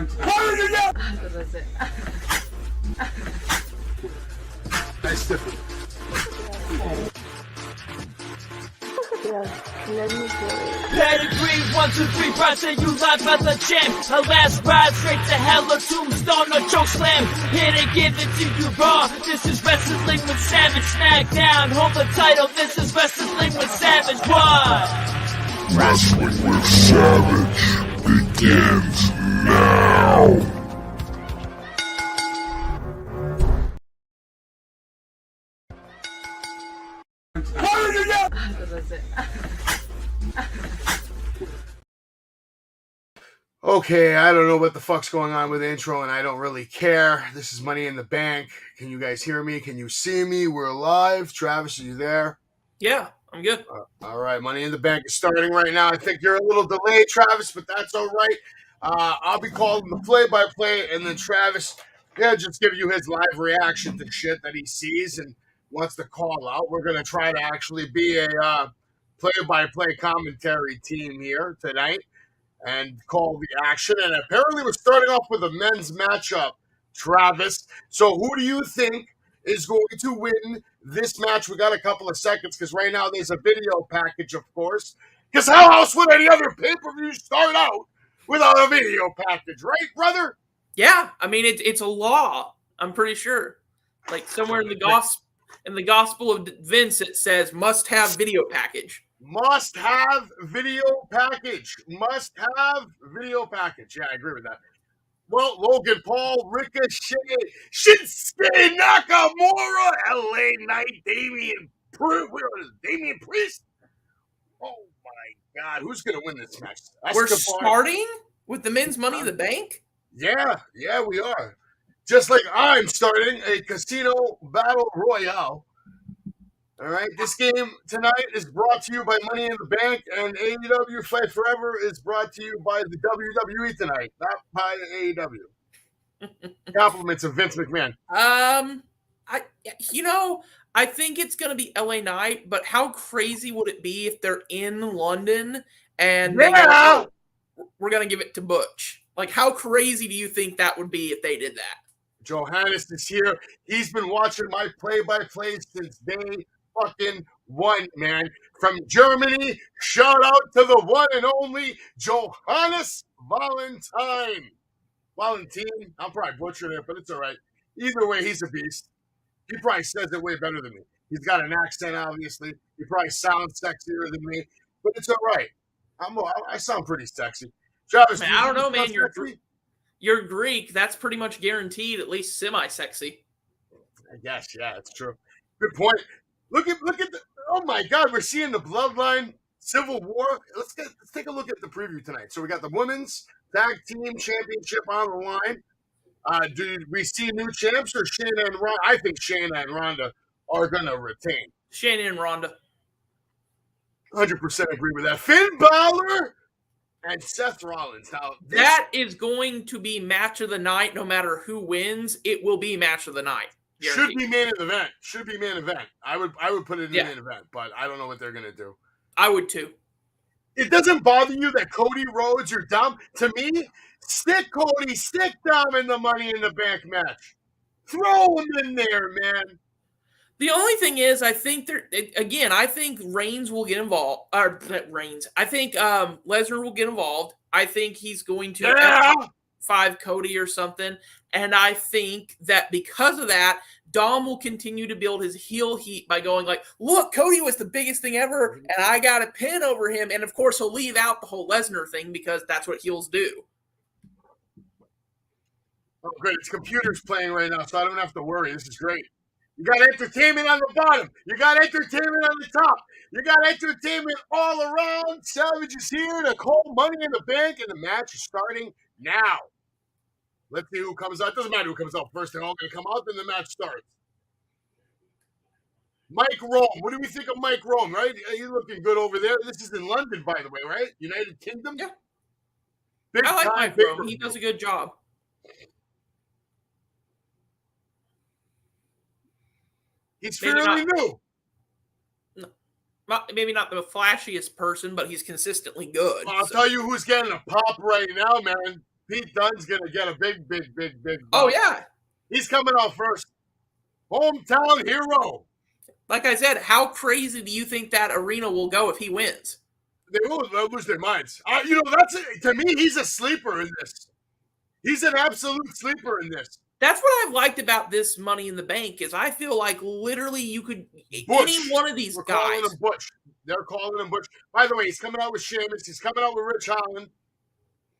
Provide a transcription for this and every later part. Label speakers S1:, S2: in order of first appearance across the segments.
S1: Nice different.
S2: Pedigree, 1, 2, 3, Brian, say you live as a champ. A last ride straight to hell, a tombstone, a choke slam. Here to give it to you raw. This is Wrestling with Savage. SmackDown, hold the title. This is Wrestling with Savage. What?
S3: Wrestling with Savage begins now.
S1: Okay, I don't know what the fuck's going on with the intro, and I don't really care. This is Money in the Bank. Can you guys hear me? Can you see me? We're live. Travis, are you there?
S4: Yeah, I'm good.
S1: All right, Money in the Bank is starting right now. I think you're a little delayed, Travis, but that's all right. I'll be calling the play-by-play, and then Travis, just give you his live reaction to shit that he sees and wants to call out. We're going to try to actually be a play-by-play commentary team here tonight and call the action. And apparently we're starting off with a men's matchup, Travis. So who do you think is going to win this match? We got a couple of seconds because right now there's a video package, of course. Because how else would any other pay-per-view start out without a video package, right, brother?
S4: Yeah, I mean it's a law. I'm pretty sure. Like somewhere in the gospel of Vince, it says must have video package.
S1: Must have video package. Must have video package. Yeah, I agree with that. Well, Logan Paul, Ricochet, Shinsuke Nakamura, LA Knight, Damian Priest. Oh my God, who's gonna win this match?
S4: We're starting with the men's Money in the Bank?
S1: Yeah, we are. Just like I'm starting a casino battle royale. All right, this game tonight is brought to you by Money in the Bank, and AEW Fight Forever is brought to you by the WWE tonight, not by AEW. Compliments of Vince McMahon.
S4: I think it's going to be LA Knight, but how crazy would it be if they're in London and they go, we're going to give it to Butch? Like, how crazy do you think that would be if they did that?
S1: Johannes is here. He's been watching my play-by-play since day fucking one, man. From Germany, shout out to the one and only Johannes Valentine. I'm probably butchering it, but it's all right. Either way, he's a beast. He probably says it way better than me. He's got an accent, obviously. He probably sounds sexier than me, but it's all right. I sound pretty sexy. Travis,
S4: man, I don't know, man. You're Greek. That's pretty much guaranteed, at least semi-sexy.
S1: I guess, yeah, that's true. Good point. Look at the. Oh my God, we're seeing the Bloodline Civil War. Let's take a look at the preview tonight. So we got the Women's Tag Team Championship on the line. Do we see new champs or Shayna and Ronda? I think Shayna and Ronda are gonna retain.
S4: Shayna and Ronda.
S1: 100% agree with that. Finn Balor and Seth Rollins. Now
S4: that is going to be match of the night. No matter who wins, it will be match of the night.
S1: Should be main event. I would put it in the main event, but I don't know what they're gonna do.
S4: I would too.
S1: It doesn't bother you that Cody Rhodes, you're dumb. To me, stick Cody, stick Dom in the Money in the Bank match. Throw him in there, man.
S4: The only thing is, I think I think Reigns will get involved. Or Reigns. I think Lesnar will get involved. I think he's going to F5 Cody or something. And I think that because of that, Dom will continue to build his heel heat by going like, look, Cody was the biggest thing ever, and I got a pin over him. And, of course, he'll leave out the whole Lesnar thing because that's what heels do.
S1: Oh, great. It's computers playing right now, so I don't have to worry. This is great. You got entertainment on the bottom. You got entertainment on the top. You got entertainment all around. Savage is here to call Money in the Bank, and the match is starting now. Let's see who comes out. It doesn't matter who comes out first. They're all going to come out, then the match starts. Mike Rome. What do we think of Mike Rome, right? He's looking good over there. This is in London, by the way, right? United Kingdom?
S4: Yeah.
S1: Big
S4: I like
S1: time
S4: Mike Rome. He does a good job.
S1: He's fairly new.
S4: Maybe not the flashiest person, but he's consistently good.
S1: I'll tell you who's getting a pop right now, man. Pete Dunne's going to get a big.
S4: Oh,
S1: bump.
S4: yeah.
S1: He's coming out first. Hometown hero.
S4: Like I said, how crazy do you think that arena will go if he wins?
S1: They will lose their minds. That's to me, he's a sleeper in this. He's an absolute sleeper in this.
S4: That's what I've liked about this Money in the Bank is I feel like literally you could
S1: Butch.
S4: any one of these
S1: We're
S4: guys.
S1: calling him Butch. They're calling him Butch. By the way, he's coming out with Sheamus. He's coming out with Rich Holland.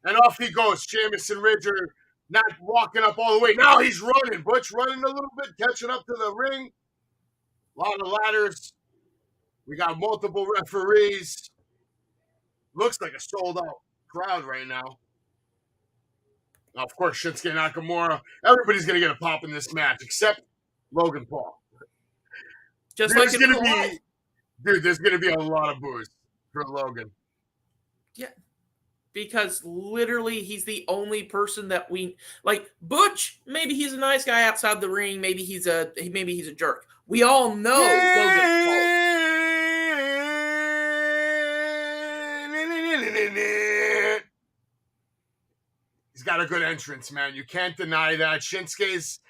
S1: And off he goes. Sheamus and Ridge are not walking up all the way. Now he's running. Butch running a little bit, catching up to the ring. A lot of ladders. We got multiple referees. Looks like a sold-out crowd right now. Now, of course, Shinsuke Nakamura. Everybody's going to get a pop in this match, except Logan Paul.
S4: Just
S1: there's
S4: like in
S1: gonna
S4: real life.
S1: Dude, there's going to be a lot of boos for Logan.
S4: Yeah. Because literally he's the only person that we like. Butch, maybe he's a nice guy outside the ring. Maybe he's a jerk. We all know Logan Paul.
S1: He's got a good entrance, man. You can't deny that. Shinsuke's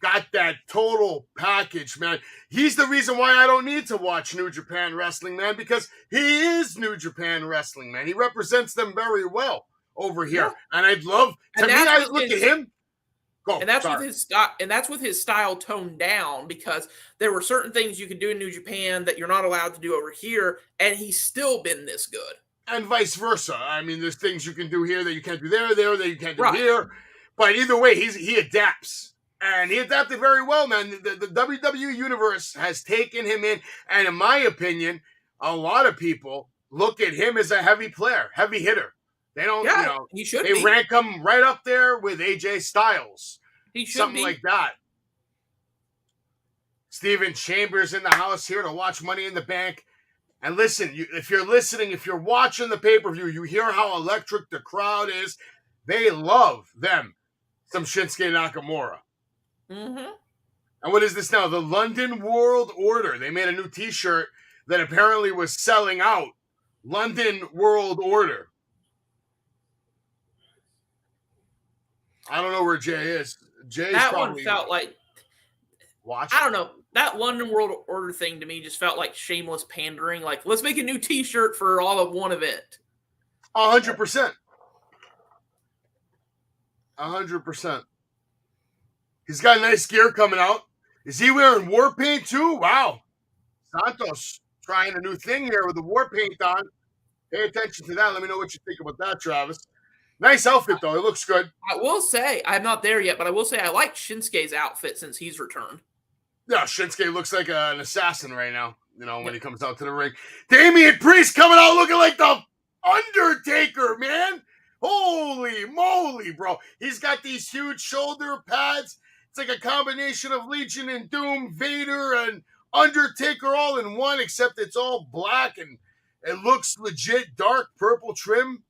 S1: got that total package, man. He's the reason why I don't need to watch New Japan Wrestling, man, because he is New Japan Wrestling, man. He represents them very well over here. Yeah. And I'd love I look at him.
S4: And that's with his style toned down, because there were certain things you could do in New Japan that you're not allowed to do over here, and he's still been this good.
S1: And vice versa. I mean, there's things you can do here that you can't do there that you can't do here. But either way, he adapts. And he adapted very well, man. The WWE Universe has taken him in. And in my opinion, a lot of people look at him as a heavy player, heavy hitter. They don't,
S4: he should
S1: they rank him right up there with AJ Styles.
S4: He should
S1: Something like that. Steven Chambers in the house here to watch Money in the Bank. And listen, if you're listening, if you're watching the pay-per-view, you hear how electric the crowd is. They love them. Some Shinsuke Nakamura.
S4: Mm-hmm.
S1: And what is this now? The London World Order. They made a new t-shirt that apparently was selling out. London World Order. I don't know where Jay is.
S4: That one felt like...
S1: Watching.
S4: I don't know. That London World Order thing to me just felt like shameless pandering. Like, let's make a new t-shirt for all of one event.
S1: 100%. 100%. He's got nice gear coming out. Is he wearing war paint too? Wow. Santos trying a new thing here with the war paint on. Pay attention to that. Let me know what you think about that, Travis. Nice outfit, though. It looks good.
S4: I will say, I'm not there yet, but I will say I like Shinsuke's outfit since he's returned.
S1: Yeah, Shinsuke looks like an assassin right now, when he comes out to the ring. Damian Priest coming out looking like the Undertaker, man. Holy moly, bro. He's got these huge shoulder pads. It's like a combination of Legion and Doom, Vader and Undertaker all in one, except it's all black and it looks legit dark purple trim.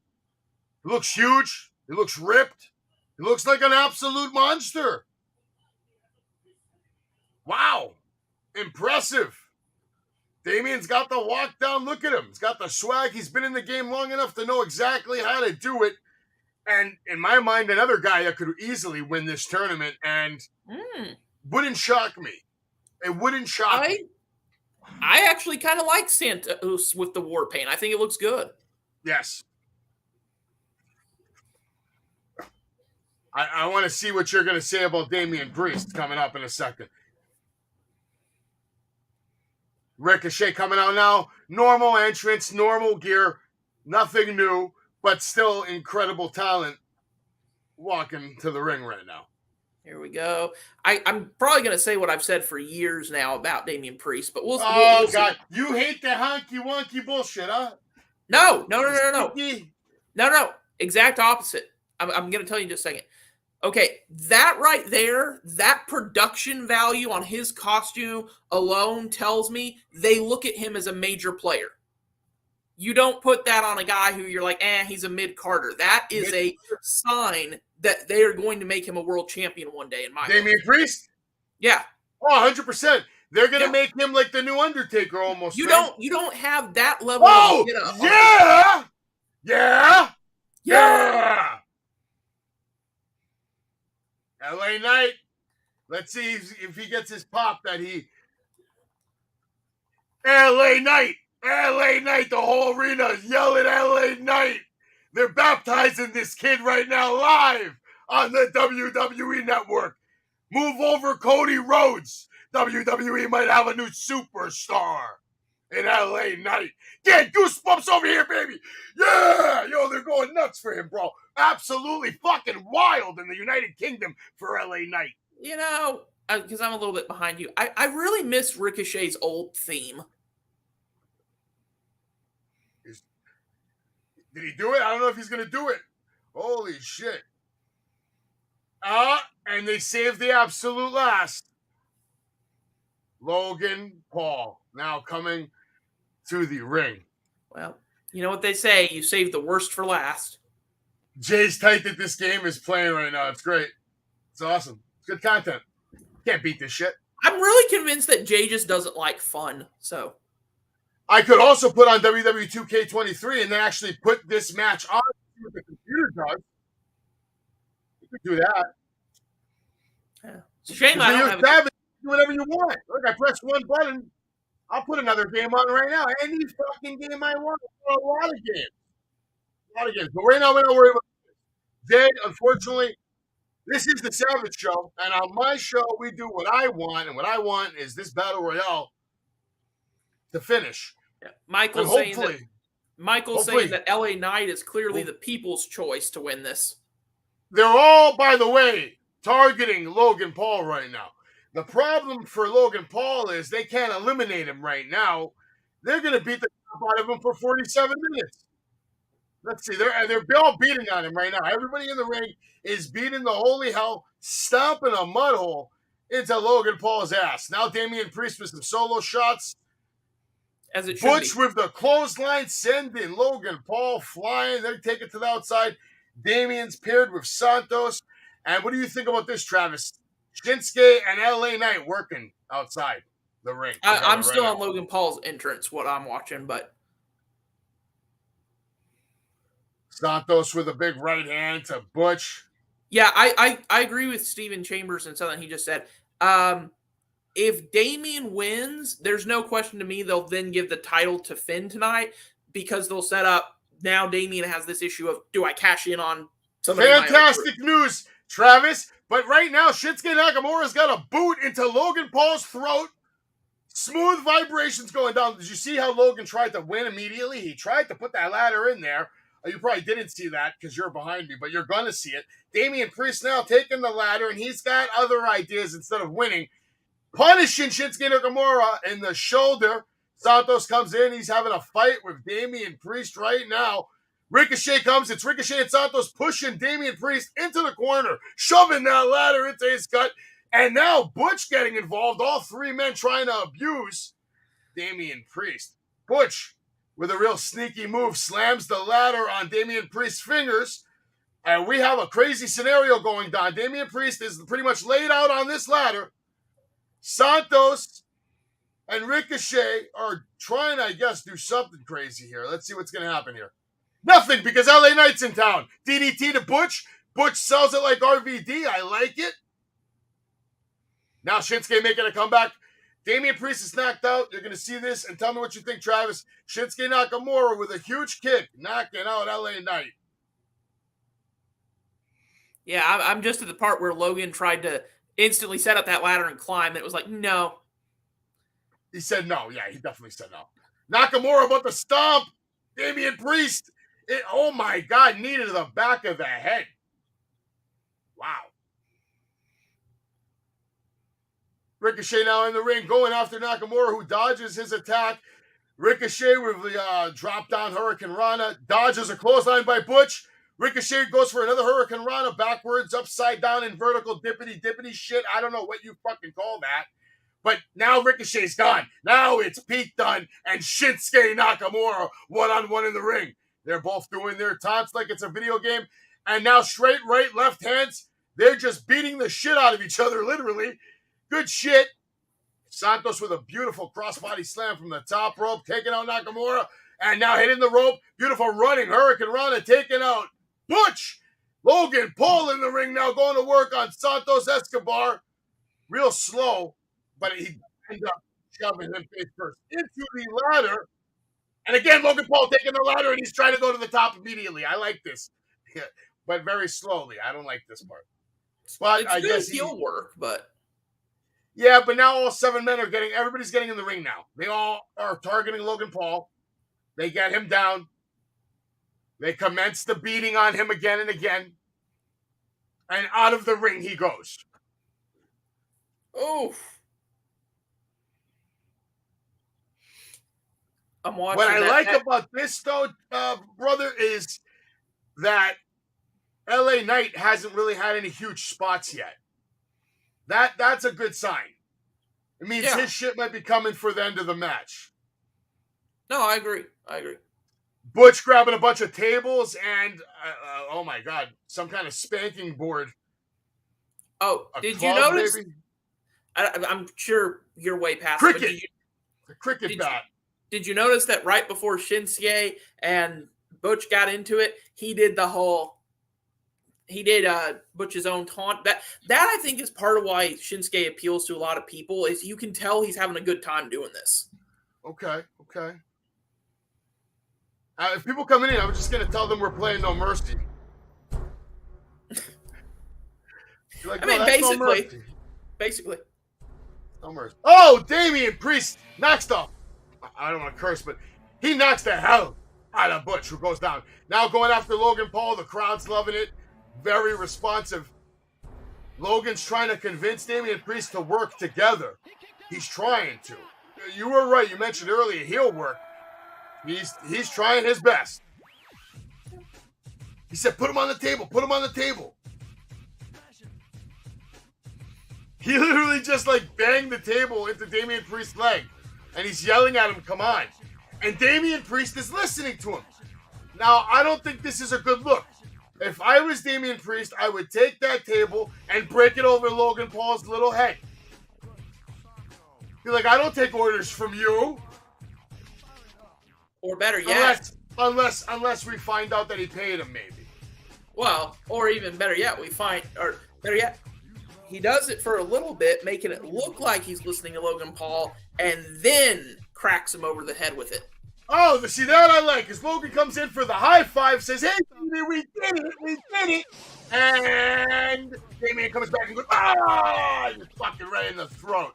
S1: It looks huge. It looks ripped. It looks like an absolute monster. Wow. Impressive. Damian's got the walk down. Look at him. He's got the swag. He's been in the game long enough to know exactly how to do it. And in my mind, another guy that could easily win this tournament and wouldn't shock me. It wouldn't shock me.
S4: I actually kind of like Santos with the war paint. I think it looks good.
S1: Yes. I want to see what you're going to say about Damian Priest coming up in a second. Ricochet coming out now. Normal entrance, normal gear. Nothing new, but still incredible talent walking to the ring right now.
S4: Here we go. I'm probably going to say what I've said for years now about Damian Priest, but we'll
S1: God. You hate the honky-wonky bullshit, huh?
S4: No. No. Exact opposite. I'm going to tell you in just a second. Okay, that right there, that production value on his costume alone tells me they look at him as a major player. You don't put that on a guy who you're like, he's a mid-carder. That is a sign that they are going to make him a world champion one day, in my opinion.
S1: Damian Priest?
S4: Yeah.
S1: Oh, 100%. They're going to make him like the new Undertaker almost.
S4: You don't have that level of
S1: Yeah! LA Knight. Let's see if he gets his pop that he. LA Knight. LA Knight. The whole arena is yelling LA Knight. They're baptizing this kid right now live on the WWE network. Move over Cody Rhodes. WWE might have a new superstar in LA Knight. Get goosebumps over here, baby. Yeah. Yo, they're going nuts for him, bro. Absolutely fucking wild in the United Kingdom for LA Knight.
S4: You know, because I'm a little bit behind you, I really miss Ricochet's old theme.
S1: Did he do it? I don't know if he's going to do it. Holy shit. And they saved the absolute last. Logan Paul now coming to the ring.
S4: Well, you know what they say, you save the worst for last.
S1: Jay's tight that this game is playing right now. It's great. It's awesome. It's good content. Can't beat this shit.
S4: I'm really convinced that Jay just doesn't like fun, so.
S1: I could also put on WWE 2K23 and then actually put this match on what the computer does. You could do that.
S4: Yeah. It's a shame I don't have
S1: do whatever you want. Look, I press one button. I'll put another game on right now. Any fucking game I want. A lot of games. But right now, we're not worried about this. Jay, unfortunately, this is the Savage Show. And on my show, we do what I want. And what I want is this Battle Royale to finish.
S4: Yeah. Michael's saying that LA Knight is clearly the people's choice to win this.
S1: They're all, by the way, targeting Logan Paul right now. The problem for Logan Paul is they can't eliminate him right now. They're going to beat the crap out of him for 47 minutes. Let's see. They're all beating on him right now. Everybody in the ring is beating the holy hell, stomping a mud hole into Logan Paul's ass. Now Damian Priest with some solo shots.
S4: As it should
S1: Butch
S4: be.
S1: with the clothesline sending Logan Paul flying. They take it to the outside. Damian's paired with Santos. And what do you think about this, Travis? Shinsuke and LA Knight working outside the ring.
S4: I'm still on Logan Paul's entrance, what I'm watching, but.
S1: Santos with a big right hand to Butch.
S4: Yeah, I agree with Steven Chambers and something he just said. If Damian wins, there's no question to me they'll then give the title to Finn tonight because they'll set up now Damian has this issue of do I cash in on somebody?
S1: Fantastic news, Travis. But right now, Shinsuke Nakamura's got a boot into Logan Paul's throat. Smooth vibrations going down. Did you see how Logan tried to win immediately? He tried to put that ladder in there. You probably didn't see that because you're behind me, but you're going to see it. Damian Priest now taking the ladder, and he's got other ideas instead of winning. Punishing Shinsuke Nakamura in the shoulder. Santos comes in. He's having a fight with Damian Priest right now. Ricochet comes. It's Ricochet and Santos pushing Damian Priest into the corner, shoving that ladder into his gut. And now Butch getting involved. All three men trying to abuse Damian Priest. Butch, with a real sneaky move, slams the ladder on Damian Priest's fingers. And we have a crazy scenario going down. Damian Priest is pretty much laid out on this ladder. Santos and Ricochet are trying, I guess, do something crazy here. Let's see what's going to happen here. Nothing, because LA Knight's in town. DDT to Butch. Butch sells it like RVD. I like it. Now Shinsuke making a comeback. Damian Priest is knocked out. You're going to see this, and tell me what you think, Travis. Shinsuke Nakamura with a huge kick, knocking out LA Knight.
S4: Yeah, I'm just at the part where Logan tried to instantly set up that ladder and climb, and it was like, no.
S1: He said no. Yeah, he definitely said no. Nakamura about to stomp Damian Priest. Oh, my God, knee to the back of the head. Wow. Ricochet now in the ring, going after Nakamura, who dodges his attack. Ricochet with the drop-down Hurricane Rana, dodges a clothesline by Butch. Ricochet goes for another Hurricane Rana, backwards, upside down, in vertical dippity shit. I don't know what you fucking call that. But now Ricochet's gone. Now it's Pete Dunne and Shinsuke Nakamura one-on-one in the ring. They're both doing their taunts like it's a video game. And now straight right, left hands. They're just beating the shit out of each other, literally. Good shit. Santos with a beautiful crossbody slam from the top rope, taking out Nakamura. And now hitting the rope. Beautiful running Hurricane Rana, taking out Butch. Logan Paul in the ring now, going to work on Santos Escobar. Real slow, but he ends up shoving him face first into the ladder. And again, Logan Paul taking the ladder, and he's trying to go to the top immediately. I like this, but very slowly. I don't like this part. But
S4: It's
S1: I
S4: good
S1: guess
S4: heel work, but
S1: yeah. But now all 7 men are everybody's getting in the ring now. They all are targeting Logan Paul. They get him down. They commence the beating on him again and again. And out of the ring he goes.
S4: oof. I'm watching.
S1: What I like about this, though, brother, is that LA Knight hasn't really had any huge spots yet. That's a good sign. It means his shit might be coming for the end of the match.
S4: No, I agree.
S1: Butch grabbing a bunch of tables and, oh my God, some kind of spanking board.
S4: Oh, did you
S1: club,
S4: notice?
S1: maybe?
S4: I'm sure you're way past
S1: Cricket.
S4: it.
S1: The cricket bat.
S4: Did you notice that right before Shinsuke and Butch got into it, he did Butch's own taunt. That I think is part of why Shinsuke appeals to a lot of people, is you can tell he's having a good time doing this.
S1: Okay. If people coming in, I'm just going to tell them we're playing No Mercy. Like,
S4: I mean, basically.
S1: No Mercy. Oh, Damian Priest knocks the... I don't want to curse, but he knocks the hell out of Butch, who goes down. Now going after Logan Paul. The crowd's loving it. Very responsive. Logan's trying to convince Damian Priest to work together. He's trying to. You were right. You mentioned earlier heel work. He's trying his best. He said, put him on the table. Put him on the table. He literally just banged the table into Damian Priest's leg. And he's yelling at him, come on. And Damian Priest is listening to him. Now, I don't think this is a good look. If I was Damian Priest, I would take that table and break it over Logan Paul's little head. Be like, I don't take orders from you.
S4: Or better yet.
S1: Unless we find out that he paid him, maybe.
S4: Well, or even better yet, he does it for a little bit, making it look like he's listening to Logan Paul, and then cracks him over the head with it.
S1: Oh, see, that I like, because Logan comes in for the high five, says, hey, baby, we did it. And Damian comes back and goes, you're fucking right in the throat.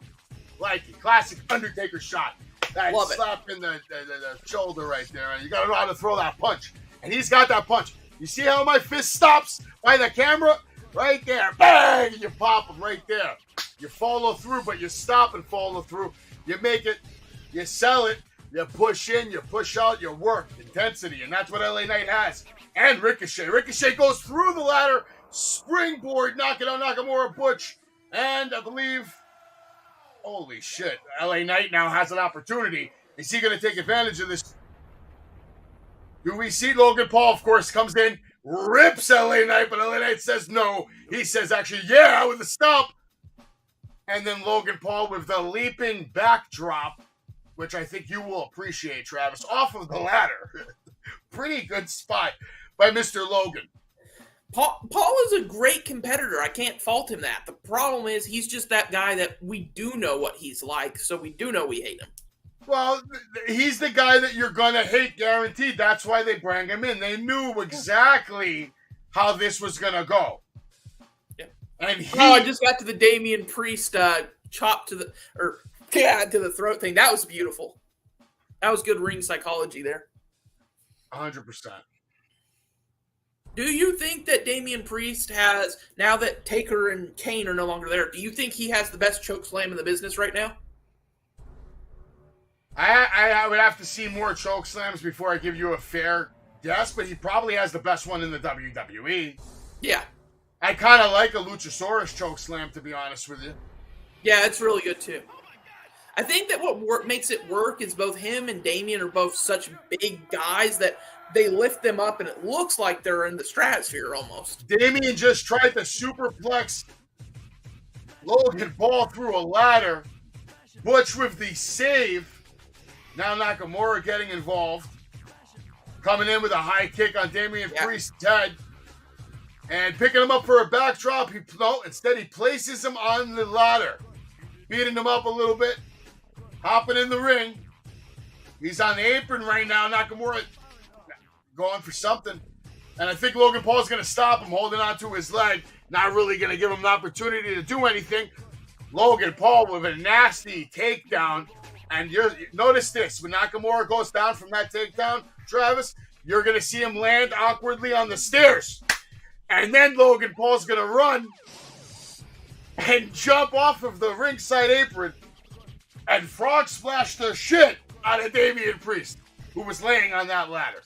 S1: Like a classic Undertaker shot. That slap in the shoulder right there. You got to know how to throw that punch. And he's got that punch. You see how my fist stops by the camera? Right there. Bang! You pop him right there. You follow through, but you stop and follow through. You make it. You sell it. You push in. You push out. You work. Intensity. And that's what LA Knight has. And Ricochet. Ricochet goes through the ladder. Springboard. Knocking out Nakamura, Butch. And I believe... Holy shit. LA Knight now has an opportunity. Is he going to take advantage of this? Do we see Logan Paul, of course, comes in, rips LA Knight, but LA Knight says no. He says, actually, yeah, with a stomp. And then Logan Paul with the leaping backdrop, which I think you will appreciate, Travis, off of the ladder. Pretty good spot by Mr. Logan.
S4: Paul is a great competitor. I can't fault him that. The problem is he's just that guy that we do know what he's like, so we do know we hate him.
S1: Well, he's the guy that you're going to hate, guaranteed. That's why they bring him in. They knew exactly how this was going to go.
S4: Yeah.
S1: And
S4: I just got to the Damian Priest chop to the throat thing. That was beautiful. That was good ring psychology there.
S1: 100%.
S4: Do you think that Damian Priest has, now that Taker and Kane are no longer there, do you think he has the best chokeslam in the business right now?
S1: I would have to see more chokeslams before I give you a fair guess, but he probably has the best one in the WWE.
S4: Yeah.
S1: I kind of like a Luchasaurus chokeslam, to be honest with you.
S4: Yeah, it's really good too. I think that what makes it work is both him and Damian are both such big guys that they lift them up and it looks like they're in the stratosphere almost.
S1: Damian just tried to superplex Logan Paul through a ladder. Butch with the save. Now Nakamura getting involved. Coming in with a high kick on Damian Priest's head. And picking him up for a backdrop, instead he places him on the ladder. Beating him up a little bit. Hopping in the ring. He's on the apron right now. Nakamura going for something. And I think Logan Paul's going to stop him, holding on to his leg. Not really going to give him an opportunity to do anything. Logan Paul with a nasty takedown. And notice this. When Nakamura goes down from that takedown, Travis, you're going to see him land awkwardly on the stairs. And then Logan Paul's going to run and jump off of the ringside apron and frog splash the shit out of Damian Priest, who was laying on that ladder.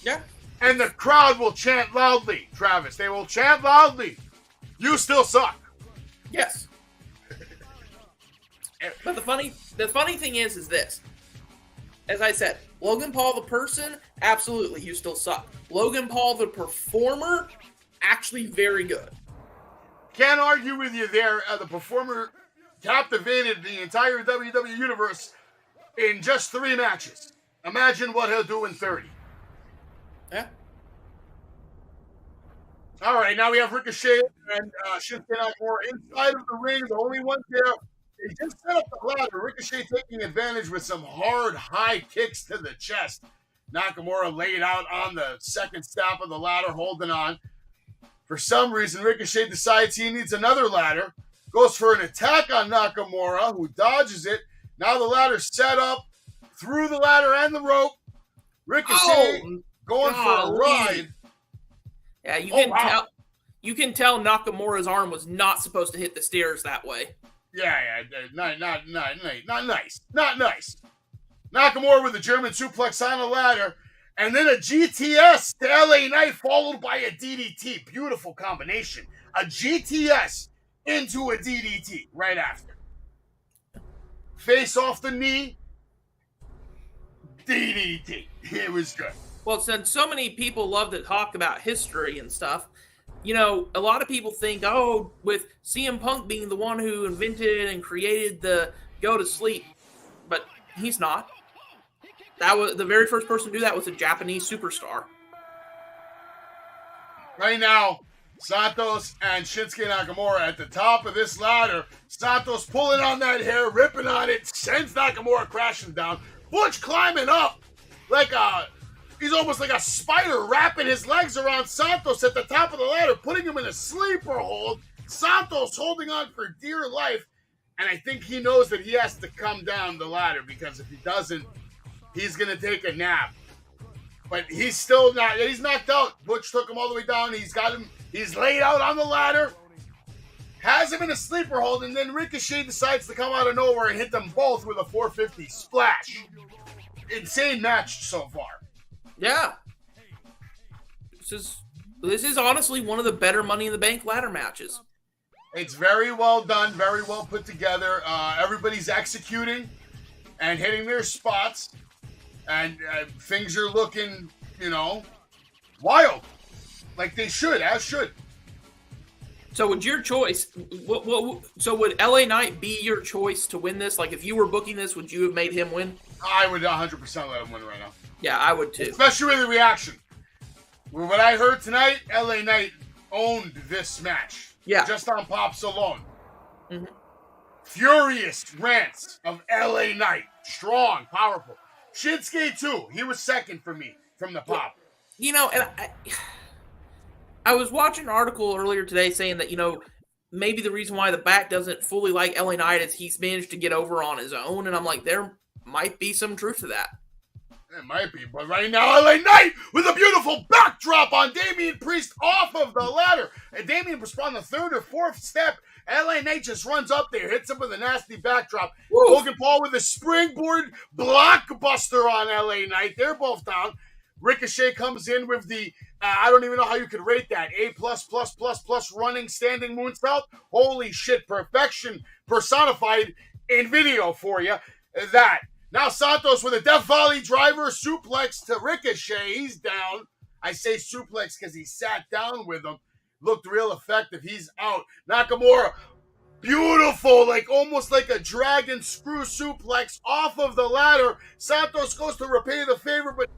S4: Yeah.
S1: And the crowd will chant loudly, Travis. They will chant loudly. You still suck.
S4: Yes. But the funny thing is this. As I said, Logan Paul the person, absolutely, you still suck. Logan Paul the performer, actually very good.
S1: Can't argue with you there. The performer captivated the entire WWE Universe in just 3 matches. Imagine what he'll do in 30.
S4: Yeah.
S1: All right, now we have Ricochet and Shinsuke Nakamura inside of the ring. The only ones there. They just set up the ladder. Ricochet taking advantage with some hard, high kicks to the chest. Nakamura laid out on the second step of the ladder, holding on. For some reason, Ricochet decides he needs another ladder. Goes for an attack on Nakamura, who dodges it. Now the ladder's set up through the ladder and the rope. Ricochet going for a ride.
S4: Yeah, you can tell Nakamura's arm was not supposed to hit the stairs that way.
S1: Yeah, not nice. Not nice. Nakamura with a German suplex on the ladder, and then a GTS to LA Knight followed by a DDT. Beautiful combination. A GTS into a DDT right after. Face off the knee, DDT. It was good.
S4: Well, since so many people love to talk about history and stuff, you know, a lot of people think, with CM Punk being the one who invented and created the go to sleep, but he's not. That was the very first person to do that was a Japanese superstar.
S1: Right now, Santos and Shinsuke Nakamura at the top of this ladder. Santos pulling on that hair, ripping on it, sends Nakamura crashing down. Butch climbing up he's almost like a spider wrapping his legs around Santos at the top of the ladder, putting him in a sleeper hold. Santos holding on for dear life. And I think he knows that he has to come down the ladder because if he doesn't, he's going to take a nap. But he's still not, he's knocked out. Butch took him all the way down. He's got him, he's laid out on the ladder, has him in a sleeper hold, and then Ricochet decides to come out of nowhere and hit them both with a 450 splash. Insane match so far.
S4: Yeah. This is honestly one of the better Money in the Bank ladder matches.
S1: It's very well done, very well put together. Everybody's executing and hitting their spots, and things are looking, wild, like they should, as should.
S4: So would your choice? So would LA Knight be your choice to win this? Like, if you were booking this, would you have made him win?
S1: I would 100% let him win right now.
S4: Yeah, I would too.
S1: Especially with the reaction. With what I heard tonight, LA Knight owned this match.
S4: Yeah.
S1: Just on pops alone.
S4: Mm-hmm.
S1: Furious rants of LA Knight. Strong, powerful. Shinsuke too. He was second for me from the pop.
S4: And I was watching an article earlier today saying that, maybe the reason why the back doesn't fully like LA Knight is he's managed to get over on his own. And I'm like, there might be some truth to that.
S1: It might be, but right now, LA Knight with a beautiful backdrop on Damian Priest off of the ladder. And Damian was on the third or fourth step. LA Knight just runs up there, hits him with a nasty backdrop. Woo. Logan Paul with a springboard blockbuster on LA Knight. They're both down. Ricochet comes in with the, I don't even know how you could rate that, A++++ running standing moonsault. Holy shit, perfection personified in video for you. That. Now Santos with a Death Valley driver suplex to Ricochet. He's down. I say suplex because he sat down with him. Looked real effective. He's out. Nakamura, beautiful, almost like a dragon screw suplex off of the ladder. Santos goes to repay the favor, but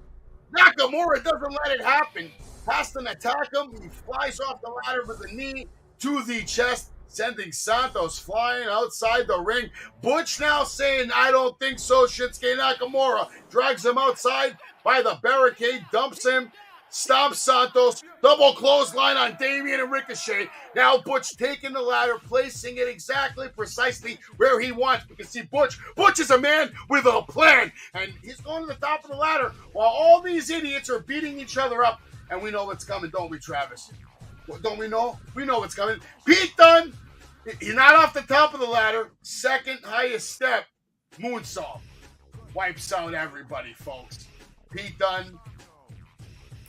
S1: Nakamura doesn't let it happen. has to attack him. He flies off the ladder with a knee to the chest, sending Santos flying outside the ring. Butch now saying, I don't think so. Shinsuke Nakamura drags him outside by the barricade, dumps him, stomps Santos, double clothesline on Damian and Ricochet. Now Butch taking the ladder, placing it exactly, precisely where he wants. We can see Butch. Butch is a man with a plan, and he's going to the top of the ladder while all these idiots are beating each other up. And we know what's coming, don't we, Travis? Don't we know? We know what's coming. Pete Dunne, he's not off the top of the ladder. Second highest step, moonsault. Wipes out everybody, folks. Pete Dunne.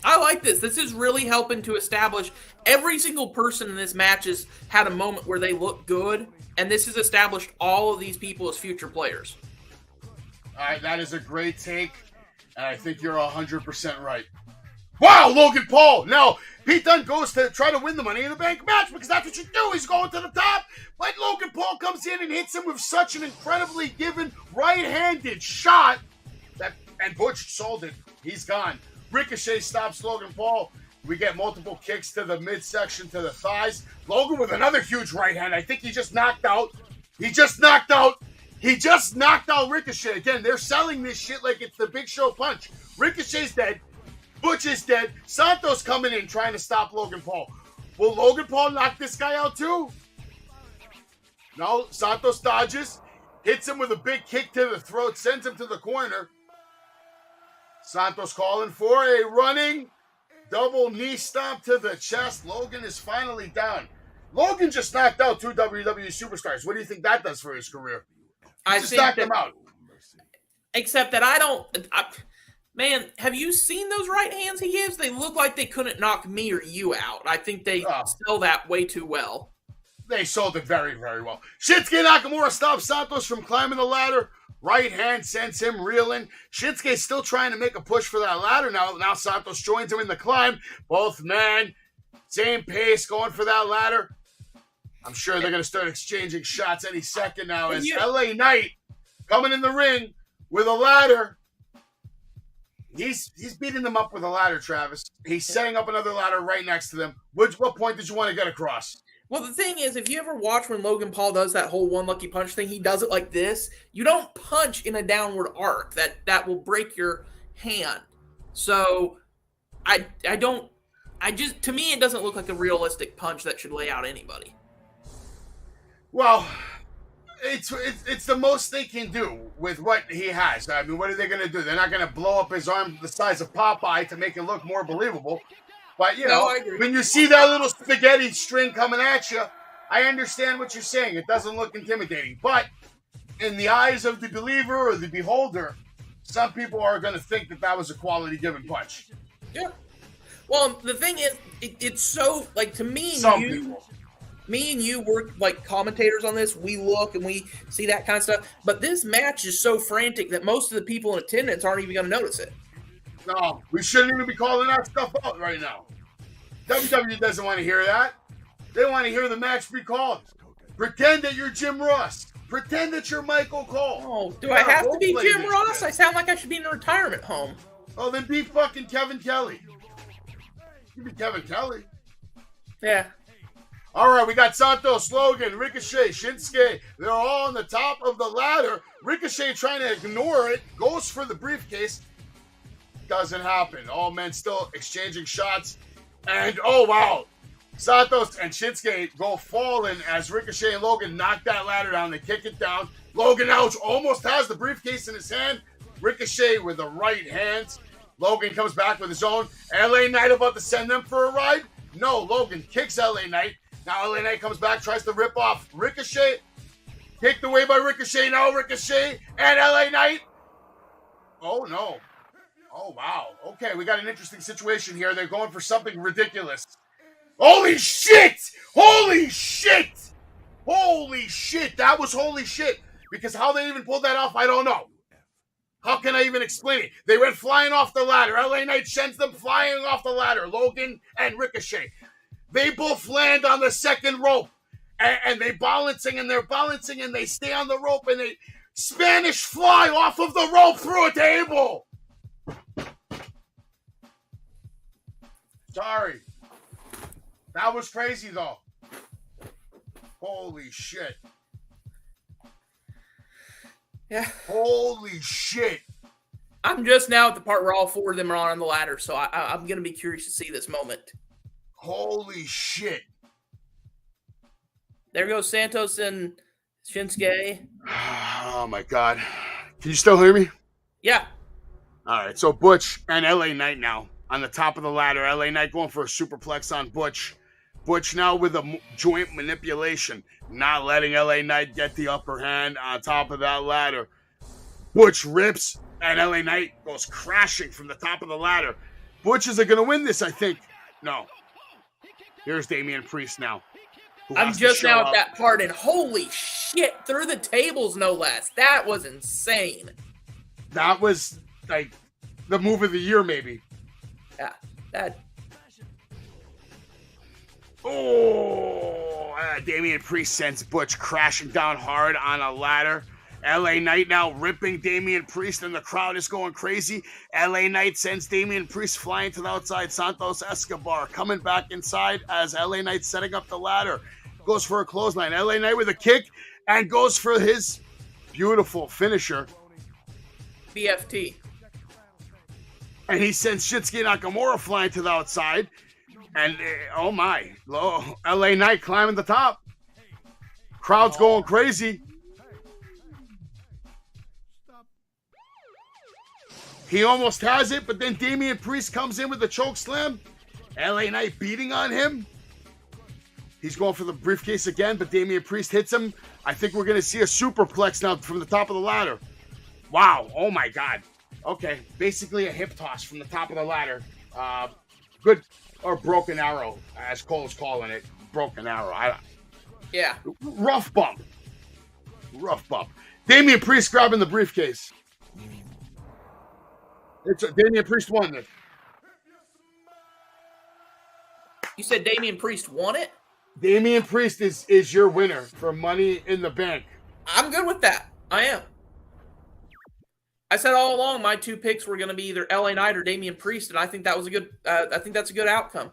S4: I like this. This is really helping to establish every single person in this match has had a moment where they look good, and this has established all of these people as future players.
S1: All right, that is a great take, and I think you're 100% right. Wow, Logan Paul. Now, Pete Dunne goes to try to win the Money in the Bank match because that's what you do. He's going to the top. But Logan Paul comes in and hits him with such an incredibly given right-handed shot and Butch sold it. He's gone. Ricochet stops Logan Paul. We get multiple kicks to the midsection, to the thighs. Logan with another huge right hand. I think he just knocked out. He just knocked out Ricochet. Again, they're selling this shit like it's the Big Show punch. Ricochet's dead. Butch is dead. Santos coming in trying to stop Logan Paul. Will Logan Paul knock this guy out too? No, Santos dodges. Hits him with a big kick to the throat. Sends him to the corner. Santos calling for a running double knee stomp to the chest. Logan is finally down. Logan just knocked out 2 WWE superstars. What do you think that does for his career?
S4: I
S1: just
S4: think
S1: knocked him out.
S4: Except that man, have you seen those right hands he gives? They look like they couldn't knock me or you out. I think they sell that way too well.
S1: They sold it very, very well. Shinsuke Nakamura stops Santos from climbing the ladder. Right hand sends him reeling. Shinsuke's still trying to make a push for that ladder now. Now Santos joins him in the climb. Both men, same pace, going for that ladder. I'm sure they're going to start exchanging shots any second now as LA Knight coming in the ring with a ladder. He's beating them up with a ladder, Travis. He's setting up another ladder right next to them. What point did you want to get across?
S4: Well, the thing is, if you ever watch when Logan Paul does that whole one lucky punch thing, he does it like this. You don't punch in a downward arc. That will break your hand. So, to me, it doesn't look like a realistic punch that should lay out anybody.
S1: Well, it's the most they can do with what he has. I mean, what are they going to do? They're not going to blow up his arm the size of Popeye to make it look more believable. But, when you see that little spaghetti string coming at you, I understand what you're saying. It doesn't look intimidating. But in the eyes of the believer or the beholder, some people are going to think that was a quality-given punch.
S4: Yeah. Well, the thing is, it's so, like, to me, me and you were like commentators on this. We look and we see that kind of stuff. But this match is so frantic that most of the people in attendance aren't even going to notice it.
S1: No, we shouldn't even be calling that stuff out right now. WWE doesn't want to hear that. They want to hear the match be called. Pretend that you're Jim Ross. Pretend that you're Michael Cole.
S4: Oh, do I have to be Jim Ross? I sound like I should be in a retirement home.
S1: Oh, then be fucking Kevin Kelly. You be Kevin Kelly.
S4: Yeah.
S1: All right, we got Santos, Logan, Ricochet, Shinsuke. They're all on the top of the ladder. Ricochet trying to ignore it. Goes for the briefcase. Doesn't happen. All men still exchanging shots. And, oh, wow. Santos and Shinsuke go falling as Ricochet and Logan knock that ladder down. They kick it down. Logan now almost has the briefcase in his hand. Ricochet with the right hand. Logan comes back with his own. LA Knight about to send them for a ride. No, Logan kicks LA Knight. Now LA Knight comes back, tries to rip off Ricochet. Kicked away by Ricochet. Now Ricochet and LA Knight. Oh, no. Oh, wow. Okay, we got an interesting situation here. They're going for something ridiculous. Holy shit! Holy shit! Holy shit! That was holy shit. Because how they even pulled that off, I don't know. How can I even explain it? They went flying off the ladder. LA Knight sends them flying off the ladder. Logan and Ricochet. They both land on the second rope. And they're balancing and they stay on the rope and they Spanish fly off of the rope through a table. Sorry. That was crazy, though. Holy shit.
S4: Yeah.
S1: Holy shit.
S4: I'm just now at the part where all four of them are on the ladder, so I'm going to be curious to see this moment.
S1: Holy shit.
S4: There goes Santos and Shinsuke.
S1: Oh, my God. Can you still hear me?
S4: Yeah.
S1: All right, so Butch and LA Knight now on the top of the ladder. LA Knight going for a superplex on Butch. Butch now with a joint manipulation, not letting LA Knight get the upper hand on top of that ladder. Butch rips, and LA Knight goes crashing from the top of the ladder. Butch is going to win this, I think. No. Here's Damian Priest now.
S4: I'm just now at that part, and holy shit, through the tables, no less. That was insane.
S1: That was, like, the move of the year, maybe.
S4: Yeah, that...
S1: Oh, Damian Priest sends Butch crashing down hard on a ladder. LA Knight now ripping Damian Priest, and the crowd is going crazy. LA Knight sends Damian Priest flying to the outside. Santos Escobar coming back inside as LA Knight setting up the ladder. Goes for a clothesline. LA Knight with a kick and goes for his beautiful finisher.
S4: BFT.
S1: And he sends Shinsuke Nakamura flying to the outside. And, oh my, LA Knight climbing the top. Crowd's going crazy. He almost has it, but then Damian Priest comes in with the choke slam. LA Knight beating on him. He's going for the briefcase again, but Damian Priest hits him. I think we're going to see a superplex now from the top of the ladder. Wow. Oh, my God. Okay. Basically a hip toss from the top of the ladder. Good. Or broken arrow, as Cole's calling it. Broken arrow.
S4: Yeah.
S1: Rough bump. Rough bump. Damian Priest grabbing the briefcase. Damian Priest won this.
S4: You said Damian Priest won it?
S1: Damian Priest is your winner for Money in the Bank.
S4: I'm good with that. I am. I said all along my two picks were going to be either LA Knight or Damian Priest, and I think that was a good. I think that's a good outcome.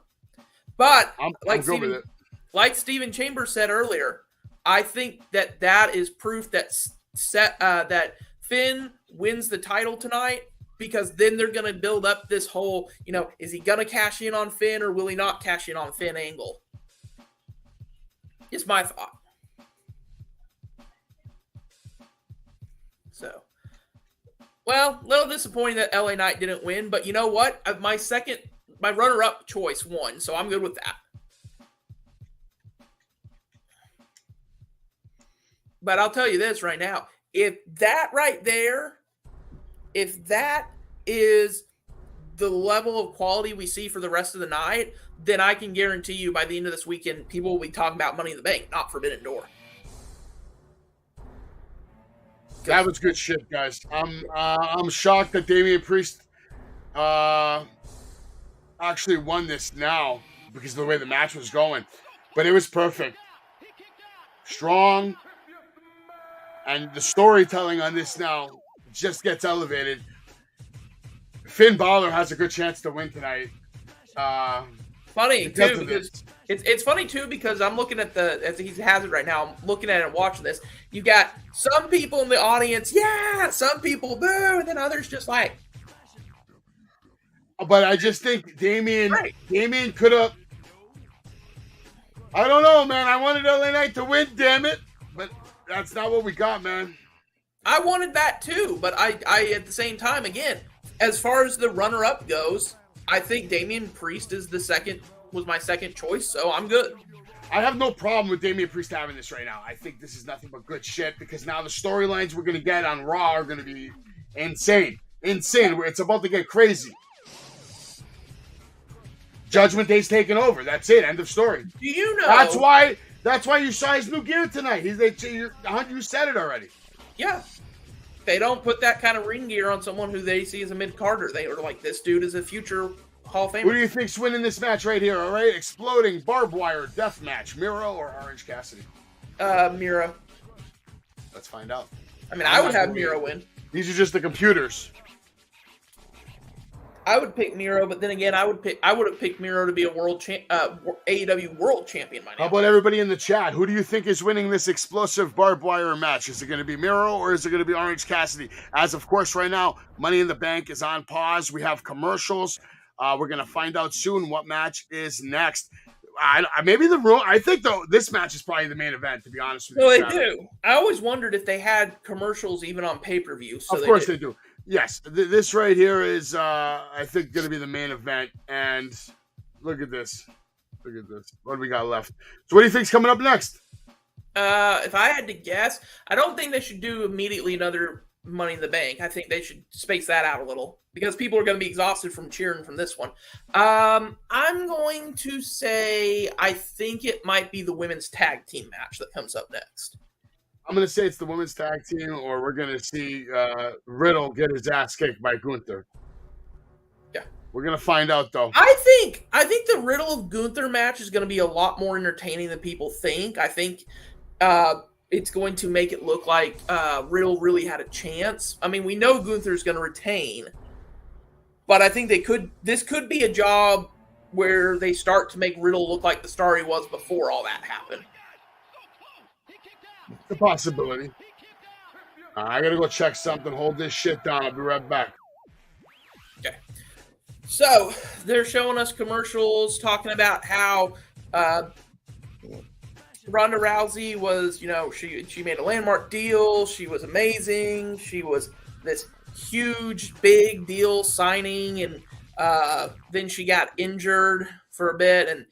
S4: But
S1: I'm good with it.
S4: Like Stephen Chambers said earlier, I think that is proof that that Finn wins the title tonight, because then they're going to build up this whole, is he going to cash in on Finn or will he not cash in on Finn angle? It's my thought. So, well, a little disappointing that LA Knight didn't win, but you know what? My runner-up choice won, so I'm good with that. But I'll tell you this right now. If that right there, if that is the level of quality we see for the rest of the night, then I can guarantee you by the end of this weekend, people will be talking about Money in the Bank, not Forbidden Door.
S1: That was good shit, guys. I'm shocked that Damian Priest actually won this now because of the way the match was going. But it was perfect. Strong. And the storytelling on this now just gets elevated. Finn Balor has a good chance to win tonight.
S4: Funny too, because it's funny too, because I'm looking at as he has it right now, I'm looking at it and watching this. You got some people in the audience, yeah, some people boo, and then others just like.
S1: But I just think Damian could have. I don't know, man. I wanted LA Knight to win, damn it. But that's not what we got, man.
S4: I wanted that too, but I at the same time, again, as far as the runner-up goes, I think Damian Priest was my second choice, so I'm good.
S1: I have no problem with Damian Priest having this right now. I think this is nothing but good shit, because now the storylines we're going to get on Raw are going to be insane. Insane. It's about to get crazy. Judgment Day's taking over. That's it. End of story.
S4: Do you know?
S1: That's why you saw his new gear tonight. You said it already.
S4: Yeah. They don't put that kind of ring gear on someone who they see as a mid-carder. They are like, this dude is a future Hall of Famer.
S1: Who do you think's winning this match right here, all right? Exploding barbed wire death match. Miro or Orange Cassidy?
S4: Miro.
S1: Let's find out.
S4: I mean, I would have Miro win.
S1: These are just the computers.
S4: I would pick Miro, but then again, I would have picked Miro to be a AEW World Champion by
S1: How
S4: now.
S1: about everybody in the chat? Who do you think is winning this explosive barbed wire match? Is it going to be Miro or is it going to be Orange Cassidy? As of course, right now, Money in the Bank is on pause. We have commercials. We're going to find out soon what match is next. I think though this match is probably the main event. To be honest with you,
S4: Well, they
S1: Travis.
S4: do. I always wondered if they had commercials even on pay-per-view. So
S1: Of course they do. Yes, this right here is, I think, going to be the main event. And look at this. Look at this. What do we got left? So what do you think's coming up next?
S4: If I had to guess, I don't think they should do immediately another Money in the Bank. I think they should space that out a little because people are going to be exhausted from cheering from this one. I'm going to say I think it might be the women's tag team match that comes up next.
S1: I'm going to say it's the women's tag team, or we're going to see Riddle get his ass kicked by Gunther.
S4: Yeah.
S1: We're going to find out, though.
S4: I think the Riddle of Gunther match is going to be a lot more entertaining than people think. I think it's going to make it look like Riddle really had a chance. I mean, we know Gunther's going to retain, but I think this could be a job where they start to make Riddle look like the star he was before all that happened.
S1: The possibility. I got to go check something. Hold this shit down. I'll be right back.
S4: Okay. So they're showing us commercials talking about how Ronda Rousey was, she made a landmark deal. She was amazing. She was this huge, big deal signing, and then she got injured for a bit. And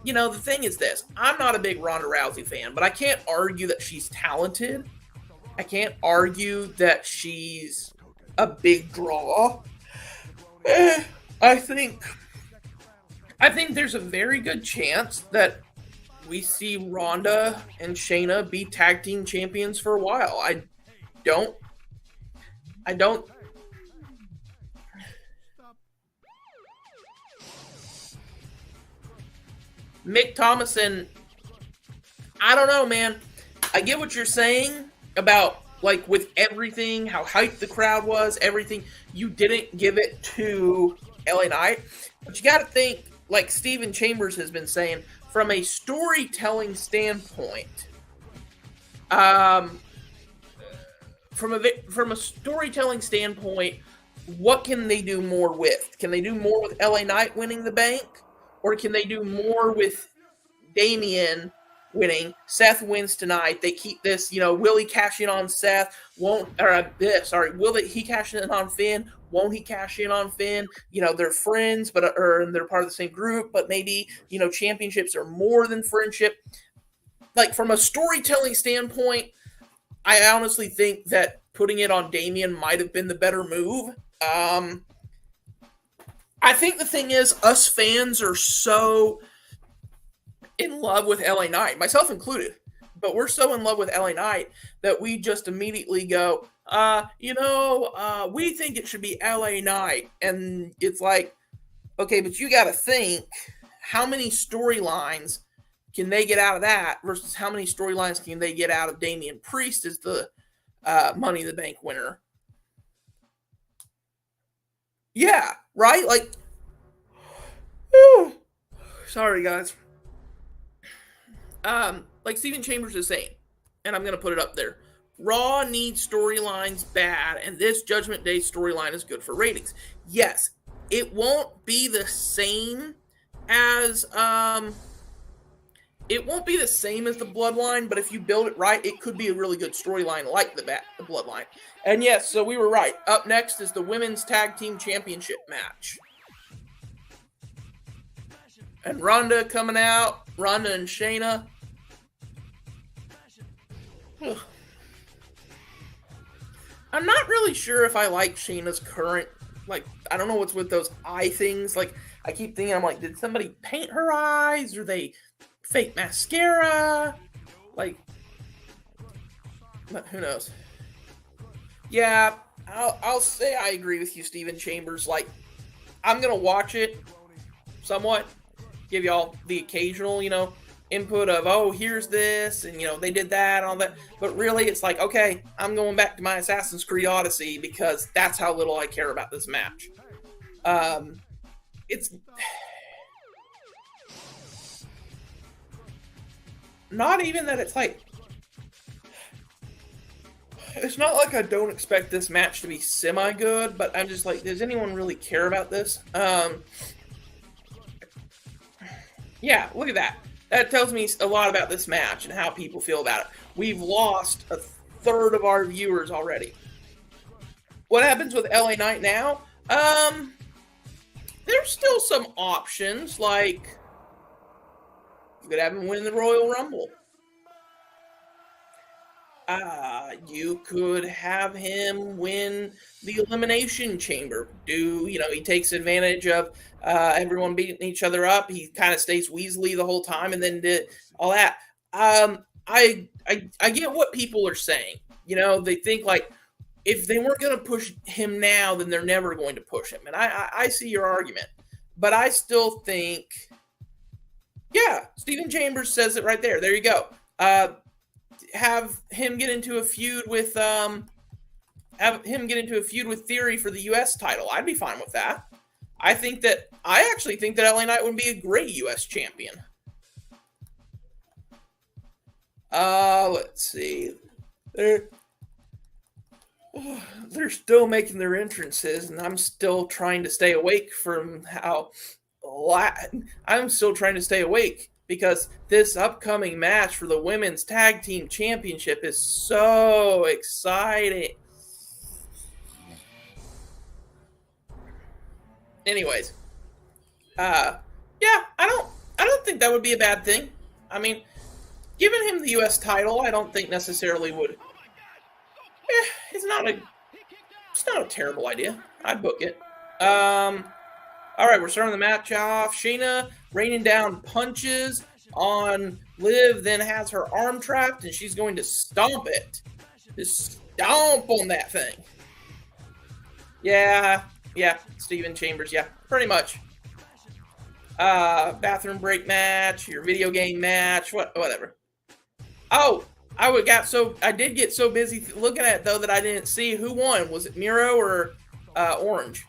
S4: the thing is this: I'm not a big Ronda Rousey fan, but I can't argue that she's talented. I can't argue that she's a big draw. I think there's a very good chance that we see Ronda and Shayna be tag team champions for a while. I don't. Mick Thomason, I don't know, man. I get what you're saying about, like, with everything, how hyped the crowd was, everything. You didn't give it to LA Knight. But you got to think, like Steven Chambers has been saying, from a storytelling standpoint, from a storytelling standpoint, what can they do more with? Can they do more with LA Knight winning the bank? Or can they do more with Damian winning? Seth wins tonight. They keep this, will he cash in on Seth? Will he cash in on Finn? Won't he cash in on Finn? They're friends, but they're part of the same group, but maybe, championships are more than friendship. Like, from a storytelling standpoint, I honestly think that putting it on Damian might have been the better move. I think the thing is, us fans are so in love with LA Knight, myself included, but we're so in love with LA Knight that we just immediately go, we think it should be LA Knight. And it's like, okay, but you got to think, how many storylines can they get out of that versus how many storylines can they get out of Damian Priest as the Money in the Bank winner? Yeah, right? Like, sorry, guys. Like Steven Chambers is saying, and I'm going to put it up there, Raw needs storylines bad, and this Judgment Day storyline is good for ratings. Yes, it won't be the same as the Bloodline, but if you build it right, it could be a really good storyline like the Bloodline. And yes, so we were right. Up next is the Women's Tag Team Championship match. And Ronda coming out, Ronda and Shayna. I'm not really sure if I like Shayna's current, I don't know what's with those eye things. Like, I keep thinking, I'm like, did somebody paint her eyes? Or they fake mascara? But who knows? Yeah, I'll say I agree with you, Steven Chambers. Like, I'm going to watch it somewhat, give y'all the occasional, input of, oh, here's this, and, they did that, and all that. But really, it's like, okay, I'm going back to my Assassin's Creed Odyssey because that's how little I care about this match. It's not even that it's like, it's not like I don't expect this match to be semi-good, but I'm just like, does anyone really care about this? Yeah, look at that. That tells me a lot about this match and how people feel about it. We've lost a third of our viewers already. What happens with LA Knight now? There's still some options, like you could have him win the Royal Rumble. You could have him win the Elimination Chamber. He takes advantage of everyone beating each other up. He kind of stays Weasley the whole time and then did all that. I get what people are saying. They think like, if they weren't going to push him now, then they're never going to push him. And I see your argument. But I still think, yeah, Stephen Chambers says it right there. There you go. Have him get into a feud with Theory for the U.S. title. I'd be fine with that. I actually think that LA Knight would be a great U.S. champion. Let's see. They're still making their entrances, and I'm still trying to stay awake from I'm still trying to stay awake because this upcoming match for the Women's Tag Team Championship is so exciting. Anyways, yeah, I don't think that would be a bad thing. I mean, giving him the U.S. title, I don't think necessarily would. It's not a terrible idea. I'd book it. All right, we're starting the match off. Shayna raining down punches on Liv, then has her arm trapped, and she's going to stomp it. Just stomp on that thing. Yeah, Stephen Chambers, yeah, pretty much. Bathroom break match, your video game match, whatever. Oh, I did get so busy looking at it, though, that I didn't see who won. Was it Miro or Orange?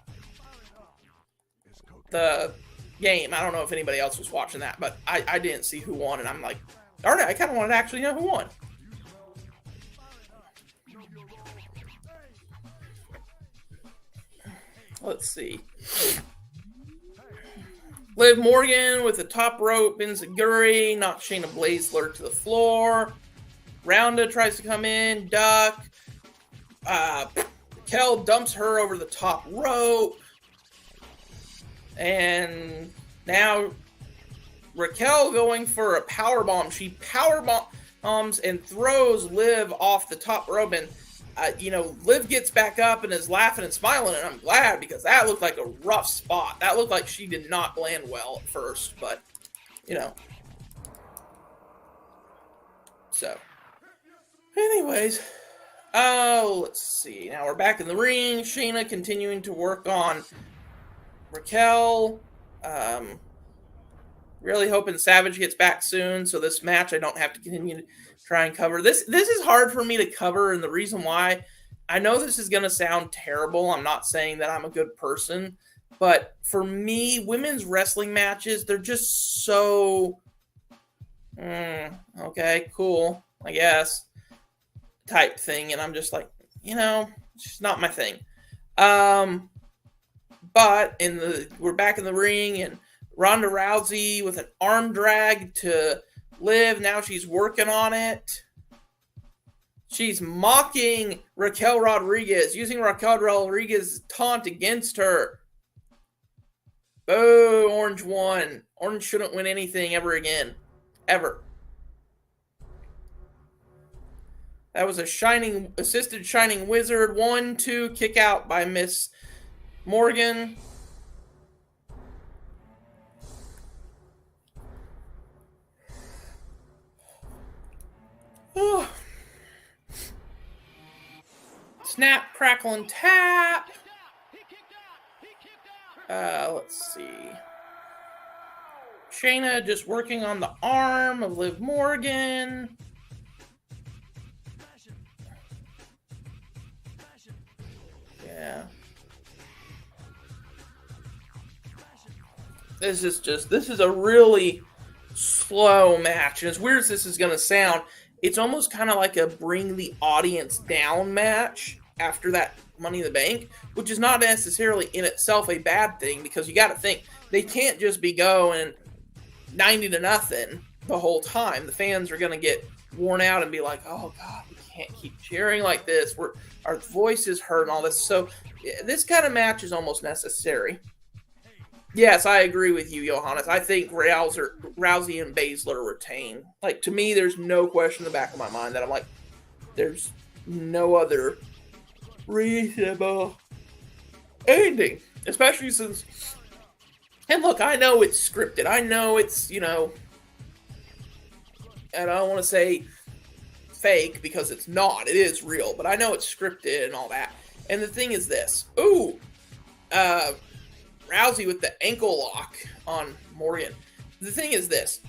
S4: The game. I don't know if anybody else was watching that, but I didn't see who won, and I'm like, darn it, I kind of wanted to actually know who won. Let's see. Liv Morgan with the top rope, Enziguri knocks Shayna Baszler to the floor. Ronda tries to come in, duck. Raquel dumps her over the top rope. And now Raquel going for a powerbomb. She powerbombs and throws Liv off the top rope. And, Liv gets back up and is laughing and smiling. And I'm glad because that looked like a rough spot. That looked like she did not land well at first. But, So, anyways. Let's see. Now we're back in the ring. Shayna continuing to work on Raquel. Really hoping Savage gets back soon, so this match I don't have to continue to try and cover. This is hard for me to cover, and the reason why, I know this is going to sound terrible. I'm not saying that I'm a good person, but for me, women's wrestling matches, they're just so, okay, cool, I guess, type thing, and I'm just like, it's just not my thing. But we're back in the ring, and Ronda Rousey with an arm drag to Liv. Now she's working on it. She's mocking Raquel Rodriguez, using Raquel Rodriguez's taunt against her. Boo, Orange won. Orange shouldn't win anything ever again. Ever. That was a assisted Shining Wizard. 1-2 kick out by Miss Morgan. Oh. Snap, crackle, and tap. Let's see. Shayna just working on the arm of Liv Morgan. Yeah. this is a really slow match. And as weird as this is going to sound, it's almost kind of like a bring the audience down match after that Money in the Bank, which is not necessarily in itself a bad thing, because you got to think they can't just be going 90-0 the whole time. The fans are going to get worn out and be like, "Oh God, we can't keep cheering like this. Our voices hurt and all this." So this kind of match is almost necessary. Yes, I agree with you, Johannes. I think Rousey and Baszler retain. Like, to me, there's no question in the back of my mind that I'm like, there's no other reasonable ending. Especially since, and look, I know it's scripted. I know it's, and I don't want to say fake because it's not. It is real, but I know it's scripted and all that. And the thing is this. Rousey with the ankle lock on Morgan. The thing is this.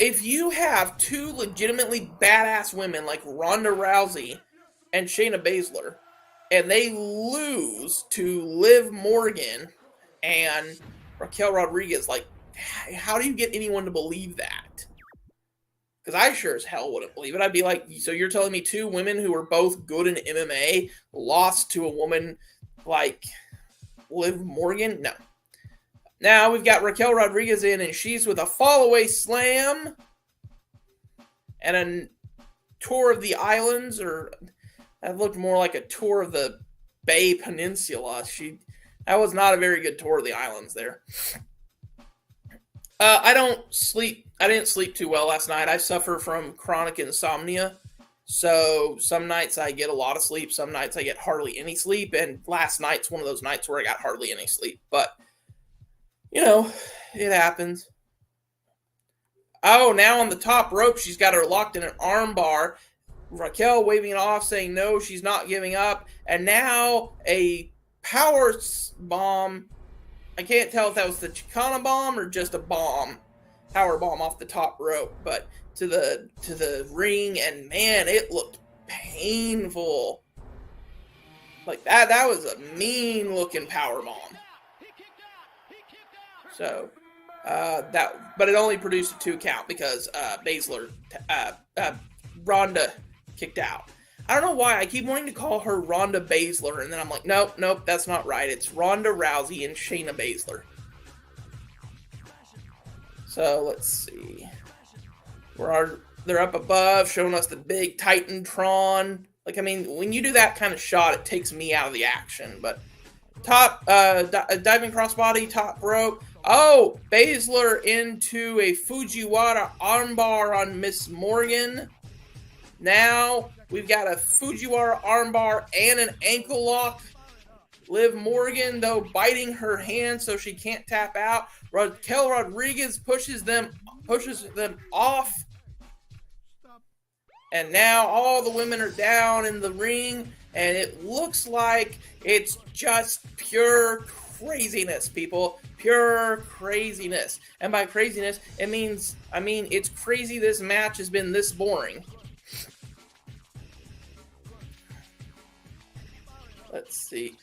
S4: If you have two legitimately badass women like Ronda Rousey and Shayna Baszler, and they lose to Liv Morgan and Raquel Rodriguez, like, how do you get anyone to believe that? Because I sure as hell wouldn't believe it. I'd be like, so you're telling me two women who are both good in MMA lost to a woman like Liv Morgan? No. Now we've got Raquel Rodriguez in, and she's with a fallaway slam and a tour of the islands, or that looked more like a tour of the Bay Peninsula. That was not a very good tour of the islands there. I didn't sleep too well last night. I suffer from chronic insomnia. So some nights I get a lot of sleep. Some nights I get hardly any sleep. And last night's one of those nights where I got hardly any sleep. But, it happens. Oh, now on the top rope, she's got her locked in an arm bar. Raquel waving it off, saying no, she's not giving up. And now a power bomb. I can't tell if that was the Chicana bomb or just a bomb. Power bomb off the top rope. But to the ring, and man, it looked painful. Like that was a mean looking power bomb. So but it only produced a 2 count because Ronda kicked out. I don't know why I keep wanting to call her Ronda Baszler, and then I'm like, nope, that's not right. It's Ronda Rousey and Shayna Baszler. So let's see. They're up above, showing us the big Titantron. Like, I mean, when you do that kind of shot, it takes me out of the action. But top diving crossbody, top rope. Oh, Baszler into a Fujiwara armbar on Miss Morgan. Now we've got a Fujiwara armbar and an ankle lock. Liv Morgan, though, biting her hand so she can't tap out. Raquel Rodriguez pushes them off. And now all the women are down in the ring, and it looks like it's just pure craziness, people. Pure craziness. And by craziness, it's crazy this match has been this boring. Let's see.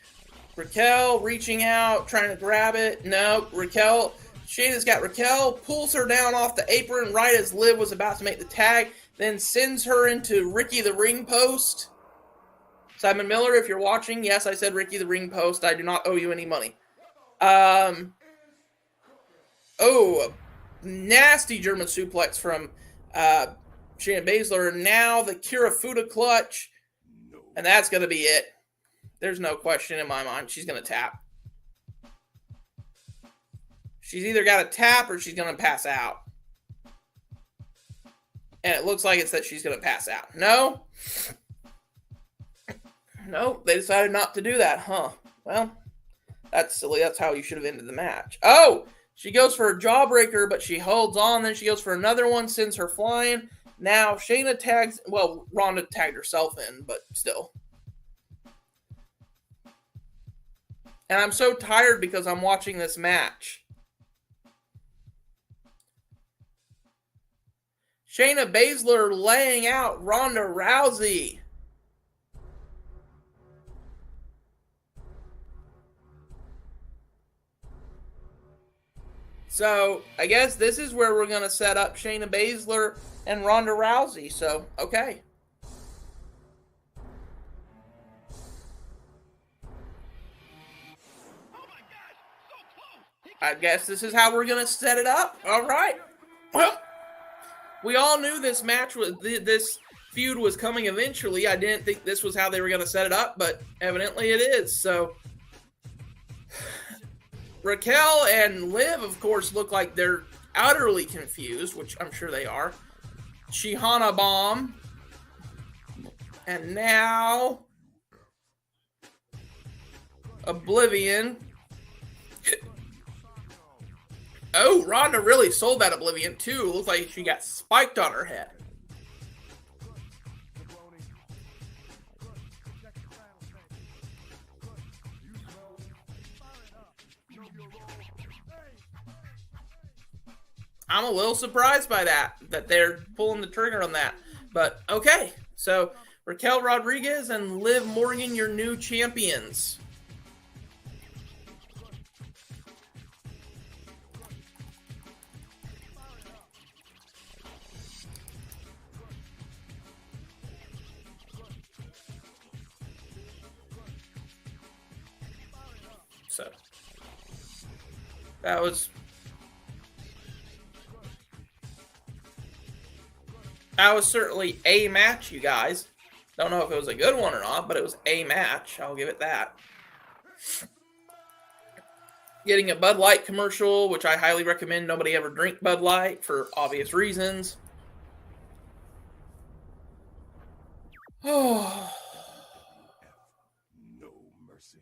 S4: Raquel reaching out, trying to grab it. No, Shayna's got Raquel, pulls her down off the apron right as Liv was about to make the tag, then sends her into Ricky the ring post. Simon Miller, if you're watching, yes, I said Ricky the ring post. I do not owe you any money. A nasty German suplex from Shayna Baszler. Now the Kirifuda clutch, and that's going to be it. There's no question in my mind. She's going to tap. She's either got to tap or she's going to pass out. And it looks like it's that she's going to pass out. No, they decided not to do that, huh? Well, that's silly. That's how you should have ended the match. Oh, she goes for a jawbreaker, but she holds on. Then she goes for another one, sends her flying. Now Shayna tags, well, Ronda tagged herself in, but still. And I'm so tired because I'm watching this match. Shayna Baszler laying out Ronda Rousey. So I guess this is where we're going to set up Shayna Baszler and Ronda Rousey. So, okay. I guess this is how we're going to set it up. All right. Well, we all knew this match was this feud was coming eventually. I didn't think this was how they were going to set it up, but evidently it is. So Raquel and Liv, of course, look like they're utterly confused, which I'm sure they are. Shihana Bomb. And now Oblivion. Oh, Ronda really sold that Oblivion, too. Looks like she got spiked on her head. I'm a little surprised by that they're pulling the trigger on that. But, okay. So, Raquel Rodriguez and Liv Morgan, your new champions. So, that was certainly a match, you guys. Don't know if it was a good one or not, but it was a match. I'll give it that. Getting a Bud Light commercial, which I highly recommend nobody ever drink Bud Light for obvious reasons. Oh.
S3: No mercy.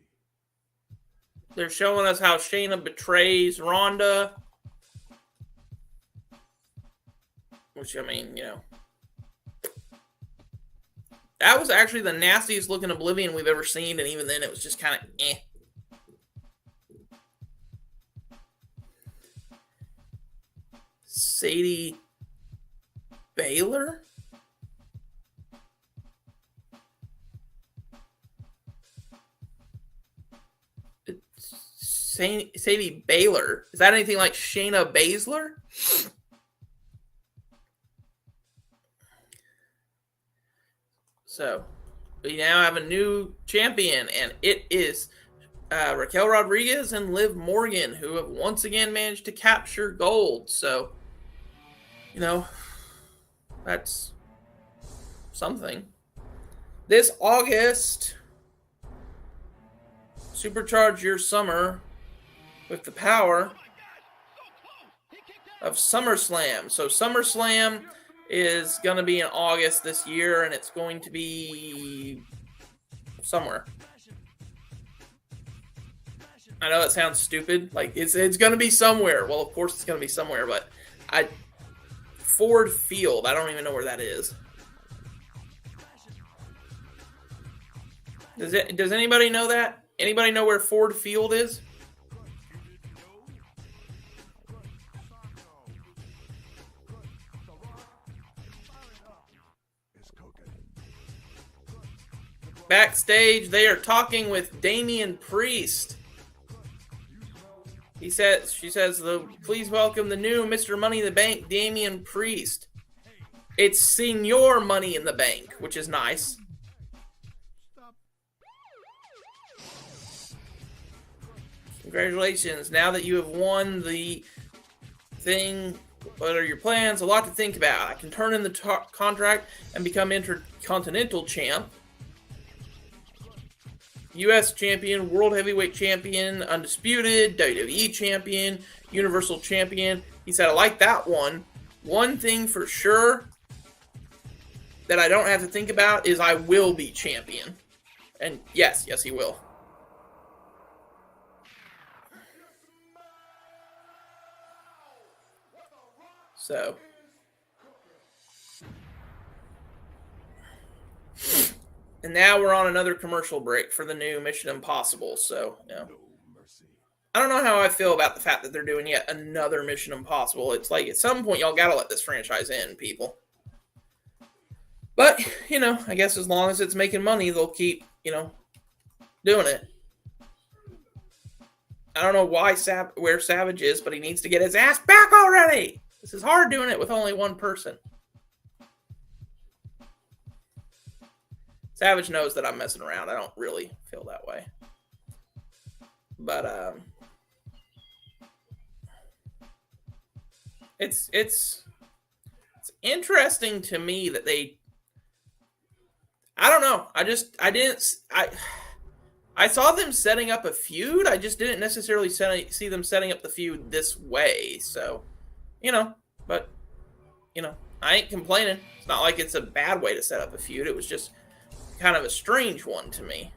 S4: They're showing us how Shayna betrays Ronda. Which, I mean, you know. That was actually the nastiest looking Oblivion we've ever seen, and even then it was just kind of eh. Sadie Baylor? Sadie Baylor. Is that anything like Shayna Baszler? So, we now have a new champion, and it is Raquel Rodriguez and Liv Morgan, who have once again managed to capture gold. So, you know, that's something. This August, supercharge your summer with the power of SummerSlam. So SummerSlam is going to be in August this year, and it's going to be somewhere. I know that sounds stupid. Like, it's going to be somewhere. Well, of course it's going to be somewhere, but Ford Field, I don't even know where that is. Does anybody know that? Anybody know where Ford Field is? Backstage, they are talking with Damian Priest. She says, please welcome the new Mr. Money in the Bank, Damian Priest. It's Senior Money in the Bank, which is nice. Congratulations. Now that you have won the thing, what are your plans? A lot to think about. I can turn in the contract and become Intercontinental Champ. U.S. Champion, World Heavyweight Champion, Undisputed, WWE Champion, Universal Champion. He said, I like that one. One thing for sure that I don't have to think about is I will be champion. And yes, he will. So. And now we're on another commercial break for the new Mission Impossible. So, you know, I don't know how I feel about the fact that they're doing yet another Mission Impossible. It's like at some point y'all got to let this franchise end, people. But, you know, I guess as long as it's making money, they'll keep, you know, doing it. I don't know where Savage is, but he needs to get his ass back already. This is hard doing it with only one person. Savage knows that I'm messing around. I don't really feel that way. But it's interesting to me that I don't know. I saw them setting up a feud. I just didn't necessarily see them setting up the feud this way. So, but I ain't complaining. It's not like it's a bad way to set up a feud. It was just kind of a strange one to me.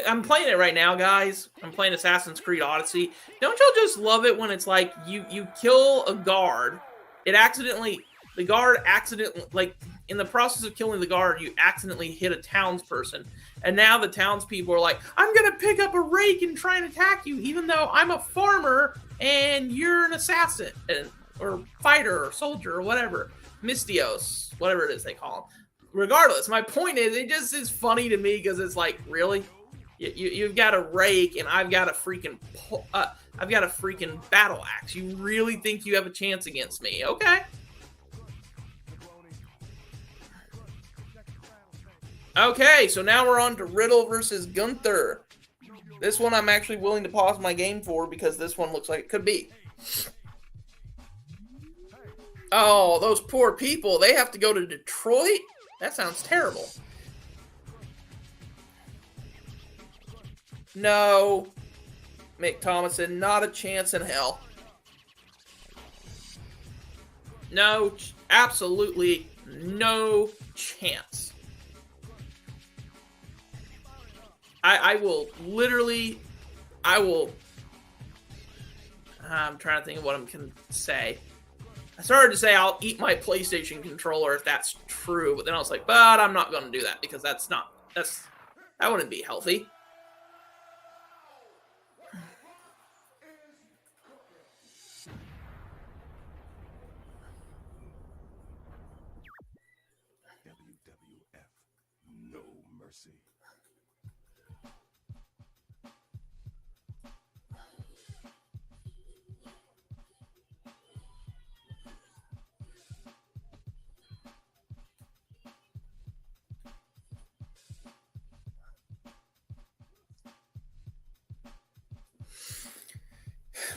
S4: I'm playing it right now, guys. I'm playing Assassin's Creed Odyssey. Don't y'all just love it when it's like you kill a guard, the guard accidentally, like in the process of killing the guard, you accidentally hit a townsperson, and now the townspeople are like, I'm gonna pick up a rake and try and attack you, even though I'm a farmer and you're an assassin or fighter or soldier or whatever, Mystios, whatever it is they call them. Regardless, my point is, it just is funny to me because it's like, really, you've got a rake and I've got a freaking battle axe. You really think you have a chance against me? Okay. Okay, so now we're on to Riddle versus Gunther. This one I'm actually willing to pause my game for because this one looks like it could be. Oh, those poor people. They have to go to Detroit? That sounds terrible. No. Mick Thomason, not a chance in hell. No, absolutely no chance. I'm trying to think of what I can say. I started to say I'll eat my PlayStation controller if that's true, but then I was like, but I'm not going to do that because that wouldn't be healthy.
S3: WWF, no mercy.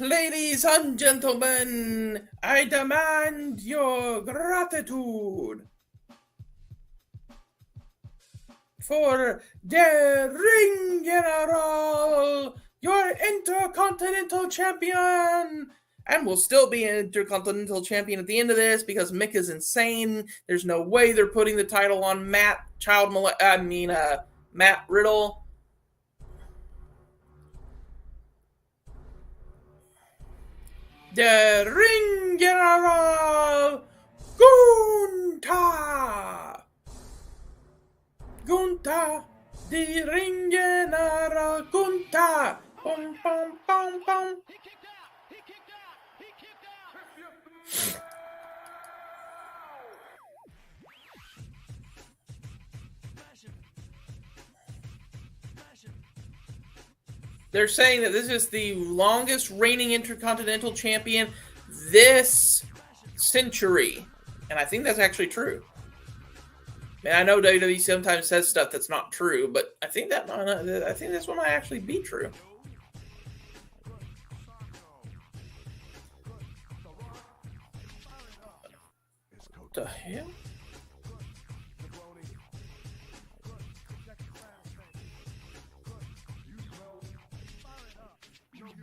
S4: Ladies and gentlemen, I demand your gratitude for the Ring General, your Intercontinental Champion, and will still be an Intercontinental Champion at the end of this because Mick is insane. There's no way they're putting the title on Matt Riddle. The Ring General, Gunther, the Ring General, Gunther, bum, bum, bum, bum. They're saying that this is the longest reigning Intercontinental Champion this century. And I think that's actually true. And I know WWE sometimes says stuff that's not true, but I think this one might actually be true. What the hell?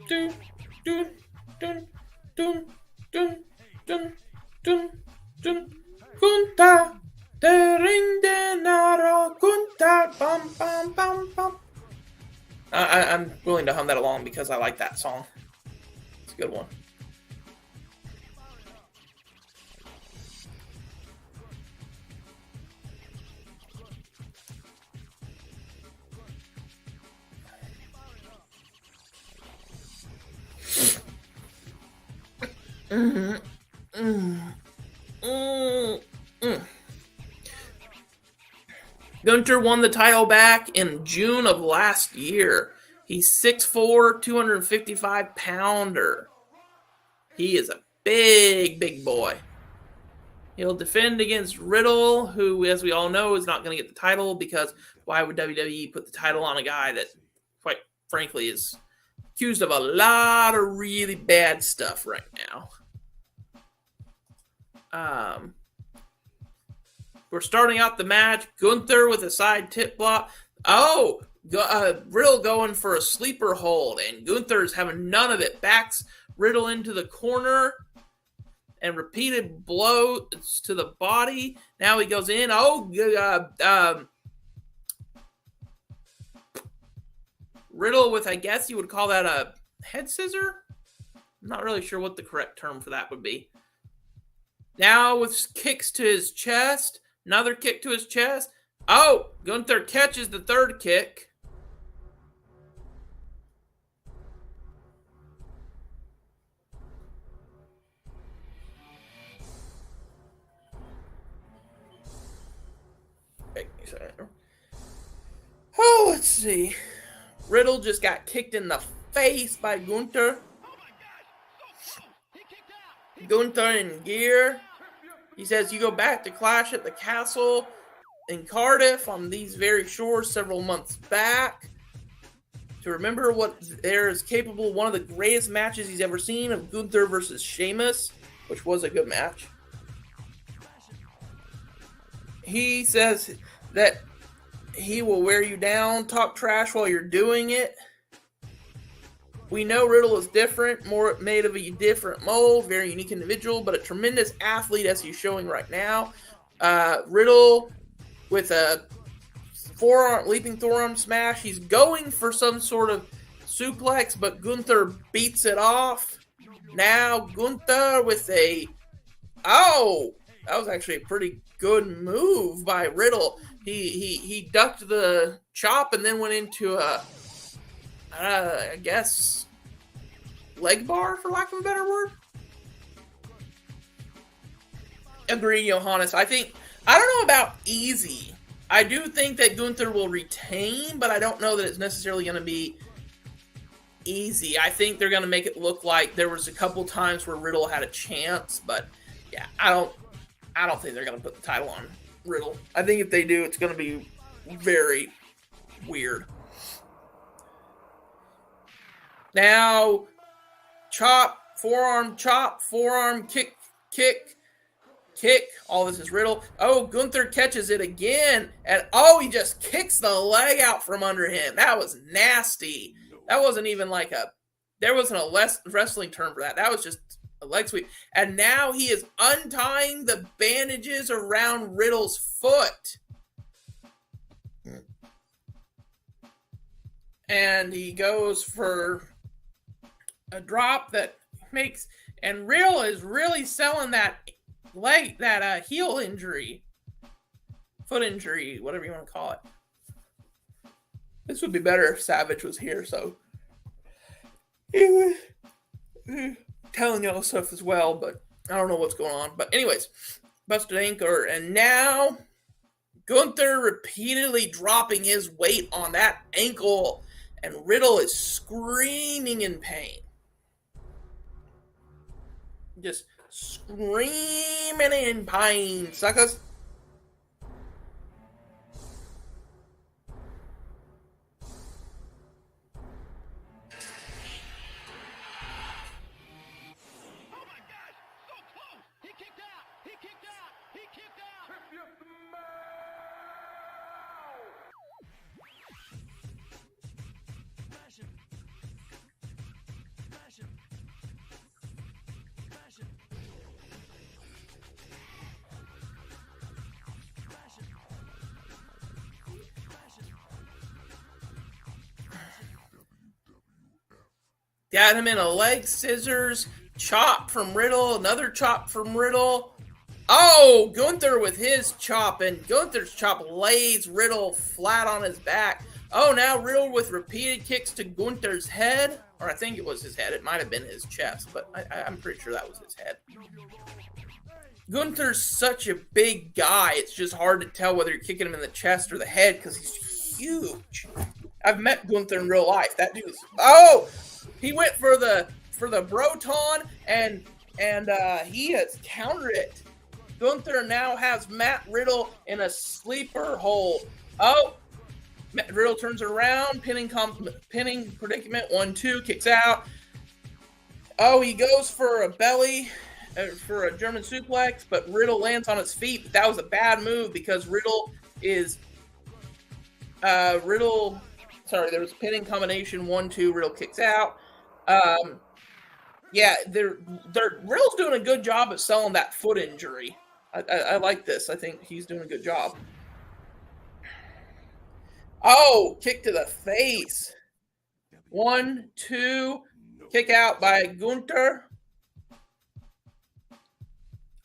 S4: Dun, dun, dun, dun, dun, dun, dun, dun. Gunther, the Ring General, Gunther, bum, bum, bum, bum. I'm willing to hum that along because I like that song. It's a good one. Gunther won the title back in June of last year. He's 6'4", 255-pounder. He is a big, big boy. He'll defend against Riddle, who, as we all know, is not going to get the title because why would WWE put the title on a guy that, quite frankly, is accused of a lot of really bad stuff right now? We're starting out the match. Gunther with a side tip block. Oh, Riddle going for a sleeper hold, and Gunther's having none of it. Backs Riddle into the corner, and repeated blows to the body. Now he goes in. Riddle with, I guess you would call that a head scissor? I'm not really sure what the correct term for that would be. Now with kicks to his chest. Another kick to his chest. Oh, Gunther catches the third kick. Oh, let's see. Riddle just got kicked in the face by Gunther. Gunther in gear. He says, you go back to Clash at the Castle in Cardiff on these very shores several months back to remember what there is capable of one of the greatest matches he's ever seen of Gunther versus Sheamus, which was a good match. He says that he will wear you down, talk trash while you're doing it. We know Riddle is different, more made of a different mold, very unique individual, but a tremendous athlete as he's showing right now. Riddle with a leaping forearm smash. He's going for some sort of suplex, but Gunther beats it off. Now Gunther with that was actually a pretty good move by Riddle. He ducked the chop and then went into I guess leg bar, for lack of a better word. Agree, Johannes. I don't know about easy. I do think that Gunther will retain, but I don't know that it's necessarily going to be easy. I think they're going to make it look like there was a couple times where Riddle had a chance, but yeah, I don't think they're going to put the title on Riddle. I think if they do, it's going to be very weird. Now, chop, forearm, kick. All this is Riddle. Oh, Gunther catches it again. And he just kicks the leg out from under him. That was nasty. That wasn't even there wasn't a wrestling term for that. That was just a leg sweep. And now he is untying the bandages around Riddle's foot. And he goes for a drop that makes, and Riddle is really selling that heel injury, foot injury, whatever you want to call it. This would be better if Savage was here, so he was telling y'all stuff as well, but I don't know what's going on. But anyways, busted ankle, and now Gunther repeatedly dropping his weight on that ankle, and Riddle is screaming in pain. Just screaming in pain, suckers. Got him in a leg scissors, chop from Riddle, another chop from Riddle. Oh, Gunther with his chop, and Gunther's chop lays Riddle flat on his back. Oh, now Riddle with repeated kicks to Gunther's head, or I think it was his head. It might have been his chest, but I'm pretty sure that was his head. Gunther's such a big guy. It's just hard to tell whether you're kicking him in the chest or the head because he's huge. I've met Gunther in real life. That dude's he went for the Broton and he has countered it. Gunther now has Matt Riddle in a sleeper hold. Oh, Matt Riddle turns around, pinning predicament, 1-2, kicks out. Oh, he goes for a belly, for a German suplex, but Riddle lands on his feet. But that was a bad move because Riddle is, there was a pinning combination, 1-2, Riddle kicks out. Yeah, Riddle's doing a good job of selling that foot injury. I like this. I think he's doing a good job. Oh, kick to the face. 1-2, kick out by Gunther.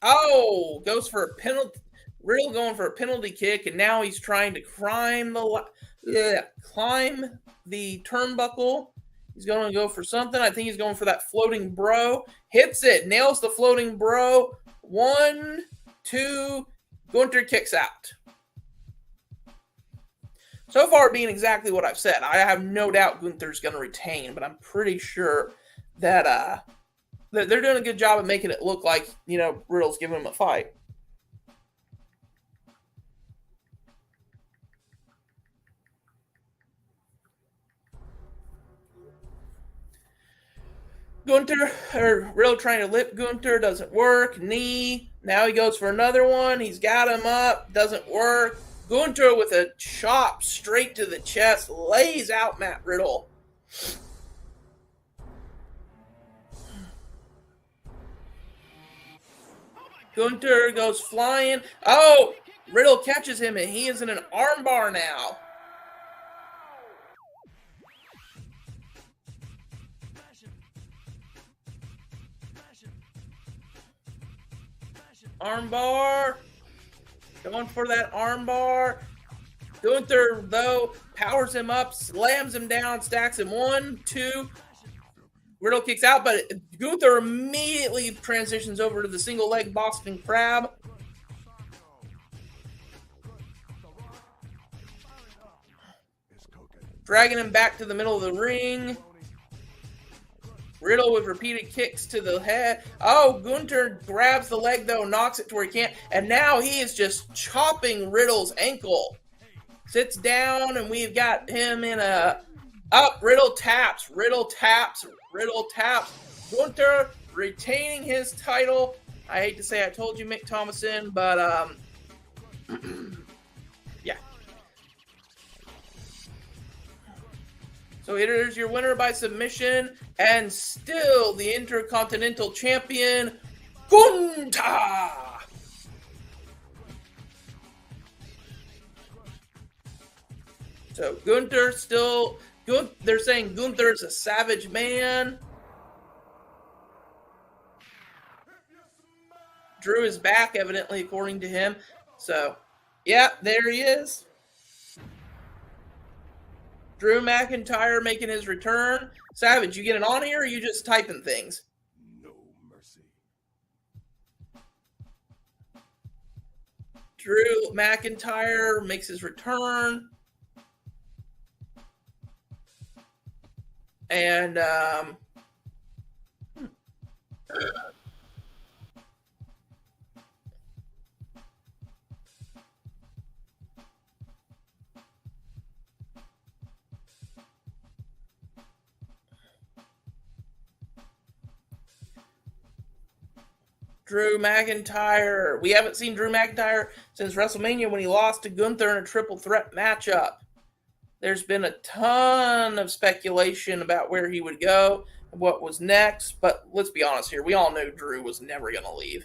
S4: Oh, goes for a penalty. Riddle going for a penalty kick, and now he's trying to climb the turnbuckle. He's going to go for something. I think he's going for that floating bro. Hits it. Nails the floating bro. 1-2. Gunther kicks out. So far being exactly what I've said. I have no doubt Gunther's going to retain, but I'm pretty sure that they're doing a good job of making it look like, Riddle's giving him a fight. Riddle trying to lip Gunther, doesn't work. Knee. Now he goes for another one. He's got him up, doesn't work. Gunther with a chop straight to the chest, lays out Matt Riddle. Gunther goes flying. Oh, Riddle catches him, and he is in an armbar now. Armbar. Going for that armbar. Gunther, though, powers him up, slams him down, stacks him 1-2. Riddle kicks out, but Gunther immediately transitions over to the single leg Boston Crab. Dragging him back to the middle of the ring. Riddle with repeated kicks to the head. Oh, Gunther grabs the leg, though, knocks it to where he can't. And now he is just chopping Riddle's ankle. Sits down, and we've got him in a... Up, Riddle taps. Gunther retaining his title. I hate to say I told you, Mick Thomason, but, yeah. So here's your winner by submission, and still the Intercontinental Champion, Gunther! So Gunther still... They're saying Gunther's a savage man. Drew is back, evidently, according to him. So, yeah, there he is. Drew McIntyre making his return. Savage, you getting on here, or are you just typing things?
S3: No mercy.
S4: Drew McIntyre makes his return. And, Drew McIntyre. We haven't seen Drew McIntyre since WrestleMania when he lost to Gunther in a triple threat matchup. There's been a ton of speculation about where he would go and what was next, but let's be honest here. We all knew Drew was never going to leave.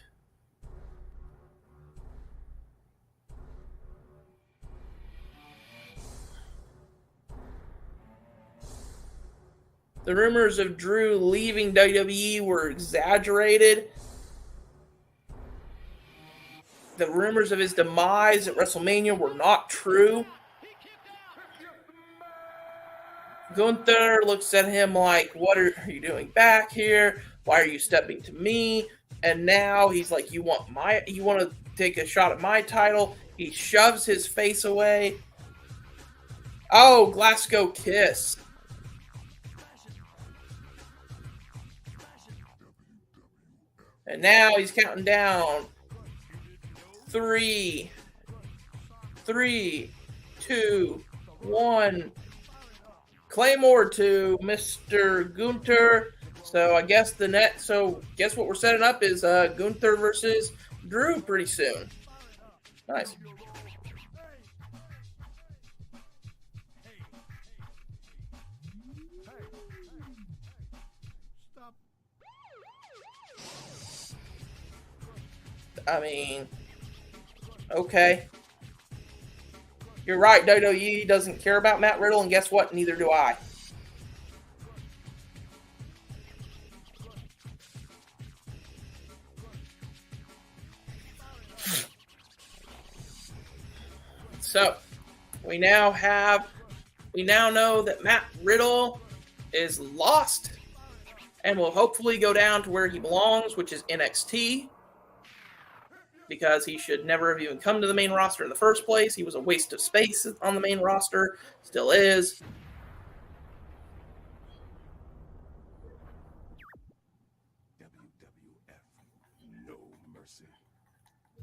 S4: The rumors of Drew leaving WWE were exaggerated. The rumors of his demise at WrestleMania were not true. Gunther looks at him like, what are you doing back here? Why are you stepping to me? And now he's like, you want to take a shot at my title? He shoves his face away. Oh, Glasgow kiss. And now he's counting down. 3, 2, 1. Claymore to Mr. Gunther. So I guess guess what we're setting up is Gunther versus Drew pretty soon. Nice. I mean, okay. You're right, WWE doesn't care about Matt Riddle, and guess what? Neither do I. So, we now know that Matt Riddle is lost and will hopefully go down to where he belongs, which is NXT. Because he should never have even come to the main roster in the first place. He was a waste of space on the main roster. Still is.
S3: WWF, no mercy.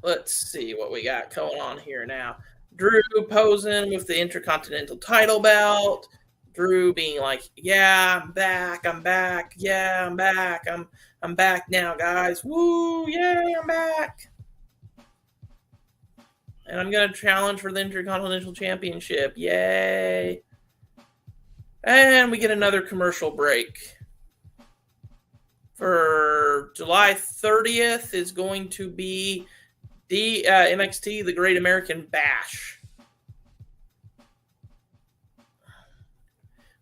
S4: Let's see what we got going on here now. Drew posing with the Intercontinental title belt. Drew being like, yeah, I'm back. Yeah, I'm back. I'm back now, guys. Woo, yay, I'm back. And I'm going to challenge for the Intercontinental Championship. Yay. And we get another commercial break. For July 30th is going to be the NXT, the Great American Bash.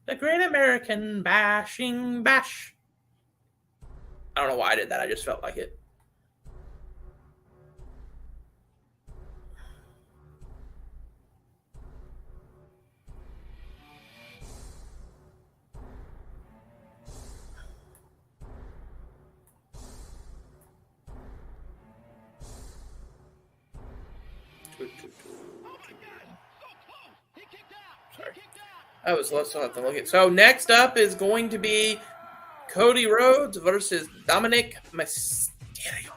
S4: The Great American Bashing Bash. I don't know why I did that. I just felt like it. Sorry. I was less on to look at. So next up is going to be Cody Rhodes versus Dominic Mysterio.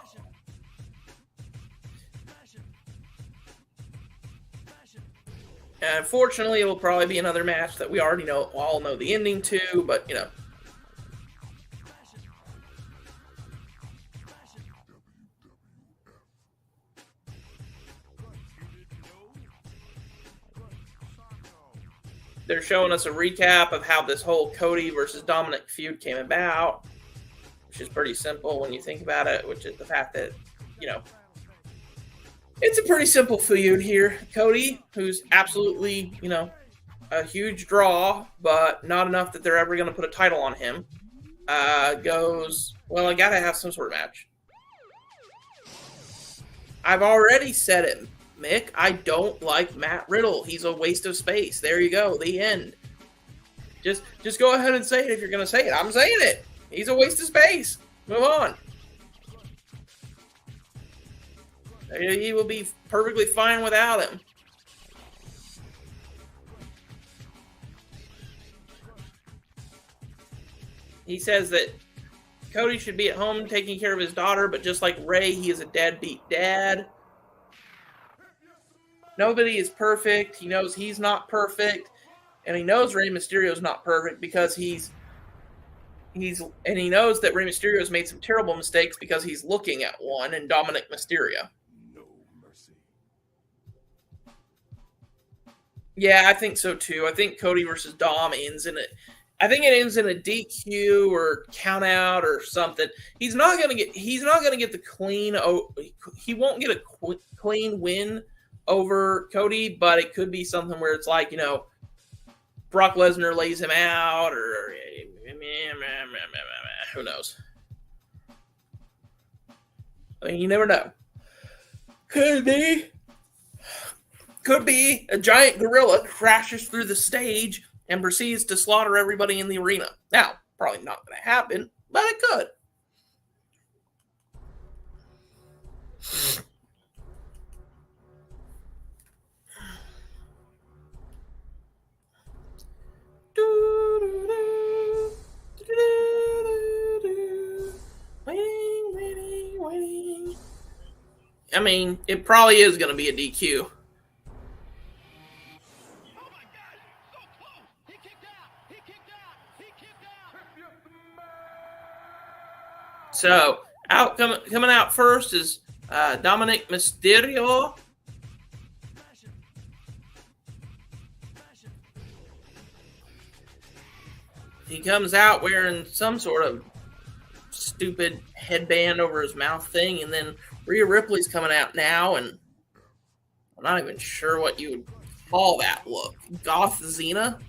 S4: And unfortunately, it will probably be another match that we already all know the ending to, but you know. They're showing us a recap of how this whole Cody versus Dominic feud came about, which is pretty simple when you think about it, which is the fact that, you know, it's a pretty simple feud here. Cody, who's absolutely, you know, a huge draw, but not enough that they're ever going to put a title on him, goes, well, I got to have some sort of match. I've already said it, Mick. I don't like Matt Riddle. He's a waste of space. There you go. The end. Just go ahead and say it if you're going to say it. I'm saying it. He's a waste of space. Move on. He will be perfectly fine without him. He says that Cody should be at home taking care of his daughter, but just like Ray, he is a deadbeat dad. Nobody is perfect. He knows he's not perfect. And he knows Rey Mysterio is not perfect because he knows that Rey Mysterio has made some terrible mistakes because he's looking at one in Dominic Mysterio.
S3: No mercy.
S4: Yeah, I think so too. I think Cody versus Dom ends in it. I think it ends in a DQ or count out or something. He's not gonna get the clean. He won't get a clean win over Cody, but it could be something where it's like, you know, Brock Lesnar lays him out, or who knows? I mean, you never know. Could be a giant gorilla crashes through the stage and proceeds to slaughter everybody in the arena. Now, probably not going to happen, but it could. Waiting. I mean, it probably is going to be a DQ. So, coming out first is Dominic Mysterio. He comes out wearing some sort of stupid headband over his mouth thing, and then Rhea Ripley's coming out now, and I'm not even sure what you would call that look. Goth Xena?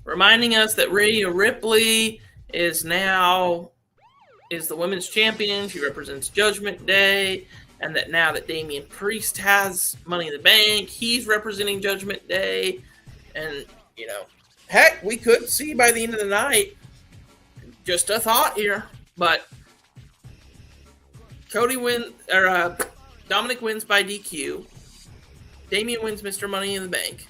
S4: Reminding us that Rhea Ripley is the women's champion. She represents Judgment Day, and that now that Damian Priest has Money in the Bank, he's representing Judgment Day. And, heck, we could see by the end of the night. Just a thought here, but Dominic wins by DQ. Damian wins Mr. Money in the Bank.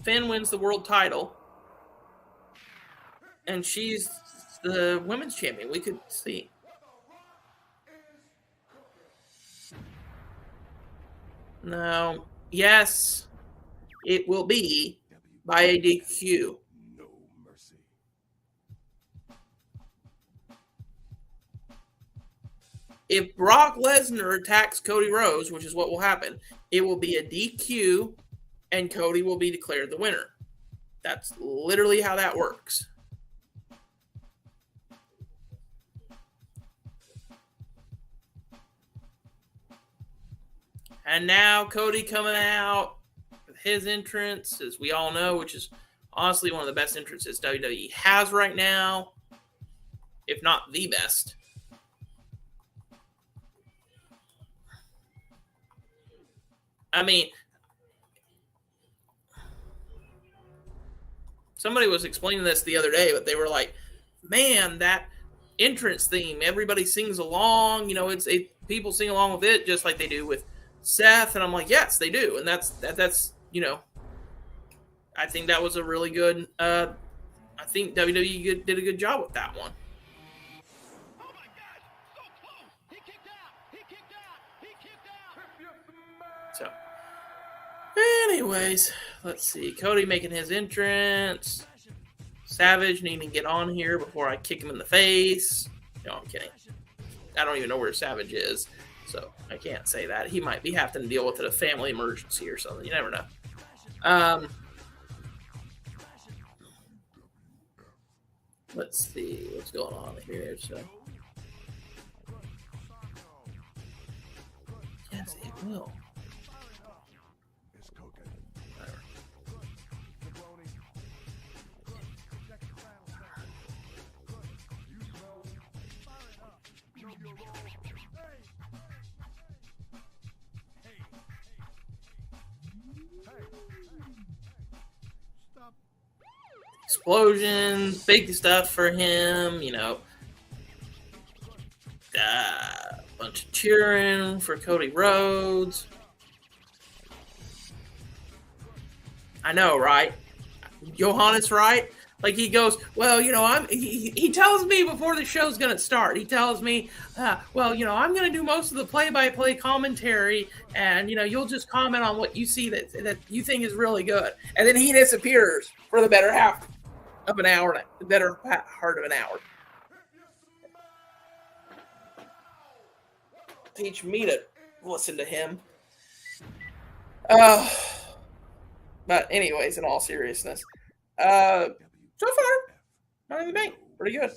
S4: Finn wins the world title. And she's the women's champion. We could see. No. Yes, it will be by a DQ.
S3: No mercy.
S4: If Brock Lesnar attacks Cody Rhodes, which is what will happen, it will be a DQ and Cody will be declared the winner. That's literally how that works. And now Cody coming out with his entrance, as we all know, which is honestly one of the best entrances WWE has right now, if not the best. I mean, somebody was explaining this the other day, but they were like, man, that entrance theme, everybody sings along, people sing along with it just like they do with Seth. And I'm like, yes, they do. And that's I think that was a really good, I think WWE did a good job with that one. So, anyways, let's see. Cody making his entrance. Savage needing to get on here before I kick him in the face. No, I'm kidding. I don't even know where Savage is, so I can't say that. He might be having to deal with a family emergency or something. You never know. Let's see what's going on here. So, yes, it will. Explosions, big stuff for him, a bunch of cheering for Cody Rhodes. I know, right? Johannes, right? Like he goes, well, he tells me before the show's going to start, he tells me, I'm going to do most of the play-by-play commentary, and, you'll just comment on what you see that you think is really good. And then he disappears for the better half of an hour, the better part of an hour. Teach me to listen to him. But anyways, in all seriousness, so far, Money in the Bank, pretty good.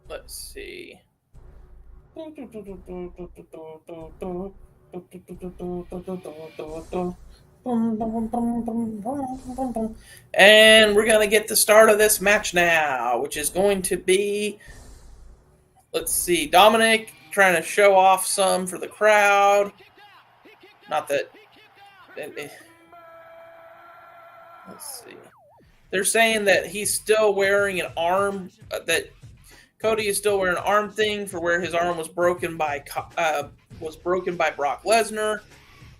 S4: Let's see. And we're going to get the start of this match now, which is going to be, let's see, Dominic trying to show off some for the crowd. Not that. Let's see. They're saying that he's still wearing an arm, that Cody is still wearing an arm thing for where his arm was broken by Brock Lesnar,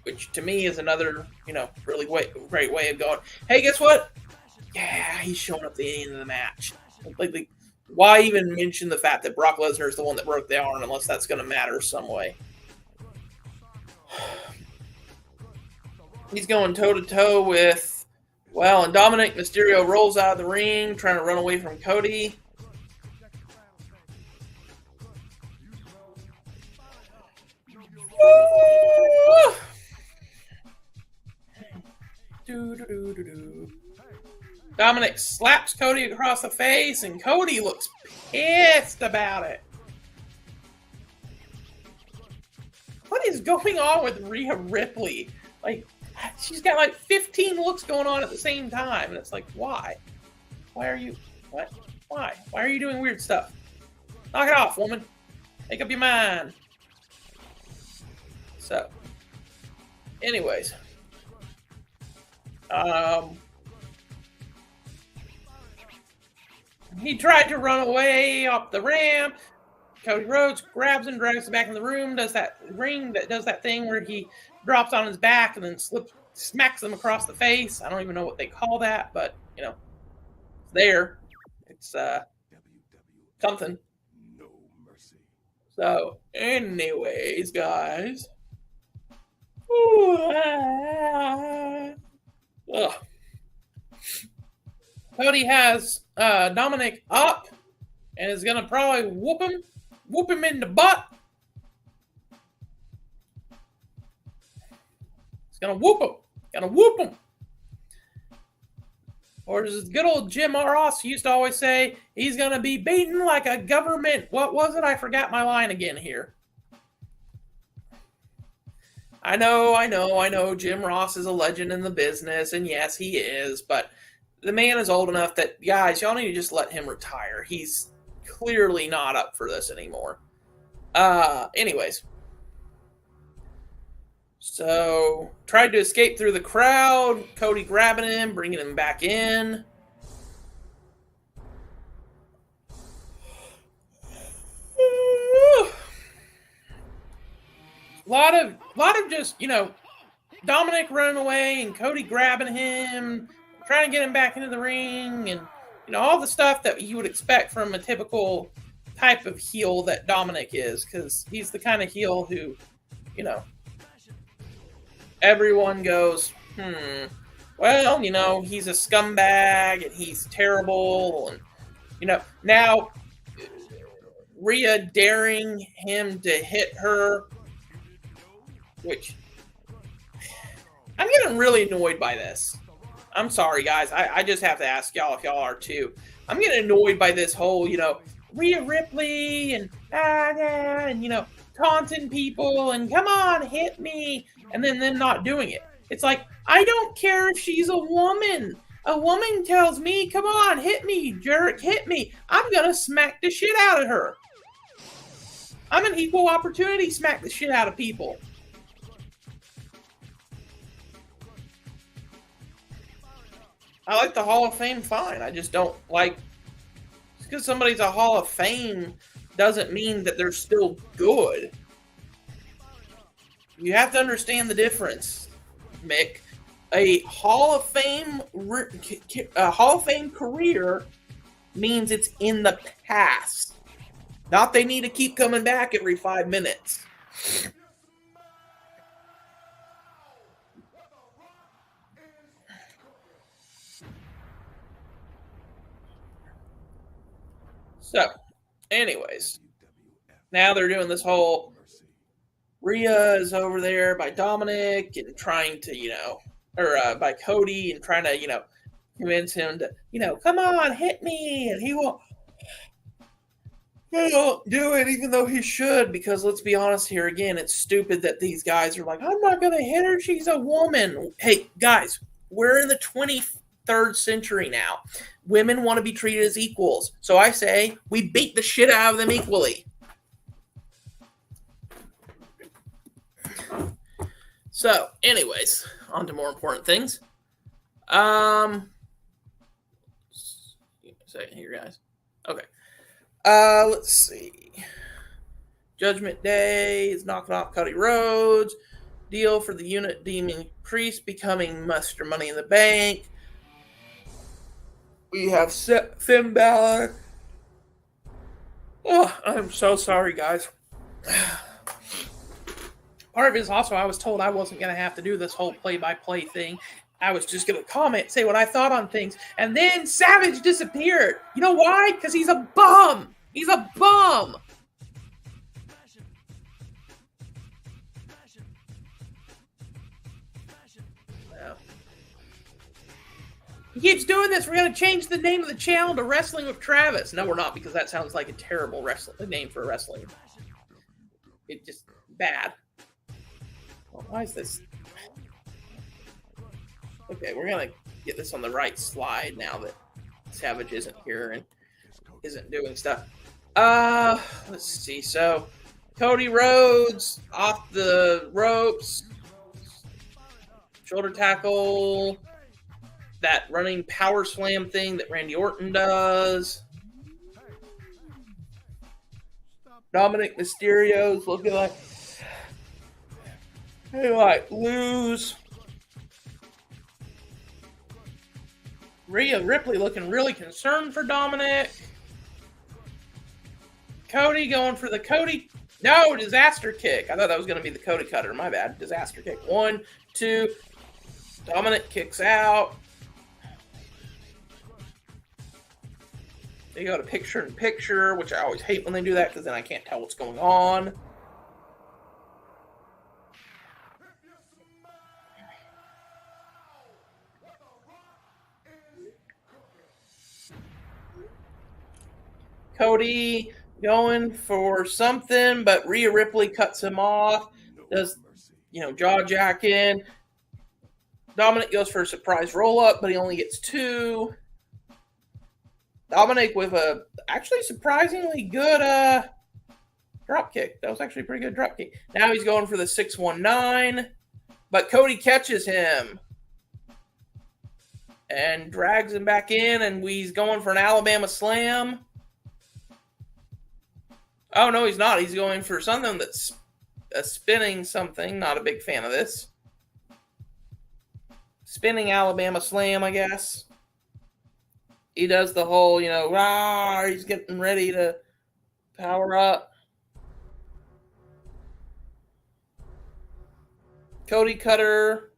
S4: which to me is another, really great way of going, hey, guess what? Yeah, he's showing up at the end of the match. Like, why even mention the fact that Brock Lesnar is the one that broke the arm unless that's going to matter some way? He's going toe-to-toe with, and Dominic Mysterio rolls out of the ring, trying to run away from Cody. Dominic slaps Cody across the face, and Cody looks pissed about it. What is going on with Rhea Ripley? Like, she's got like 15 looks going on at the same time, and it's like, why? Why are you? What? Why? Why are you doing weird stuff? Knock it off, woman. Make up your mind. So, anyways, he tried to run away up the ramp. Cody Rhodes grabs him, drags him back in the room, does that thing where he drops on his back and then smacks him across the face. I don't even know what they call that, but it's there. It's something.
S3: No mercy.
S4: So, anyways, guys. Ugh. Cody has Dominic up and is gonna probably whoop him in the butt. He's gonna whoop him. Or as good old Jim Ross used to always say, he's gonna be beaten like a government. What was it? I forgot my line again here. I know. Jim Ross is a legend in the business, and yes, he is, but the man is old enough that, guys, y'all need to just let him retire. He's clearly not up for this anymore. Anyways. So, tried to escape through the crowd. Cody grabbing him, bringing him back in. A lot of just, Dominic running away and Cody grabbing him, trying to get him back into the ring, and, all the stuff that you would expect from a typical type of heel that Dominic is, because he's the kind of heel who, everyone goes, well, he's a scumbag and he's terrible, and, now Rhea daring him to hit her, which I'm getting really annoyed by this. I'm sorry, guys. I just have to ask y'all if y'all are too. I'm getting annoyed by this whole, Rhea Ripley and taunting people and come on, hit me, and then them not doing it. It's like, I don't care if she's a woman. A woman tells me, come on, hit me, jerk, hit me. I'm going to smack the shit out of her. I'm an equal opportunity smack the shit out of people. I like the Hall of Fame fine. I just don't like... Just because somebody's a Hall of Fame doesn't mean that they're still good. You have to understand the difference, Mick. A Hall of Fame career means it's in the past. Not they need to keep coming back every 5 minutes. So, anyways, now they're doing this whole Rhea is over there by Dominic and trying to, or by Cody and trying to, convince him to, come on, hit me, and he won't do it, even though he should, because let's be honest here again, it's stupid that these guys are like, I'm not going to hit her, she's a woman. Hey, guys, we're in the 23rd century now. Women want to be treated as equals. So I say we beat the shit out of them equally. So, anyways, on to more important things. Second here, guys. Okay. Let's see. Judgment Day is knocking off Cody Rhodes. Deal for the unit demon priest becoming Mr. Money in the Bank. We have Finn Balor. Oh, I'm so sorry, guys. Part of it is also I was told I wasn't going to have to do this whole play-by-play thing. I was just going to comment, say what I thought on things. And then Savage disappeared. You know why? Because he's a bum. He's a bum. No. He keeps doing this. We're going to change the name of the channel to Wrestling with Travis. No, we're not, because that sounds like a terrible name for wrestling. It's just bad. Well, why is this? Okay, we're going to get this on the right slide now that Savage isn't here and isn't doing stuff. Let's see. So, Cody Rhodes off the ropes. Shoulder tackle. That running power slam thing that Randy Orton does. Dominic Mysterio's looking like they might lose. Rhea Ripley looking really concerned for Dominic. Cody going for the Cody. No, disaster kick. I thought that was going to be the Cody cutter. My bad. Disaster kick. 1, 2. Dominic kicks out. They go to picture-in-picture, which I always hate when they do that because then I can't tell what's going on. Cody going for something, but Rhea Ripley cuts him off. Does, jaw jack in. Dominic goes for a surprise roll-up, but he only gets 2. Dominic with a actually surprisingly good drop kick. That was actually a pretty good drop kick. Now he's going for the 619, but Cody catches him and drags him back in, and he's going for an Alabama slam. Oh, no, he's not. He's going for something that's a spinning something. Not a big fan of this. Spinning Alabama slam, I guess. He does the whole, he's getting ready to power up. Cody cutter.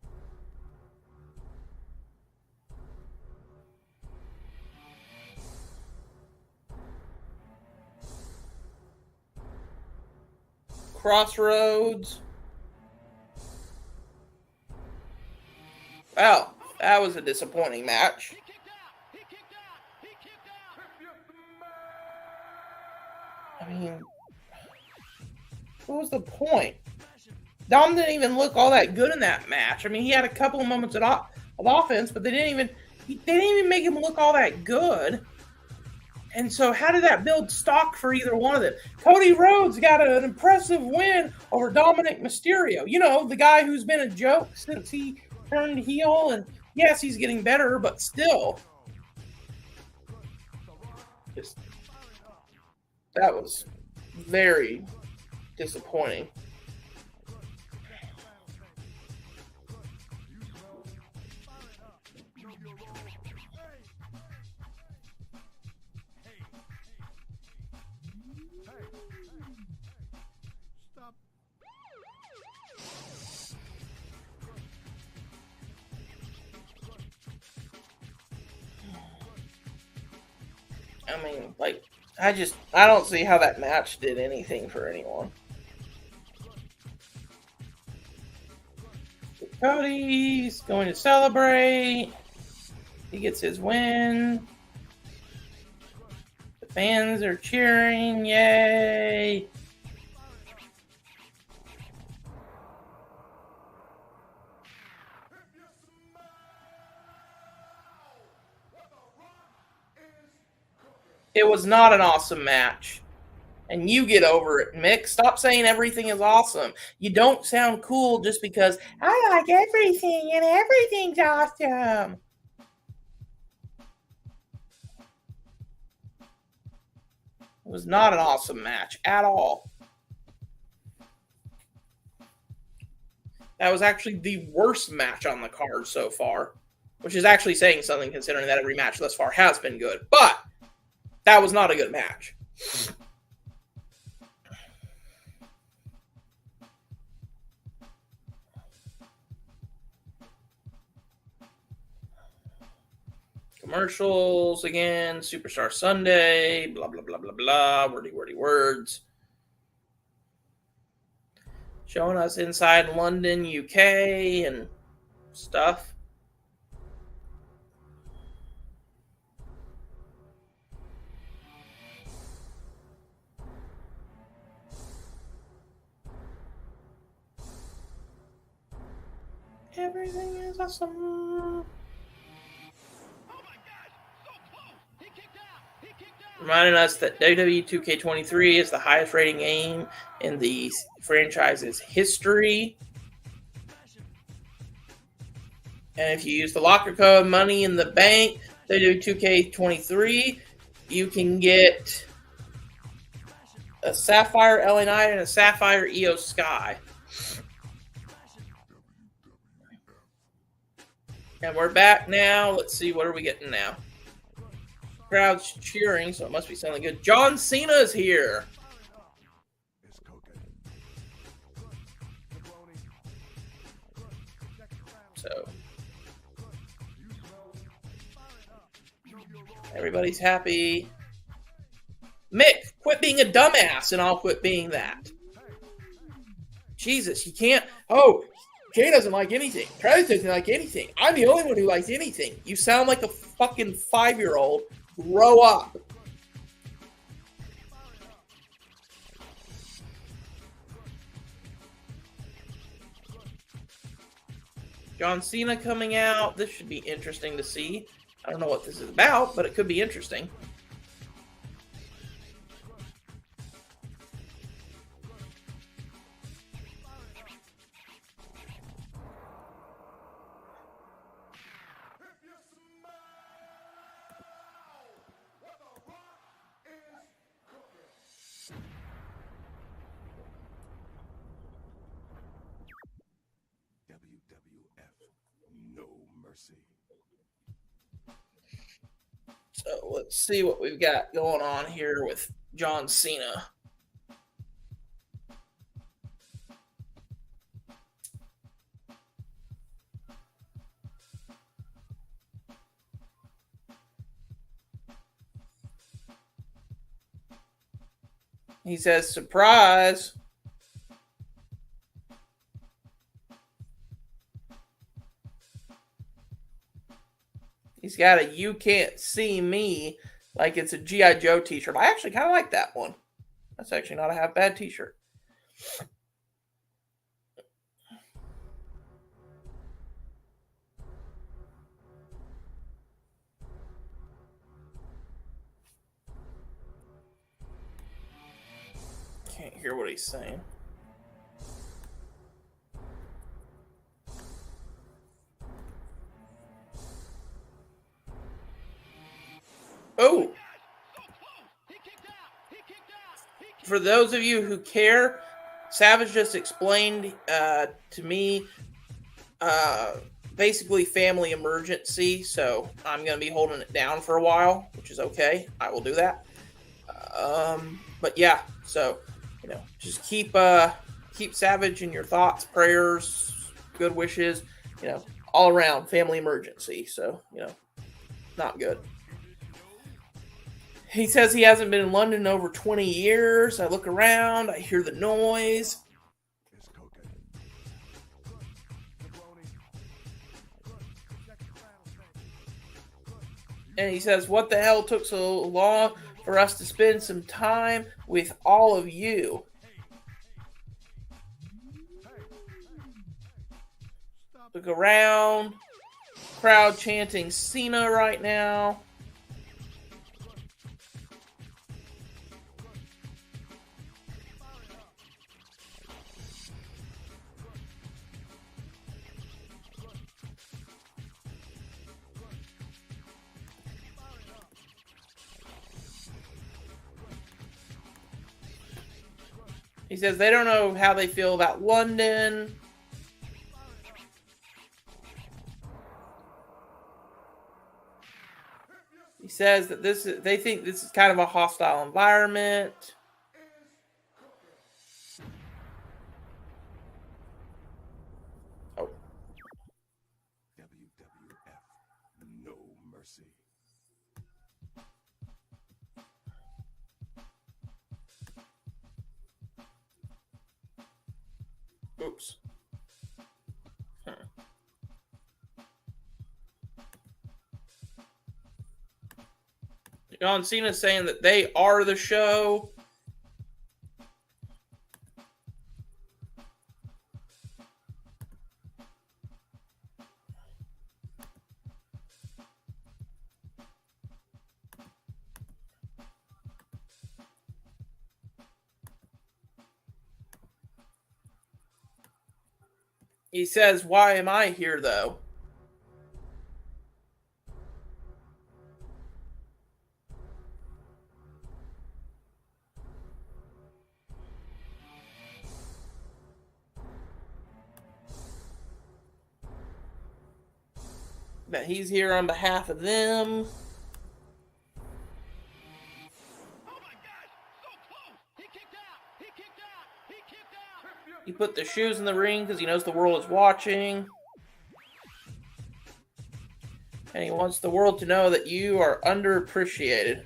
S4: Crossroads. Well, that was a disappointing match. I mean, what was the point? Dom didn't even look all that good in that match. I mean, he had a couple of moments of offense, but they didn't even make him look all that good. And so how did that build stock for either one of them? Cody Rhodes got an impressive win over Dominic Mysterio. The guy who's been a joke since he turned heel. And yes, he's getting better, but still. That was very disappointing. I mean, I don't see how that match did anything for anyone. Cody's going to celebrate. He gets his win. The fans are cheering. Yay! It was not an awesome match. And you get over it, Mick. Stop saying everything is awesome. You don't sound cool just because I like everything and everything's awesome. It was not an awesome match at all. That was actually the worst match on the card so far, which is actually saying something considering that every match thus far has been good. But that was not a good match. Commercials again, Superstar Sunday, blah, blah, blah, blah, blah, wordy words. Showing us inside London, UK, and stuff. Everything is awesome. Reminding us that WWE 2K23 is the highest rating game in the franchise's history. And if you use the locker code Money in the Bank, WWE 2K23, you can get a Sapphire LA Knight and a Sapphire EO Sky. And we're back now. Let's see, what are we getting now? Crowd's cheering, so it must be something good. John Cena is here. So everybody's happy. Mick, quit being a dumbass, and I'll quit being that. Jesus, you can't. Oh, Jay doesn't like anything. Travis doesn't like anything. I'm the only one who likes anything. You sound like a fucking 5-year-old. Grow up. John Cena coming out. This should be interesting to see. I don't know what this is about, but it could be interesting. So let's see what we've got going on here with John Cena. He says, surprise. He's got a "You Can't See Me" like it's a G.I. Joe t-shirt. I actually kind of like that one. That's actually not a half bad t-shirt. Can't hear what he's saying. Oh! For those of you who care, Savage just explained to me basically family emergency, so I'm going to be holding it down for a while, which is okay. I will do that. But yeah, so, you know, just keep Savage in your thoughts, prayers, good wishes, you know, all around family emergency. So, you know, not good. He says he hasn't been in London in over 20 years. I look around. I hear the noise. And he says, what the hell took so long for us to spend some time with all of you? Look around. Crowd chanting Cena right now. He says they don't know how they feel about London. He says that they think this is kind of a hostile environment. Oh.
S3: WWF, no mercy.
S4: Oops. John Cena saying that they are the show. He says, why am I here, though? That he's here on behalf of them. He put the shoes in the ring because he knows the world is watching. And he wants the world to know that you are underappreciated.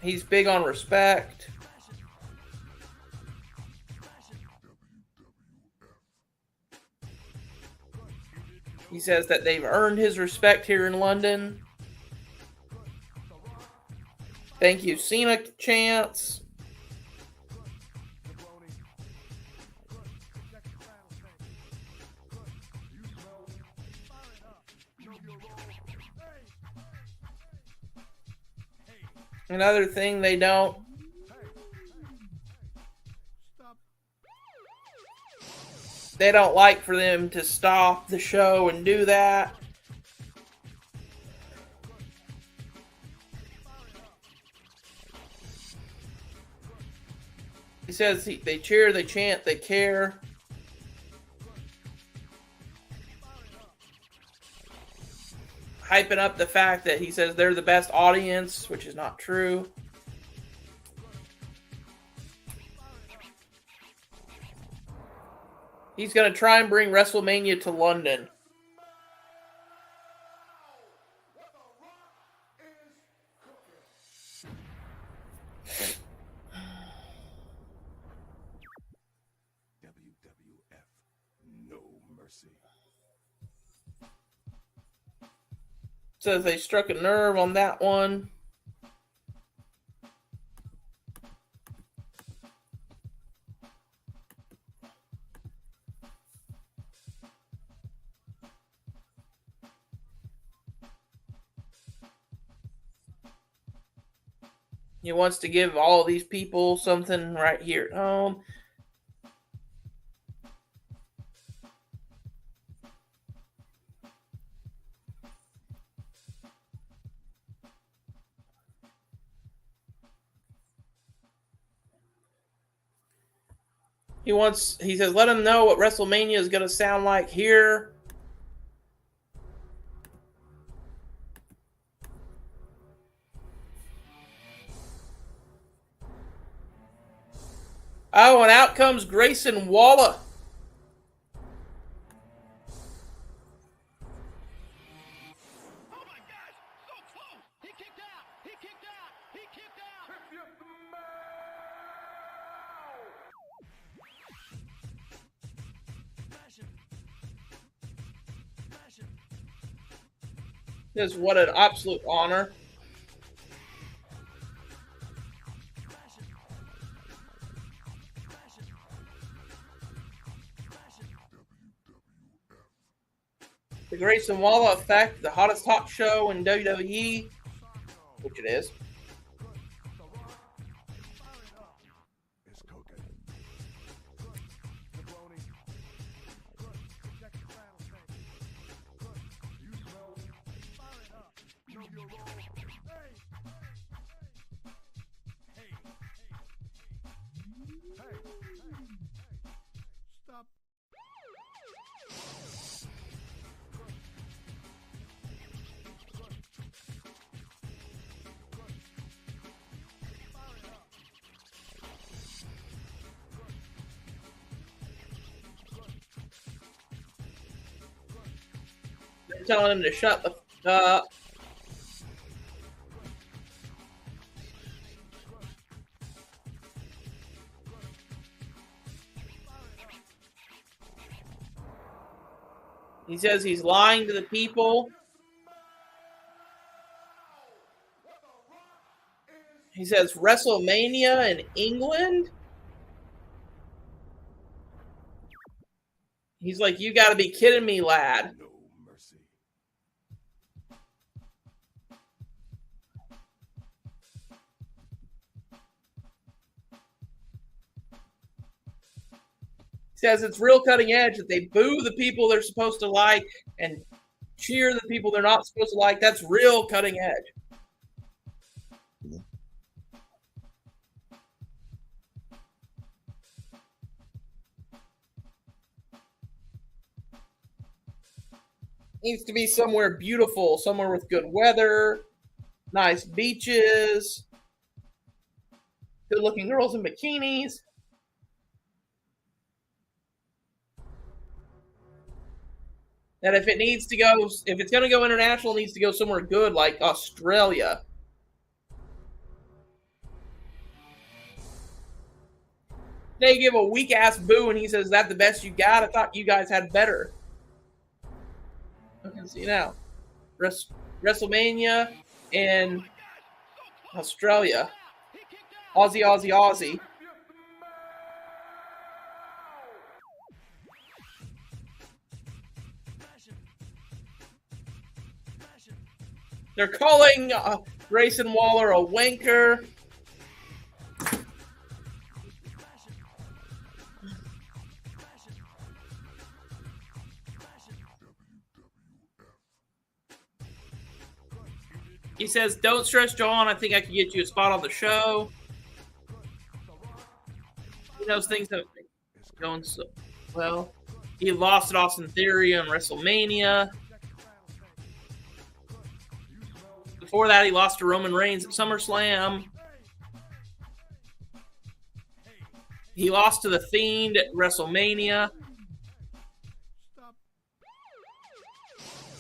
S4: He's big on respect. He says that they've earned his respect here in London. Thank you, Cena chants. Another thing they don't like for them to stop the show and do that. He says they cheer, they chant, they care. Hyping up the fact that he says they're the best audience, which is not true. He's going to try and bring WrestleMania to London.
S3: WWF, no mercy.
S4: Says they struck a nerve on that one. He wants to give all these people something right here at home. He says, let them know what WrestleMania is going to sound like here. Oh, and out comes Grayson Waller. Says, what an absolute honor. The Grayson Waller Effect, the hottest talk show in WWE, which it is.
S3: It's cooking. Stop.
S4: They're telling him to shut the f up. He says he's lying to the people. He says WrestleMania in England. He's like, you got to be kidding me, lad.
S3: No mercy.
S4: He says it's real cutting edge that they boo the people they're supposed to like and cheer the people they're not supposed to like. That's real cutting edge. Needs to be somewhere beautiful, somewhere with good weather, nice beaches, good looking girls in bikinis. That if it needs to go, if it's going to go international, it needs to go somewhere good like Australia. They give a weak ass boo, and he says, "Is that the best you got? I thought you guys had better." I can see now. WrestleMania in Australia. Aussie, Aussie, Aussie. They're calling Grayson Waller a wanker. He says, don't stress, John. I think I can get you a spot on the show. He knows things have been going so well. He lost at Austin Theory on WrestleMania. Before that, he lost to Roman Reigns at SummerSlam. He lost to The Fiend at WrestleMania.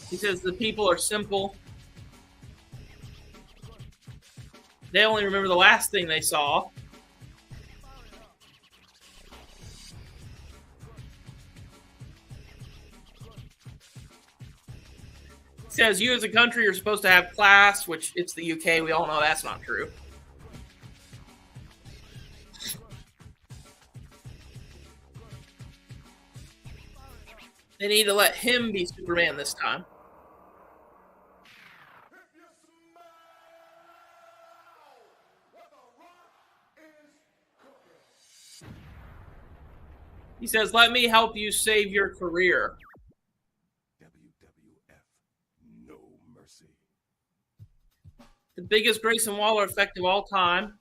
S4: He says the people are simple. They only remember the last thing they saw. He says you as a country are supposed to have class, which it's the UK. We all know that's not true. They need to let him be Superman this time. He says, let me help you save your career.
S3: WWF. No mercy.
S4: The biggest Grayson Waller effect of all time.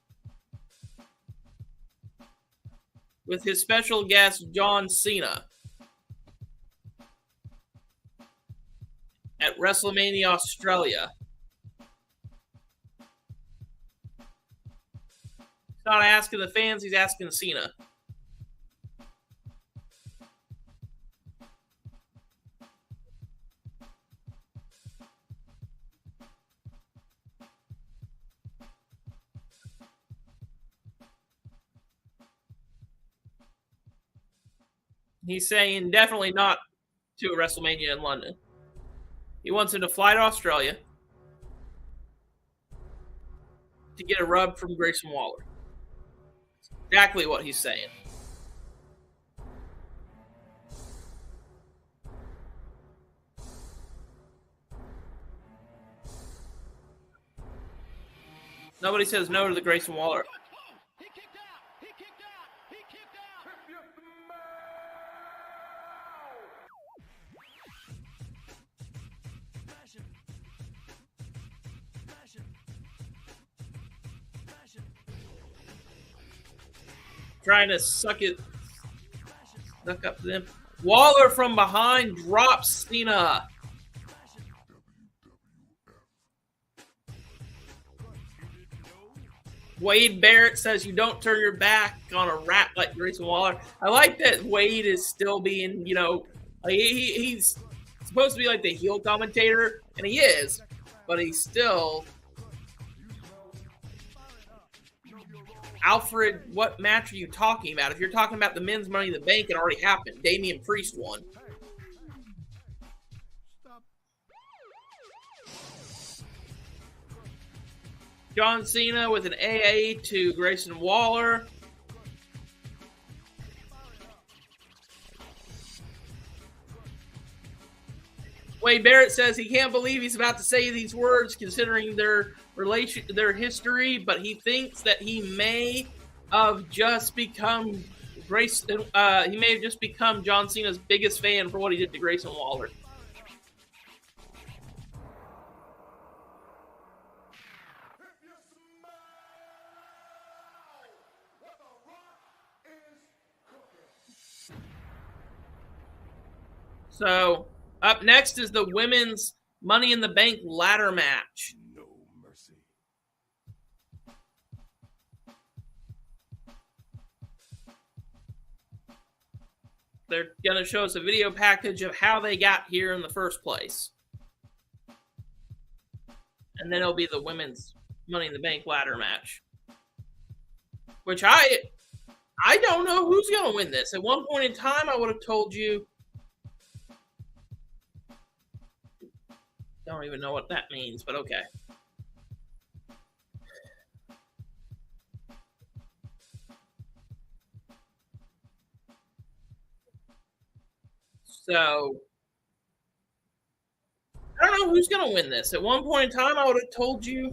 S4: With his special guest, John Cena. At WrestleMania Australia. He's not asking the fans, he's asking Cena. He's saying definitely not to a WrestleMania in London. He wants him to fly to Australia to get a rub from Grayson Waller. Exactly what he's saying. Nobody says no to the Grayson Waller. Trying to suck up to them. Waller from behind drops Cena. Wade Barrett says you don't turn your back on a rat like Grayson Waller. I like that Wade is still being, he's supposed to be like the heel commentator, and he is, but he's still. Alfred, what match are you talking about? If you're talking about the men's Money in the Bank, it already happened. Damian Priest won. John Cena with an AA to Grayson Waller. Wade Barrett says he can't believe he's about to say these words considering their history, but he thinks that he may have just become John Cena's biggest fan for what he did to Grayson Waller. So, up next is the women's Money in the Bank ladder match.
S3: No mercy.
S4: They're going to show us a video package of how they got here in the first place. And then it'll be the women's Money in the Bank ladder match. Which I don't know who's going to win this. At one point in time, I would have told you. Don't even know what that means, but okay. So, I don't know who's going to win this. At one point in time, I would have told you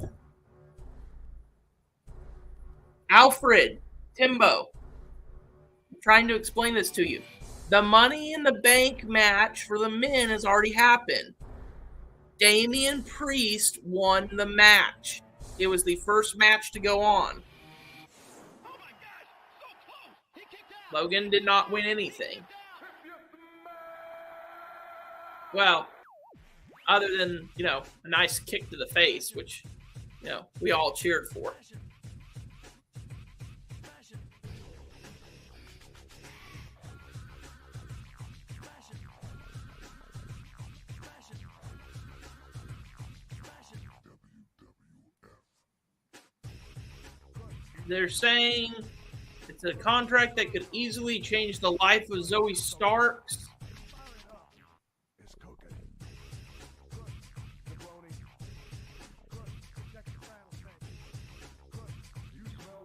S4: Alfred, Timbo. I'm trying to explain this to you. The Money in the Bank match for the men has already happened. Damian Priest won the match. It was the first match to go on. Logan did not win anything. Well, other than, a nice kick to the face, which, we all cheered for. They're saying it's a contract that could easily change the life of Zoe Starks.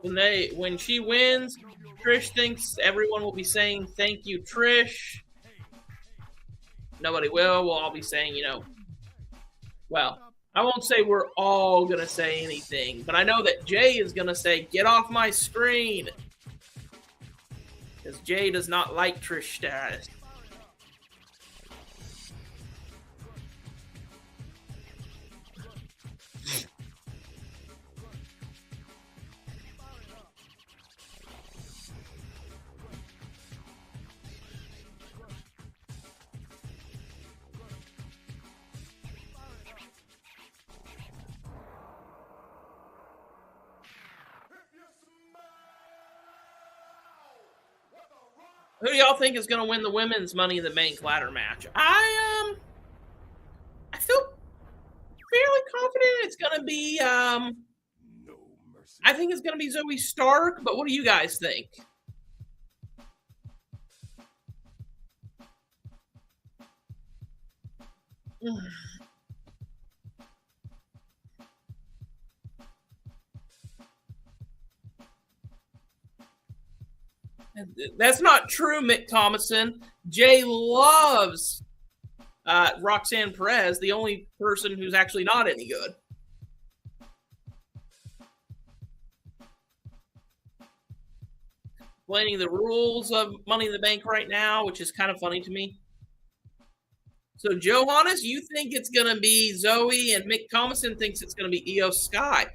S4: When she wins, Trish thinks everyone will be saying thank you, Trish. Nobody will. We'll all be saying, well, I won't say we're all going to say anything, but I know that Jay is going to say, get off my screen. Because Jay does not like Trish Stratus. Who do y'all think is going to win the women's Money in the Bank ladder match? I feel fairly confident it's going to be.
S3: No mercy.
S4: I think it's going to be Zoe Stark. But what do you guys think? That's not true, Mick Thomason. Jay loves Roxanne Perez, the only person who's actually not any good. Explaining the rules of Money in the Bank right now, which is kind of funny to me. So, Johannes, you think it's going to be Zoe, and Mick Thomason thinks it's going to be Io Sky.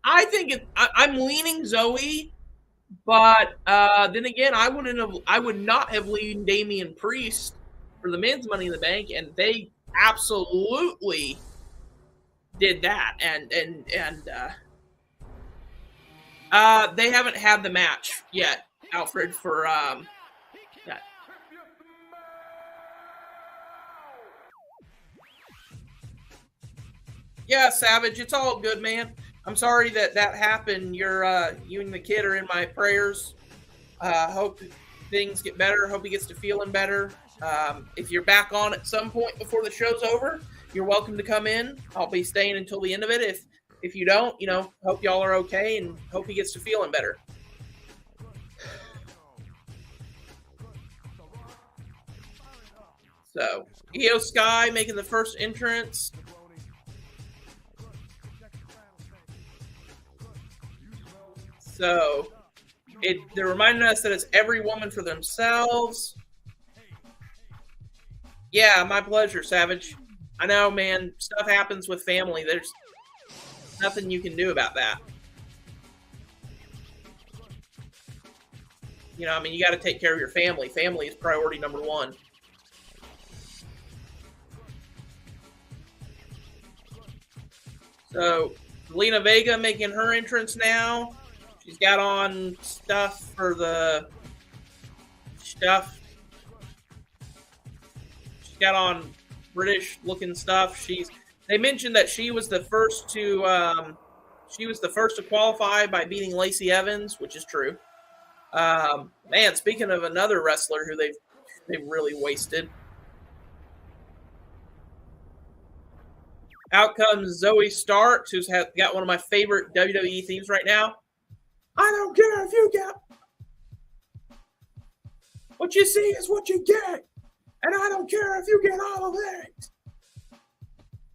S4: I think I'm leaning Zoe, but then again, I would not have leaned Damian Priest for the men's Money in the Bank, and they absolutely did that, and they haven't had the match yet, Alfred, for that. Yeah, Savage, it's all good, man. I'm sorry that happened. You and the kid are in my prayers. Hope things get better. Hope he gets to feeling better. If you're back on at some point before the show's over, you're welcome to come in. I'll be staying until the end of it. If you don't, hope y'all are okay and hope he gets to feeling better. So, Io Sky making the first entrance. So, they're reminding us that it's every woman for themselves. Yeah, my pleasure, Savage. I know, man, stuff happens with family. There's nothing you can do about that. You got to take care of your family. Family is priority number one. So, Zelina Vega making her entrance now. She's got on stuff for the stuff. She's got on British-looking stuff. They mentioned that she was the first to qualify by beating Lacey Evans, which is true. Man, speaking of another wrestler who they've really wasted. Out comes Zoe Starks, who's got one of my favorite WWE themes right now. I don't care if you get what you see is what you get, and I don't care if you get all of it.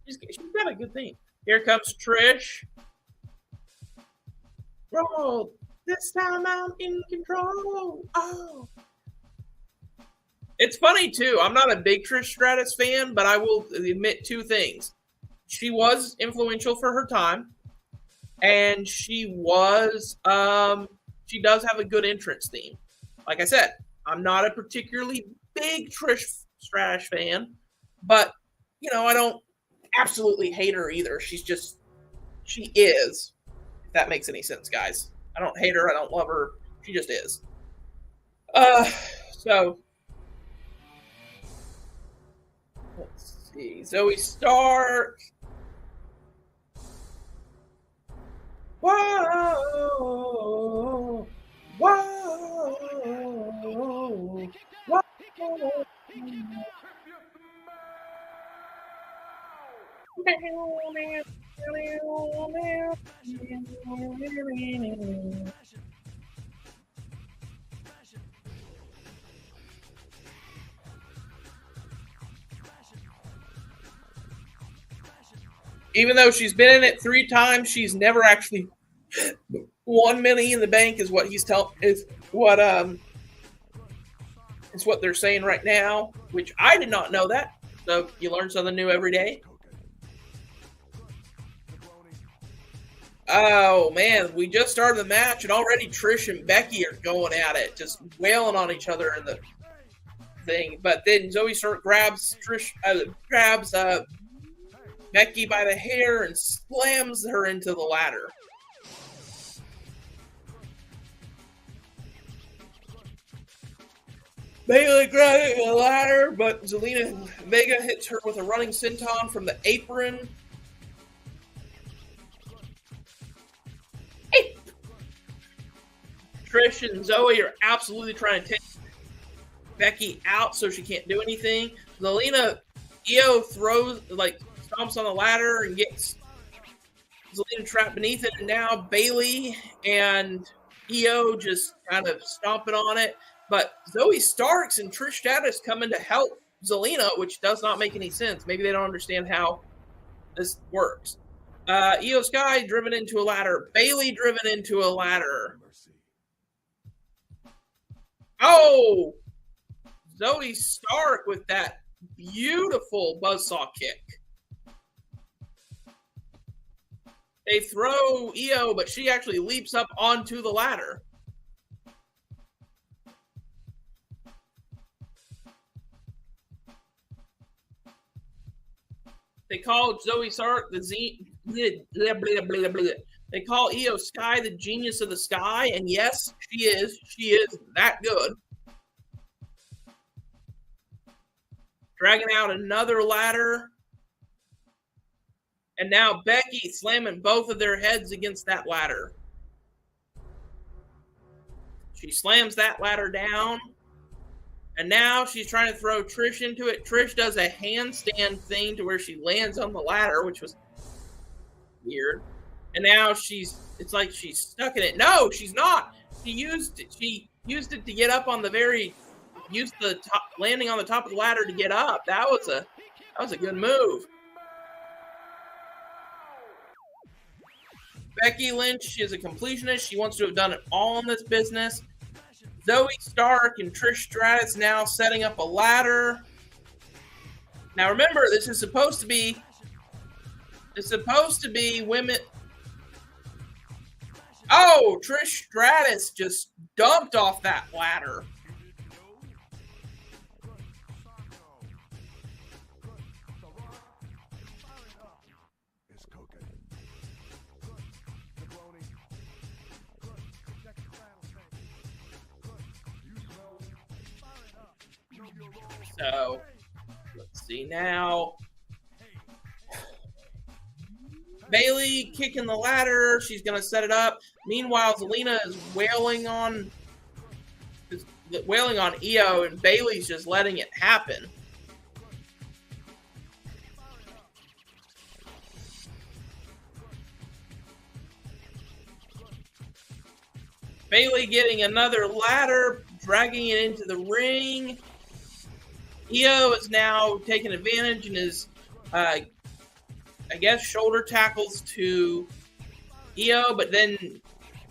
S4: She's got a good theme. Here comes Trish. Roll. This time I'm in control. Oh. It's funny, too. I'm not a big Trish Stratus fan, but I will admit two things. She was influential for her time, and she does have a good entrance theme. Like I said, I'm not a particularly big Trish Stratus fan, but, I don't absolutely hate her either. She is, if that makes any sense, guys. I don't hate her. I don't love her. She just is. So, let's see. Zoe Stark. Whoa. Whoa. Whoa. Even though she's been in it 3 times, she's never actually won Money in the Bank. Is what it's what they're saying right now, which I did not know that. So you learn something new every day. Oh, man, we just started the match, and already Trish and Becky are going at it, just wailing on each other in the thing. But then Zoe Stark grabs Becky by the hair and slams her into the ladder. Bayley grabbing the ladder, but Zelina Vega hits her with a running senton from the apron. Hey! Trish and Zoe are absolutely trying to take Becky out so she can't do anything. Zelina, Io stomps on the ladder and gets Zelina trapped beneath it. And now Bayley and Io just kind of stomping on it. But Zoe Starks and Trish Stratus coming to help Zelina, which does not make any sense. Maybe they don't understand how this works. Io Sky driven into a ladder. Bailey driven into a ladder.
S3: Mercy.
S4: Oh! Zoe Stark with that beautiful buzzsaw kick. They throw Io, but she actually leaps up onto the ladder. They call Zoe Stark the They call Io Sky the genius of the sky, and yes, she is. She is that good. Dragging out another ladder. And now Becky slamming both of their heads against that ladder. She slams that ladder down. And now she's trying to throw Trish into it. Trish does a handstand thing to where she lands on the ladder, which was weird. And now it's like she's stuck in it. No, she's not. She used it to get up on used the top, landing on the top of the ladder to get up. That was a good move. Becky Lynch is a completionist. She wants to have done it all in this business. Zoe Stark and Trish Stratus now setting up a ladder. Now remember, this is supposed to be women. Oh, Trish Stratus just dumped off that ladder. So, let's see now. Bailey kicking the ladder. She's going to set it up. Meanwhile, Zelina is wailing on Io, and Bailey's just letting it happen. Bailey getting another ladder, dragging it into the ring. Io is now taking advantage and is, I guess, shoulder tackles to Io, but then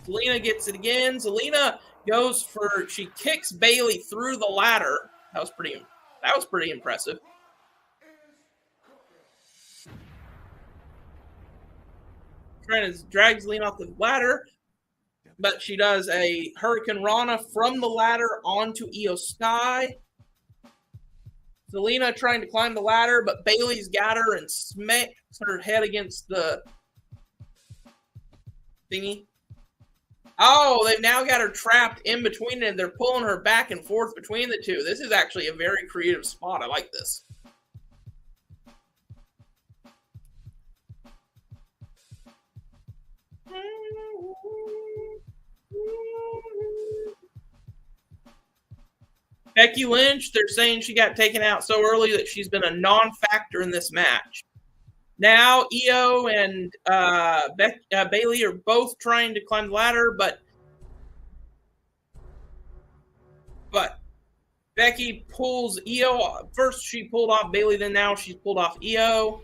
S4: Zelina gets it again. Zelina she kicks Bailey through the ladder. That was pretty impressive. Trying to drag Zelina off the ladder, but she does a Hurricane Rana from the ladder onto Io Sky. Zelina trying to climb the ladder, but Bailey's got her and smacks her head against the thingy. Oh, they've now got her trapped in between it, and they're pulling her back and forth between the two. This is actually a very creative spot. I like this. Becky Lynch, they're saying she got taken out so early that she's been a non-factor in this match. Now, Io and Bailey are both trying to climb the ladder, but Becky pulls Io. First, she pulled off Bailey, then now she's pulled off Io.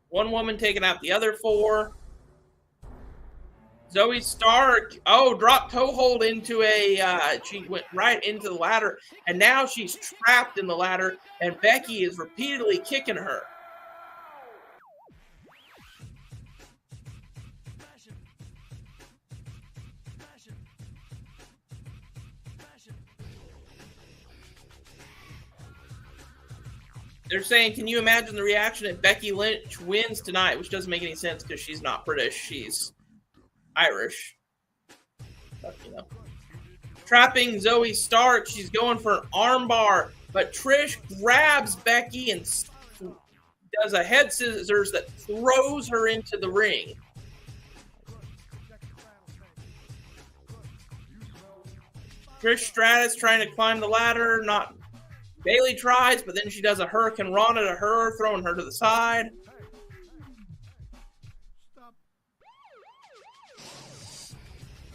S4: One woman taking out the other four. Zoe Stark, dropped toe hold into she went right into the ladder, and now she's trapped in the ladder, and Becky is repeatedly kicking her. They're saying, can you imagine the reaction if Becky Lynch wins tonight, which doesn't make any sense because she's not British, she's Irish. But, trapping Zoe Stark. She's going for an armbar, but Trish grabs Becky and does a head scissors that throws her into the ring. Trish Stratus trying to climb the ladder. Bailey tries, but then she does a Hurricane Rana to her, throwing her to the side.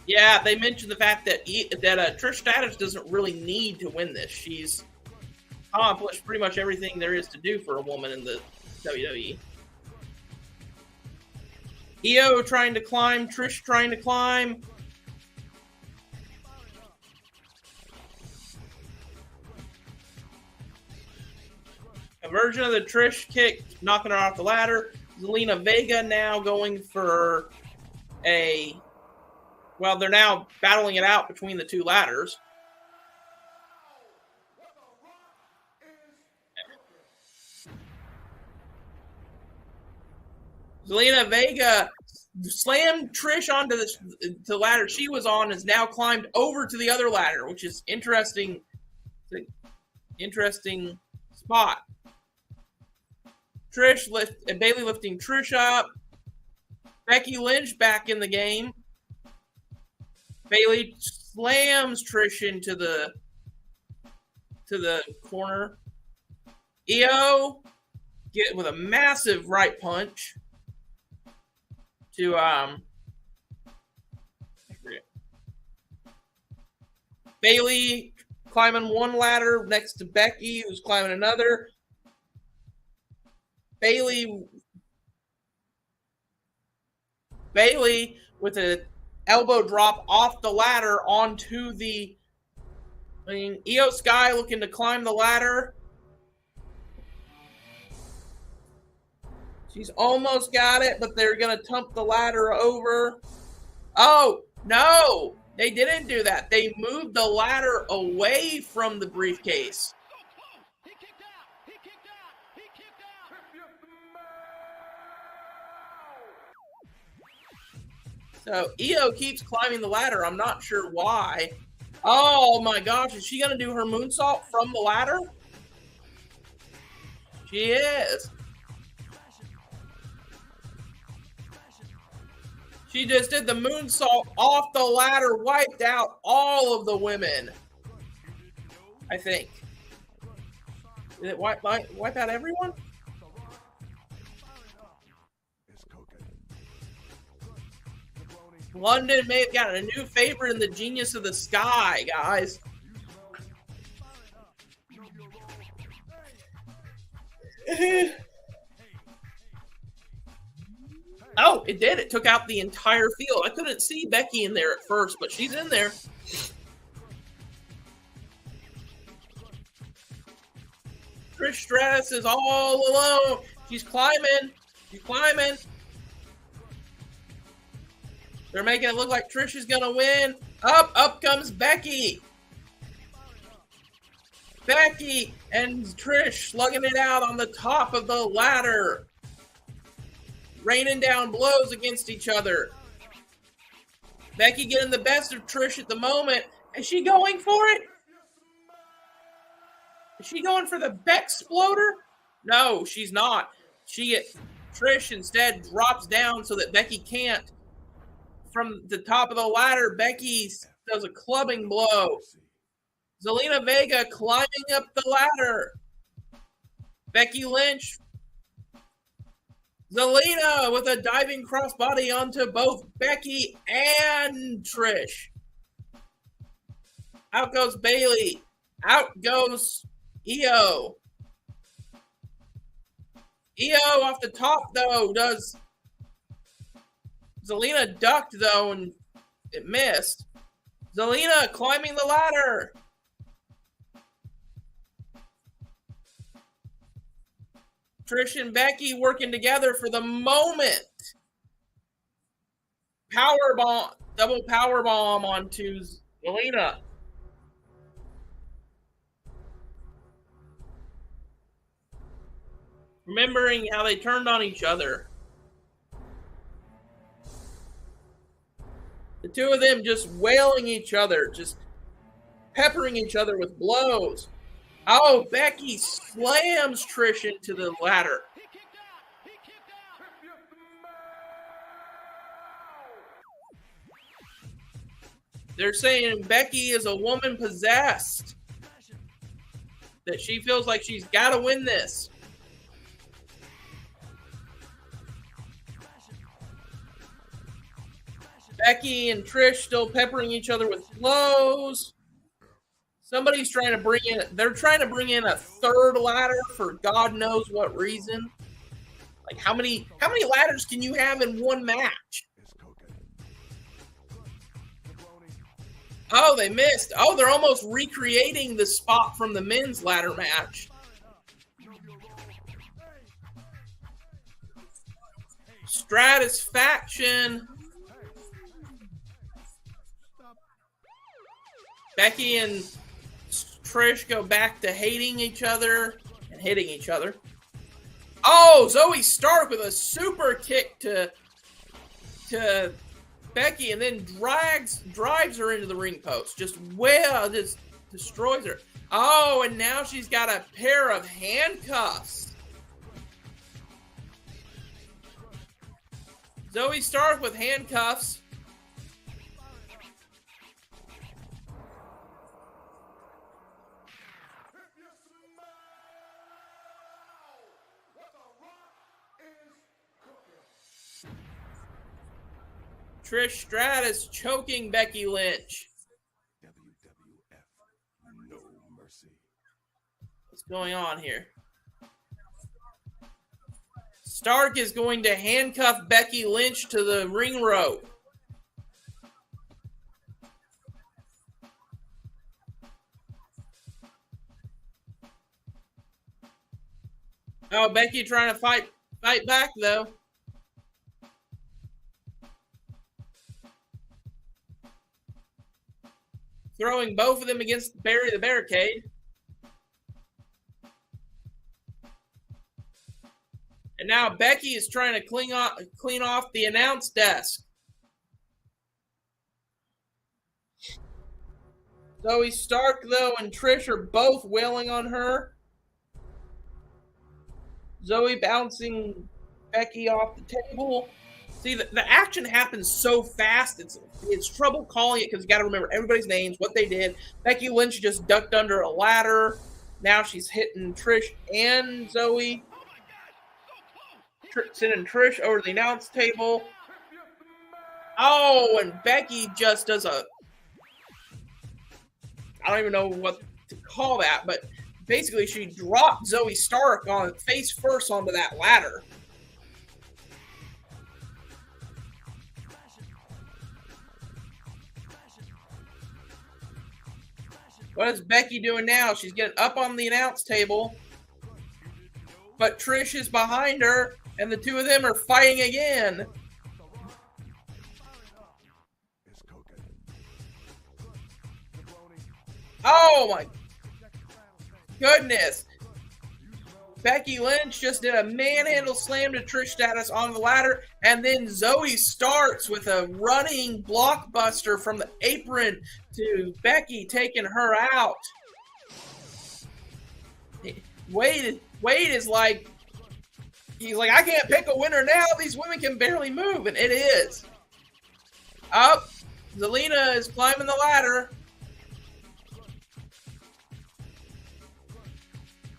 S4: Yeah, they mentioned the fact that Trish Stratus doesn't really need to win this. She's accomplished pretty much everything there is to do for a woman in the WWE. Io trying to climb, Trish trying to climb. A version of the Trish kick, knocking her off the ladder. Zelina Vega now going for a... Well, they're now battling it out between the two ladders. Zelina Vega slammed Trish onto the ladder she was on, is now climbed over to the other ladder, which is interesting. Interesting spot. Bayley lifting Trish up. Becky Lynch back in the game. Bayley slams Trish into the corner. Io get with a massive right punch to Bayley climbing one ladder next to Becky, who's climbing another. Bayley with an elbow drop off the ladder onto the... Io Sky looking to climb the ladder. She's almost got it, but they're going to tump the ladder over. Oh, no! They didn't do that. They moved the ladder away from the briefcase. So Io keeps climbing the ladder. I'm not sure why. Oh my gosh, is she going to do her moonsault from the ladder? She is. She just did the moonsault off the ladder, wiped out all of the women. I think. Did it wipe out everyone? London may have gotten a new favorite in the Genius of the Sky, guys. Oh, it did. It took out the entire field. I couldn't see Becky in there at first, but she's in there. Trish Stratus is all alone. She's climbing. She's climbing. They're making it look like Trish is going to win. Up comes Becky. Becky and Trish slugging it out on the top of the ladder. Raining down blows against each other. Becky getting the best of Trish at the moment. Is she going for it? Is she going for the Beck-sploder? No, she's not. Trish instead drops down so that Becky can't. From the top of the ladder, Becky does a clubbing blow. Zelina Vega climbing up the ladder. Becky Lynch. Zelina with a diving crossbody onto both Becky and Trish. Out goes Bayley. Out goes Io. Io off the top, though, does... Zelina ducked, though, and it missed. Zelina climbing the ladder. Trish and Becky working together for the moment. Powerbomb, double powerbomb onto Zelina. Remembering how they turned on each other. The two of them just wailing each other, just peppering each other with blows. Oh, Becky slams Trish into the ladder. They're saying Becky is a woman possessed. That she feels like she's got to win this. Becky and Trish still peppering each other with blows. Somebody's trying to bring in. They're trying to bring in a third ladder for God knows what reason. Like how many ladders can you have in one match? Oh, they missed. Oh, they're almost recreating the spot from the men's ladder match. Stratisfaction. Becky and Trish go back to hating each other and hitting each other. Oh, Zoe Stark with a super kick to Becky, and then drives her into the ring post. Just destroys her. Oh, and now she's got a pair of handcuffs. Zoe Stark with handcuffs. Trish Stratus choking Becky Lynch.
S3: WWF, no mercy.
S4: What's going on here? Stark is going to handcuff Becky Lynch to the ring rope. Oh, Becky trying to fight back though. Throwing both of them against Barry the Barricade. And now Becky is trying to clean off the announce desk. Zoe Stark, though, and Trish are both wailing on her. Zoe bouncing Becky off the table. See, the action happens so fast, it's trouble calling it because you got to remember everybody's names, what they did. Becky Lynch just ducked under a ladder. Now she's hitting Trish and Zoe. Sending Trish over to the announce table. Oh, and Becky just does I don't even know what to call that, but basically she dropped Zoe Stark on face first onto that ladder. What is Becky doing now? She's getting up on the announce table, but Trish is behind her, and the two of them are fighting again. Oh my goodness. Becky Lynch just did a manhandle slam to Trish Stratus on the ladder, and then Zoe starts with a running blockbuster from the apron to Becky, taking her out. Wade is like, he's like, I can't pick a winner now. These women can barely move, and it is. Up, Zelina is climbing the ladder.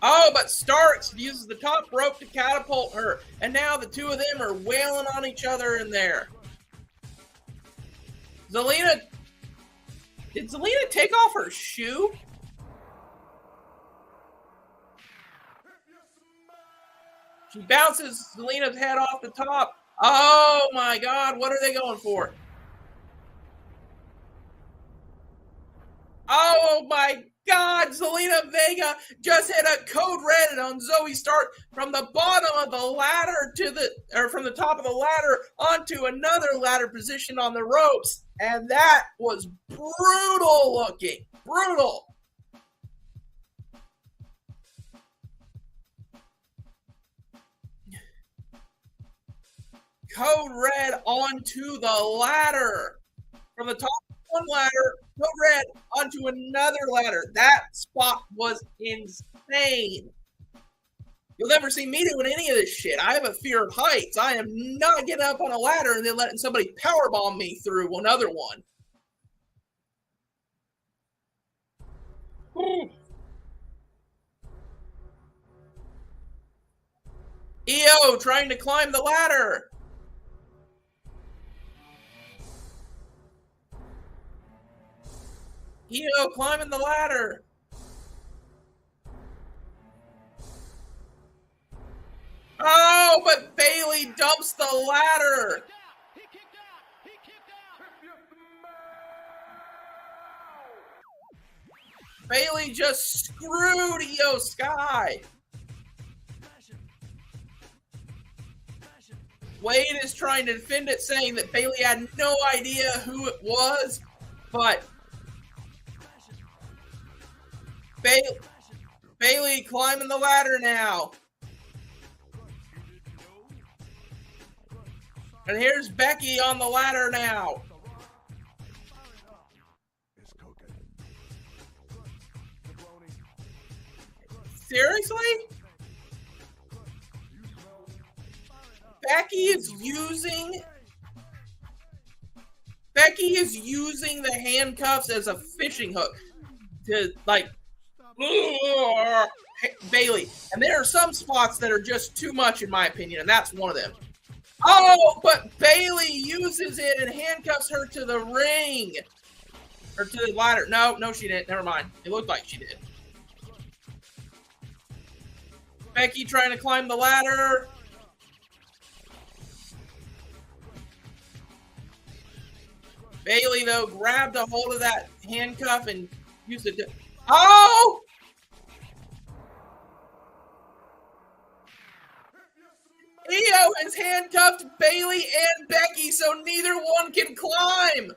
S4: Oh, but Starks uses the top rope to catapult her, and now the two of them are wailing on each other in there. Zelina, did Zelina take off her shoe? She bounces Zelina's head off the top. Oh my God, what are they going for? Oh my God, Zelina Vega just hit a code red on Zoe Stark from the bottom of the ladder from the top of the ladder onto another ladder position on the ropes. And that was brutal looking. Brutal. Code red onto the ladder. From the top of one ladder, code red onto another ladder. That spot was insane. You'll never see me doing any of this shit. I have a fear of heights. I am not getting up on a ladder and then letting somebody powerbomb me through another one. EO trying to climb the ladder. Io climbing the ladder. Oh, but Bailey dumps the ladder. Bailey just screwed Io Sky. Wade is trying to defend it, saying that Bailey had no idea who it was, but Bailey climbing the ladder now. And here's Becky on the ladder now. Seriously? Becky is using the handcuffs as a fishing hook to like Bailey. And there are some spots that are just too much in my opinion, and that's one of them. Oh, but Bailey uses it and handcuffs her to the ring. Or to the ladder. No, she didn't. Never mind. It looked like she did. Becky trying to climb the ladder. Bailey, though, grabbed a hold of that handcuff and used it to... Oh! Io has handcuffed Bailey and Becky, so neither one can climb.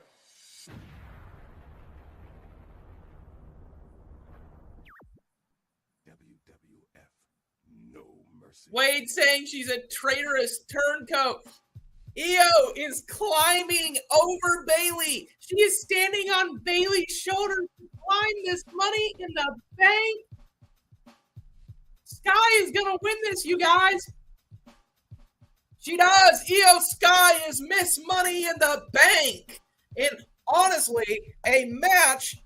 S3: WWF, no mercy.
S4: Wade saying she's a traitorous turncoat. Io is climbing over Bailey. She is standing on Bailey's shoulder to climb this Money in the Bank. Sky is going to win this, you guys. She does. Io Sky is Miss Money in the Bank. And honestly, a match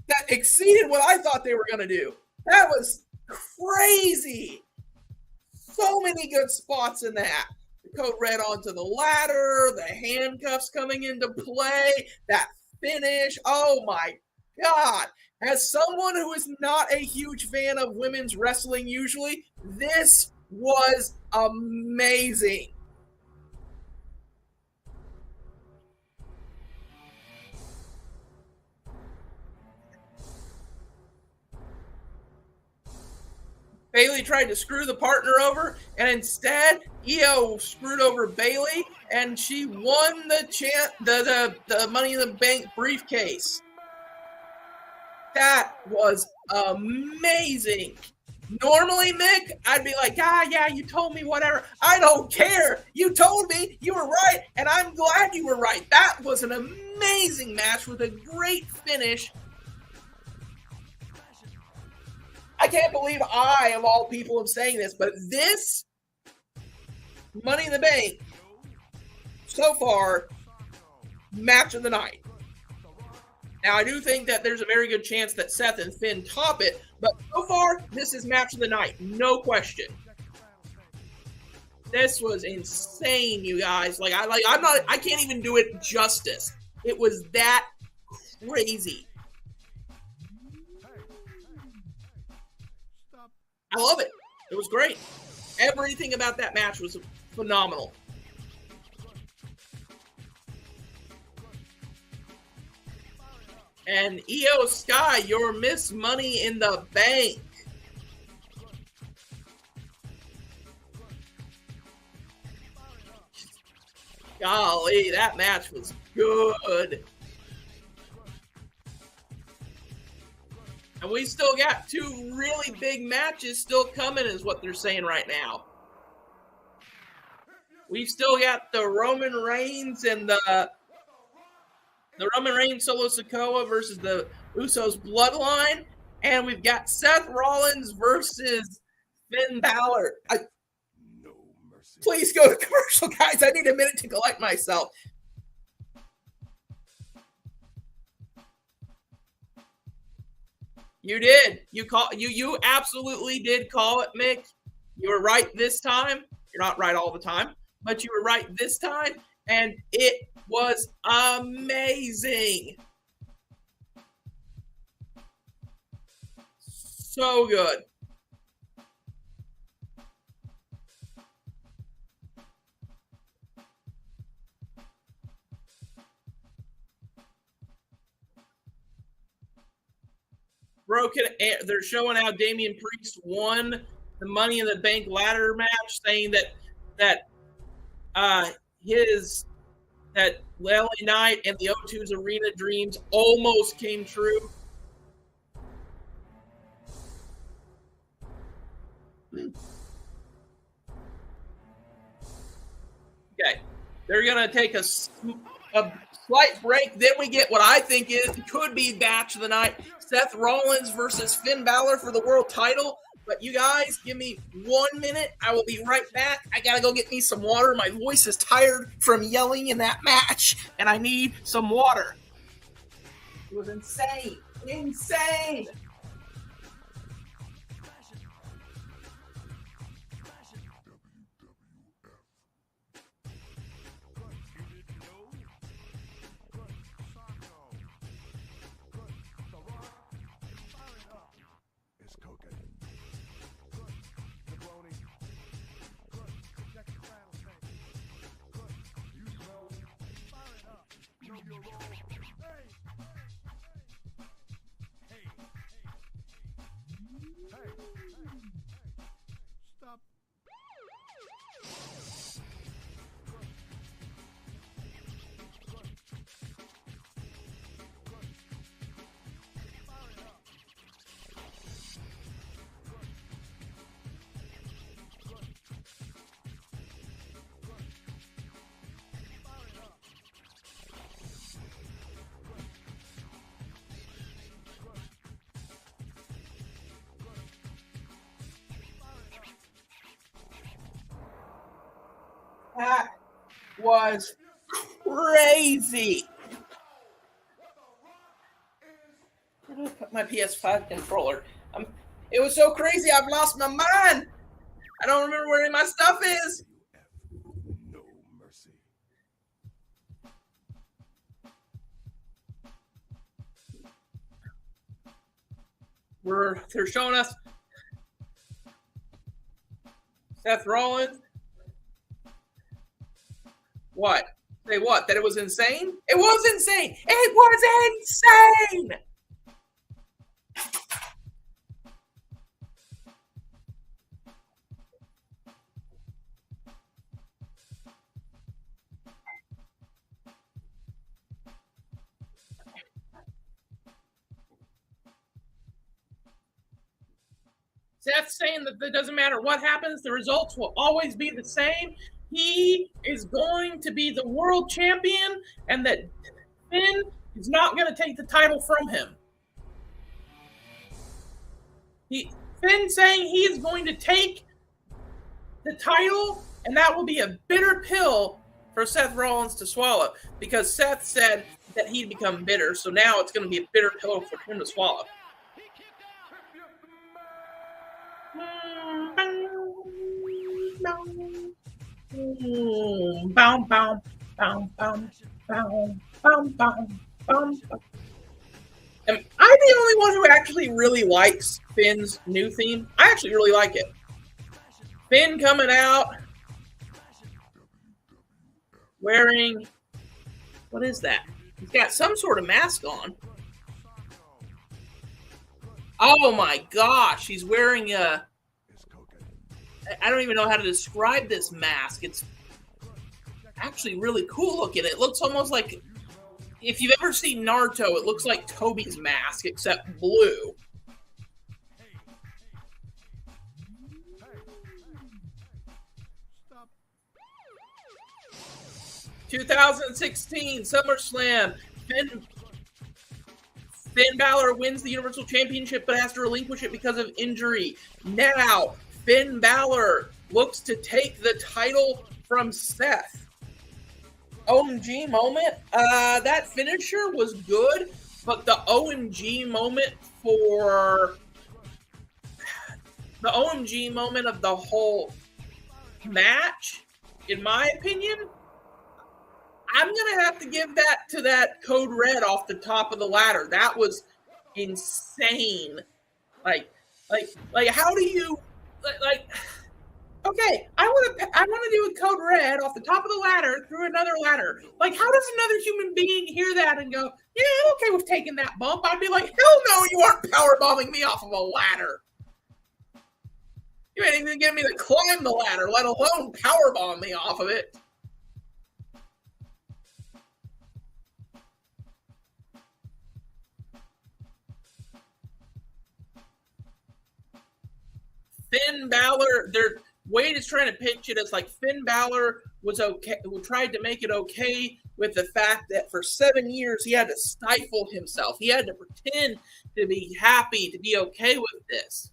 S4: that exceeded what I thought they were going to do. That was crazy. So many good spots in that. The code red onto the ladder, the handcuffs coming into play, that finish. Oh my God. As someone who is not a huge fan of women's wrestling usually, this was amazing. Bailey tried to screw the partner over, and instead, Io screwed over Bailey, and she won the Money in the Bank briefcase. That was amazing. Normally, Mick, I'd be like, yeah, you told me whatever. I don't care. You told me you were right, and I'm glad you were right. That was an amazing match with a great finish. I can't believe I, of all people, am saying this, but this Money in the Bank, so far, match of the night. Now, I do think that there's a very good chance that Seth and Finn top it, but so far, this is match of the night, no question. This was insane, you guys. I can't even do it justice. It was that crazy. I love it. It was great. Everything about that match was phenomenal. And Io Sky, your Miss Money in the Bank. Golly, that match was good. And we still got two really big matches still coming, is what they're saying right now. We've still got the Roman Reigns and the Roman Reigns Solo Sikoa versus the Usos Bloodline. And we've got Seth Rollins versus Finn Balor.
S3: No mercy.
S4: Please go to commercial, guys. I need a minute to collect myself. You did. You absolutely did call it, Mick. You were right this time. You're not right all the time, but you were right this time, and it was amazing. So good. They're showing how Damian Priest won the Money in the Bank ladder match, saying that that LA Knight and the O2's Arena Dreams almost came true. Okay, they're gonna take a slight break. Then we get what I think could be match of the night: Seth Rollins versus Finn Balor for the world title. But you guys, give me 1 minute. I will be right back. I gotta go get me some water. My voice is tired from yelling in that match, and I need some water. It was insane. Insane.
S3: It's cooking. Stop.
S4: That was crazy. Where did I put my PS5 controller? It was so crazy, I've lost my mind. I don't remember where any of my stuff is.
S3: No mercy.
S4: They're showing us Seth Rollins. What? Say what? That it was insane? It was insane! It was insane! Seth's saying that it doesn't matter what happens, the results will always be the same. He is going to be the world champion, and that Finn is not going to take the title from him. Finn saying he is going to take the title, and that will be a bitter pill for Seth Rollins to swallow, because Seth said that he'd become bitter, so now it's going to be a bitter pill for him to swallow. Boom, boom, boom, boom, boom, boom, boom, boom, boom. Am I the only one who actually really likes Finn's new theme? I actually really like it. Finn coming out wearing, what is that? He's got some sort of mask on. Oh my gosh, he's wearing a, I don't even know how to describe this mask. It's actually really cool looking. It looks almost like, if you've ever seen Naruto, it looks like Toby's mask, except blue.
S3: Stop.
S4: 2016 SummerSlam. Finn Balor wins the Universal Championship but has to relinquish it because of injury. Now, Finn Balor looks to take the title from Seth. OMG moment. That finisher was good, but the OMG moment of the whole match, in my opinion, I'm going to have to give that to that Code Red off the top of the ladder. That was insane. Like Like how do you like? Okay, I want to do a code red off the top of the ladder through another ladder. Like, how does another human being hear that and go, "Yeah, I'm okay with taking that bump"? I'd be like, "Hell no, you aren't power bombing me off of a ladder. You ain't even getting me to climb the ladder, let alone power bomb me off of it." Finn Balor, Wade is trying to pitch it as like Finn Balor was okay, who tried to make it okay with the fact that for 7 years he had to stifle himself. He had to pretend to be happy, to be okay with this.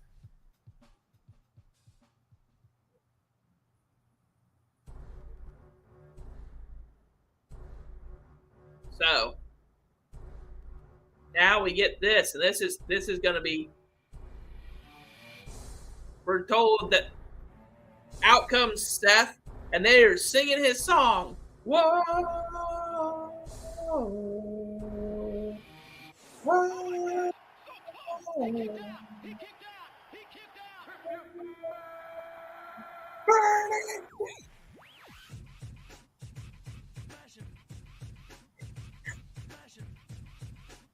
S4: So now we get this, and this is going to be. We're told that out comes Seth, and they are singing his song. Whoa, whoa, whoa.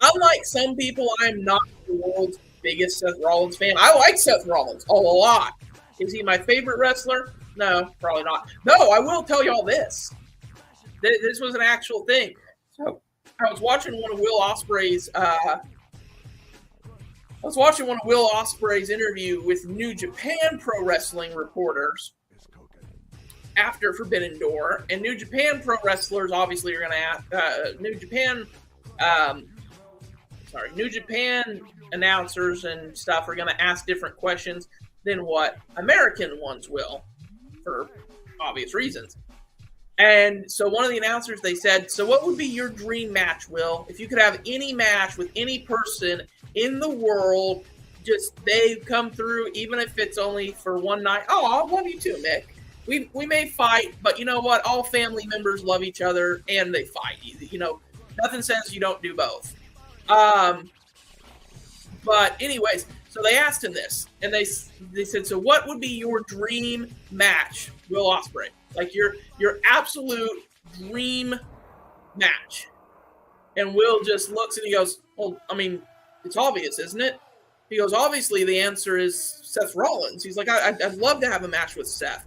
S4: Unlike some people, I'm not the world's biggest Seth Rollins fan. I like Seth Rollins a lot. Is he my favorite wrestler? No, probably not. No, I will tell y'all this. This was an actual thing. So I was watching one of Will Ospreay's interview with New Japan Pro Wrestling reporters after Forbidden Door, and New Japan Pro wrestlers obviously are going to ask New Japan announcers and stuff are going to ask different questions than what American ones will, for obvious reasons. And so one of the announcers, they said, "So what would be your dream match, Will? If you could have any match with any person in the world, just they come through, even if it's only for one night." Oh, I love you too, Mick. We may fight, but you know what? All family members love each other, and they fight. You know, nothing says you don't do both. But anyways, so they asked him this, and they said, "So what would be your dream match, Will Ospreay? Like your absolute dream match?" And Will just looks and he goes, "Well, I mean, it's obvious, isn't it?" He goes, "Obviously, the answer is Seth Rollins." He's like, I'd love to have a match with Seth."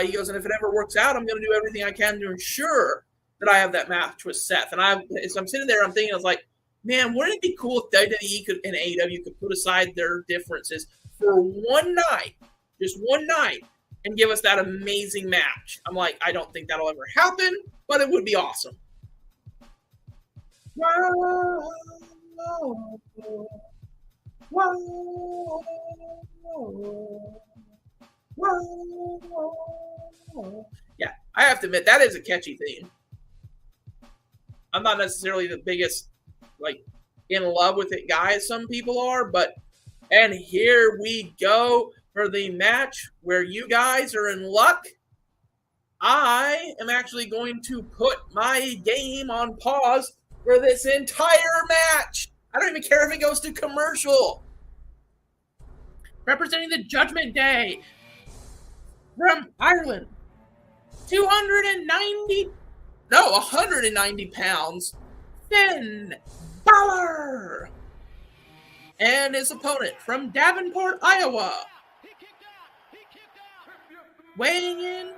S4: He goes, "And if it ever works out, I'm going to do everything I can to ensure that I have that match with Seth." And as I'm sitting there, I'm thinking, I was like, man, wouldn't it be cool if WWE and AEW could put aside their differences for one night, just one night, and give us that amazing match? I'm like, I don't think that'll ever happen, but it would be awesome. Whoa, whoa, whoa. Yeah, I have to admit, that is a catchy theme. I'm not necessarily the biggest, like, in love with it guy as some people are, and here we go for the match where you guys are in luck. I am actually going to put my game on pause for this entire match. I don't even care if it goes to commercial. Representing the Judgment Day from Ireland, 190 pounds, Finn Balor, and his opponent from Davenport, Iowa, weighing in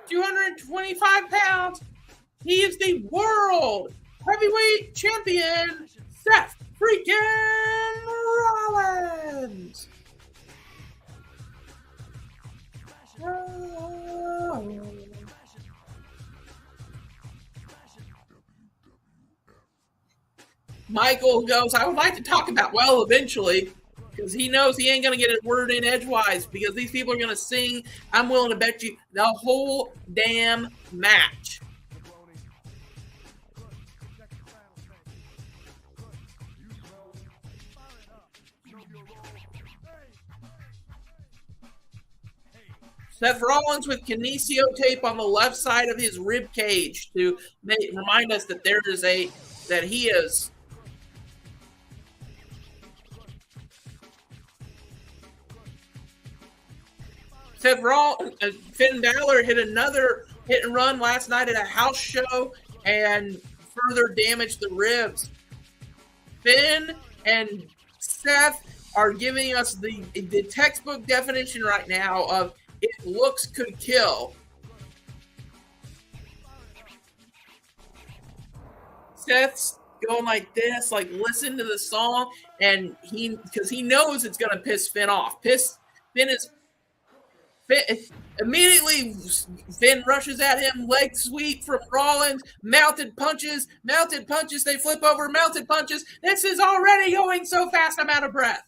S4: 225 pounds, he is the world heavyweight champion, Seth freaking Rollins. Michael goes, "I would like to talk about, well, eventually," because he knows he ain't going to get a word in edgewise, because these people are going to sing, I'm willing to bet you, the whole damn match. Seth Rollins with kinesio tape on the left side of his rib cage to remind us that he is Finn Balor hit another hit and run last night at a house show and further damaged the ribs. Finn and Seth are giving us the textbook definition right now of if looks could kill. Seth's going like this, like listen to the song, and because he knows it's gonna piss Finn off. Immediately Finn rushes at him, leg sweep from Rollins, mounted punches, they flip over, mounted punches. This is already going so fast I'm out of breath.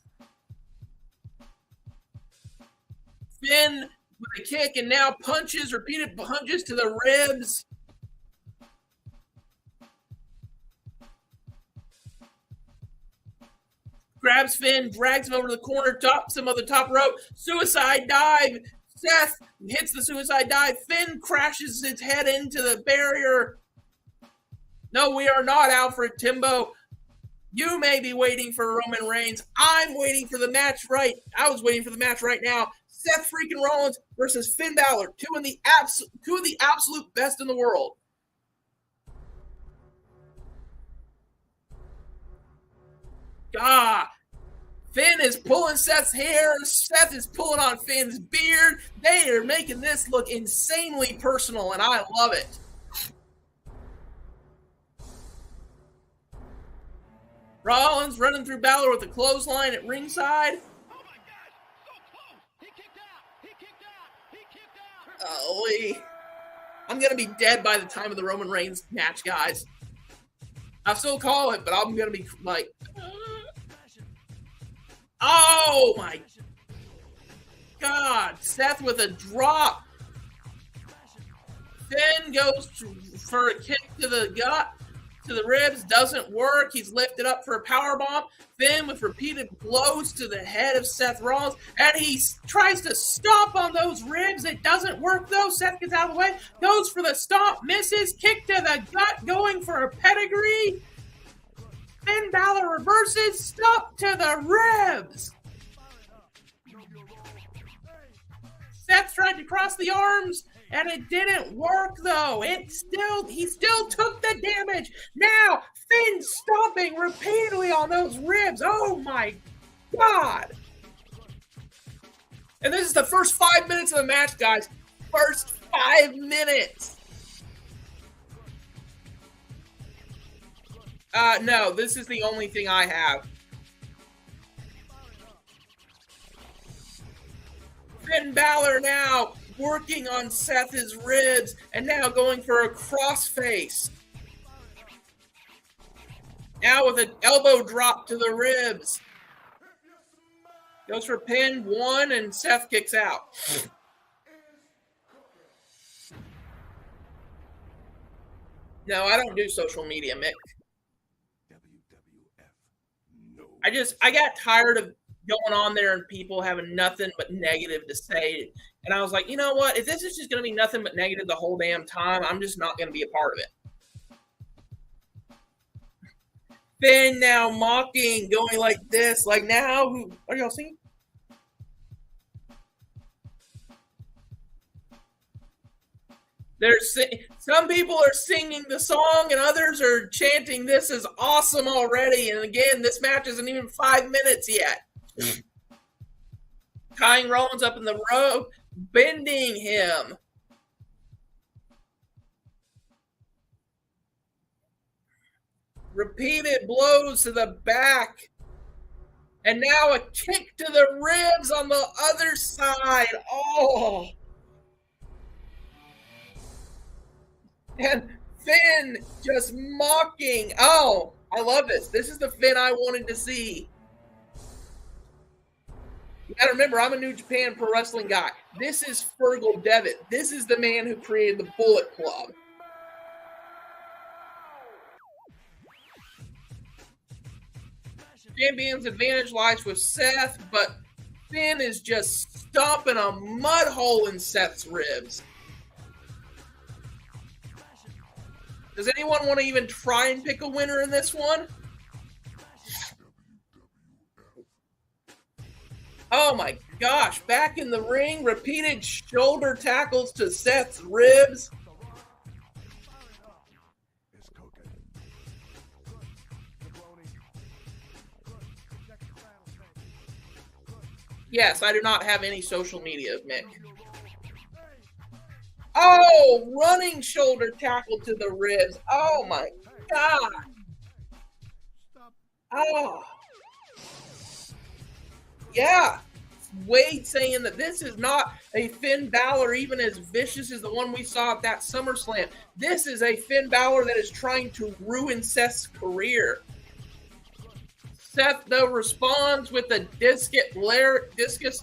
S4: Finn with a kick and now repeated punches to the ribs. Grabs Finn, drags him over to the corner, tops him on the top rope, suicide dive. Seth hits the suicide dive. Finn crashes his head into the barrier. No, we are not Alfred Timbo. You may be waiting for Roman Reigns. I'm waiting for the match right. I was waiting for the match right now. Seth freaking Rollins versus Finn Balor, two of the absolute best in the world. Finn is pulling Seth's hair. Seth is pulling on Finn's beard. They are making this look insanely personal, and I love it. Rollins running through Balor with a clothesline at ringside. Golly. I'm going to be dead by the time of the Roman Reigns match, guys. I still call it, but I'm going to be like... Oh, my God. Seth with a drop. Finn goes for a kick to the gut, to the ribs. Doesn't work. He's lifted up for a powerbomb. Finn with repeated blows to the head of Seth Rollins. And he tries to stomp on those ribs. It doesn't work, though. Seth gets out of the way. Goes for the stomp. Misses. Kick to the gut. Going for a pedigree. Finn Balor reverses, stop to the ribs. Seth tried to cross the arms, and it didn't work, though. He still took the damage. Now, Finn stomping repeatedly on those ribs. Oh, my God. And this is the first 5 minutes of the match, guys. First 5 minutes. No, this is the only thing I have. Finn Balor now working on Seth's ribs and now going for a crossface. Now with an elbow drop to the ribs. Goes for pin, one, and Seth kicks out. No, I don't do social media, Mick. I got tired of going on there and people having nothing but negative to say. And I was like, you know what? If this is just going to be nothing but negative the whole damn time, I'm just not going to be a part of it. Finn now mocking, going like this. Like now, who are y'all singing? Some people are singing the song and others are chanting, "This is awesome already." And again, this match isn't even 5 minutes yet. Tying Rollins up in the rope, bending him. Repeated blows to the back. And now a kick to the ribs on the other side. Oh. And Finn just mocking. Oh, I love this. This is the Finn I wanted to see. You gotta remember, I'm a New Japan Pro Wrestling guy. This is Fergal Devitt. This is the man who created the Bullet Club. Champion's advantage lies with Seth, but Finn is just stomping a mud hole in Seth's ribs. Does anyone want to even try and pick a winner in this one? Oh my gosh, back in the ring, repeated shoulder tackles to Seth's ribs.
S3: It's cocaine.
S4: Yes, I do not have any social media, Mick. Oh, running shoulder tackle to the ribs. Oh my God. Oh. Yeah. Wade saying that this is not a Finn Balor even as vicious as the one we saw at that SummerSlam. This is a Finn Balor that is trying to ruin Seth's career. Seth, though, responds with a discus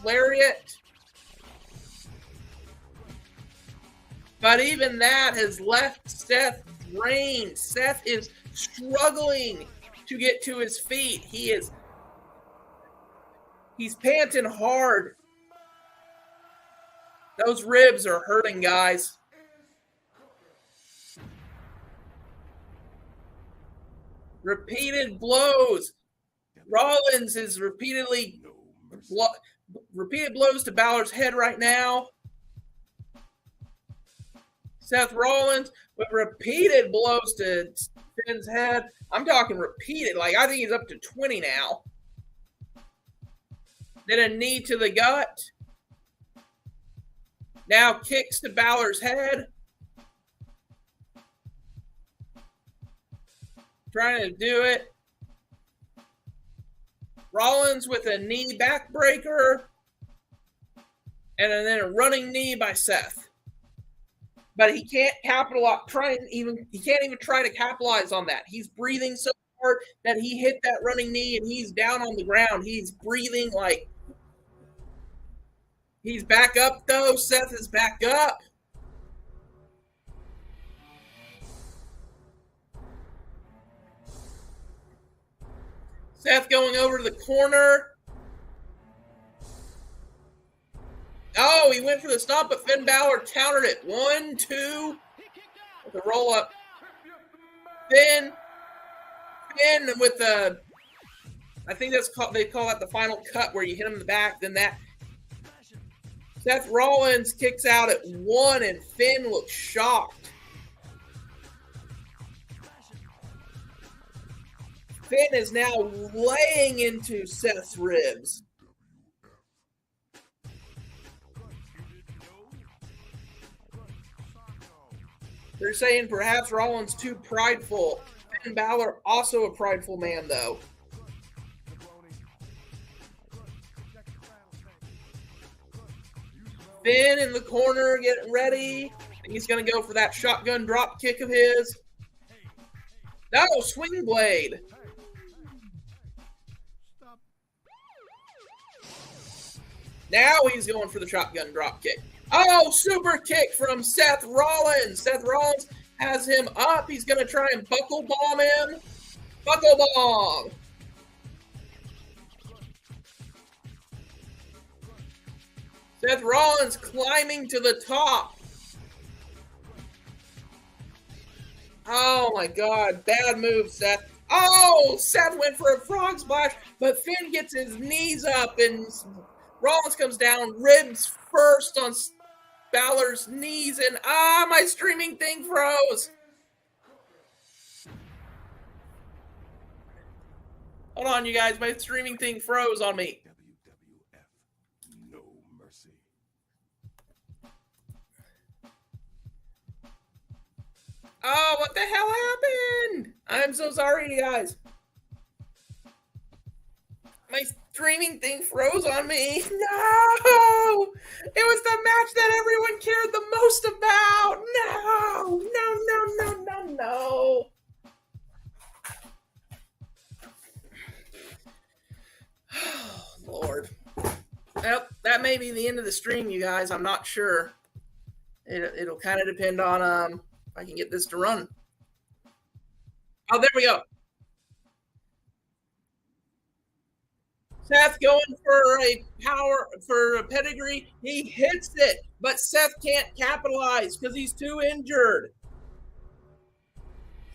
S4: lariat. But even that has left Seth drained. Seth is struggling to get to his feet. He's panting hard. Those ribs are hurting, guys. Repeated blows. Rollins is repeated blows to Balor's head right now. Seth Rollins with repeated blows to Finn's head. I'm talking repeated. Like, I think he's up to 20 now. Then a knee to the gut. Now kicks to Balor's head. Trying to do it. Rollins with a knee backbreaker. And then a running knee by Seth. But he can't capitalize. He can't even try to capitalize on that. He's breathing so hard that he hit that running knee and he's down on the ground. He's breathing like he's back up though. Seth is back up. Seth going over to the corner. Oh, he went for the stomp, but Finn Balor countered it. 1, 2, with a roll up. Finn with the, I think they call that the final cut where you hit him in the back. Then that Seth Rollins kicks out at 1, and Finn looks shocked. Finn is now laying into Seth's ribs. They're saying perhaps Rollins too prideful. Finn Balor also a prideful man, though. Finn in the corner getting ready. He's going to go for that shotgun drop kick of his. No, swing blade. Now he's going for the shotgun drop kick. Oh, super kick from Seth Rollins. Seth Rollins has him up. He's going to try and buckle bomb him. Buckle bomb. Seth Rollins climbing to the top. Oh, my God. Bad move, Seth. Oh, Seth went for a frog splash, but Finn gets his knees up, and Rollins comes down, ribs first on Balor's knees, and my streaming thing froze. Hold on, you guys. My streaming thing froze on me.
S3: WWF, no mercy.
S4: Oh, what the hell happened? I'm so sorry, you guys. My streaming thing froze on me. No! It was the match that everyone cared the most about. No! No. Oh, Lord. Well, that may be the end of the stream, you guys. I'm not sure. It'll kind of depend on if I can get this to run. Oh, there we go. Seth going for a pedigree. He hits it, but Seth can't capitalize because he's too injured.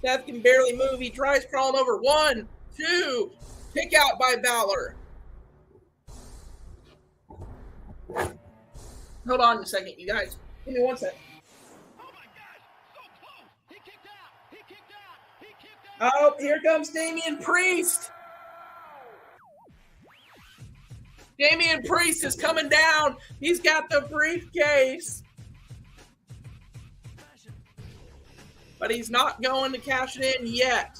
S4: Seth can barely move. He tries crawling over. 1, 2, kick out by Balor. Hold on a second, you guys. Give me 1 second. Oh, here comes Damian Priest. Damian Priest is coming down. He's got the briefcase. But he's not going to cash it in yet.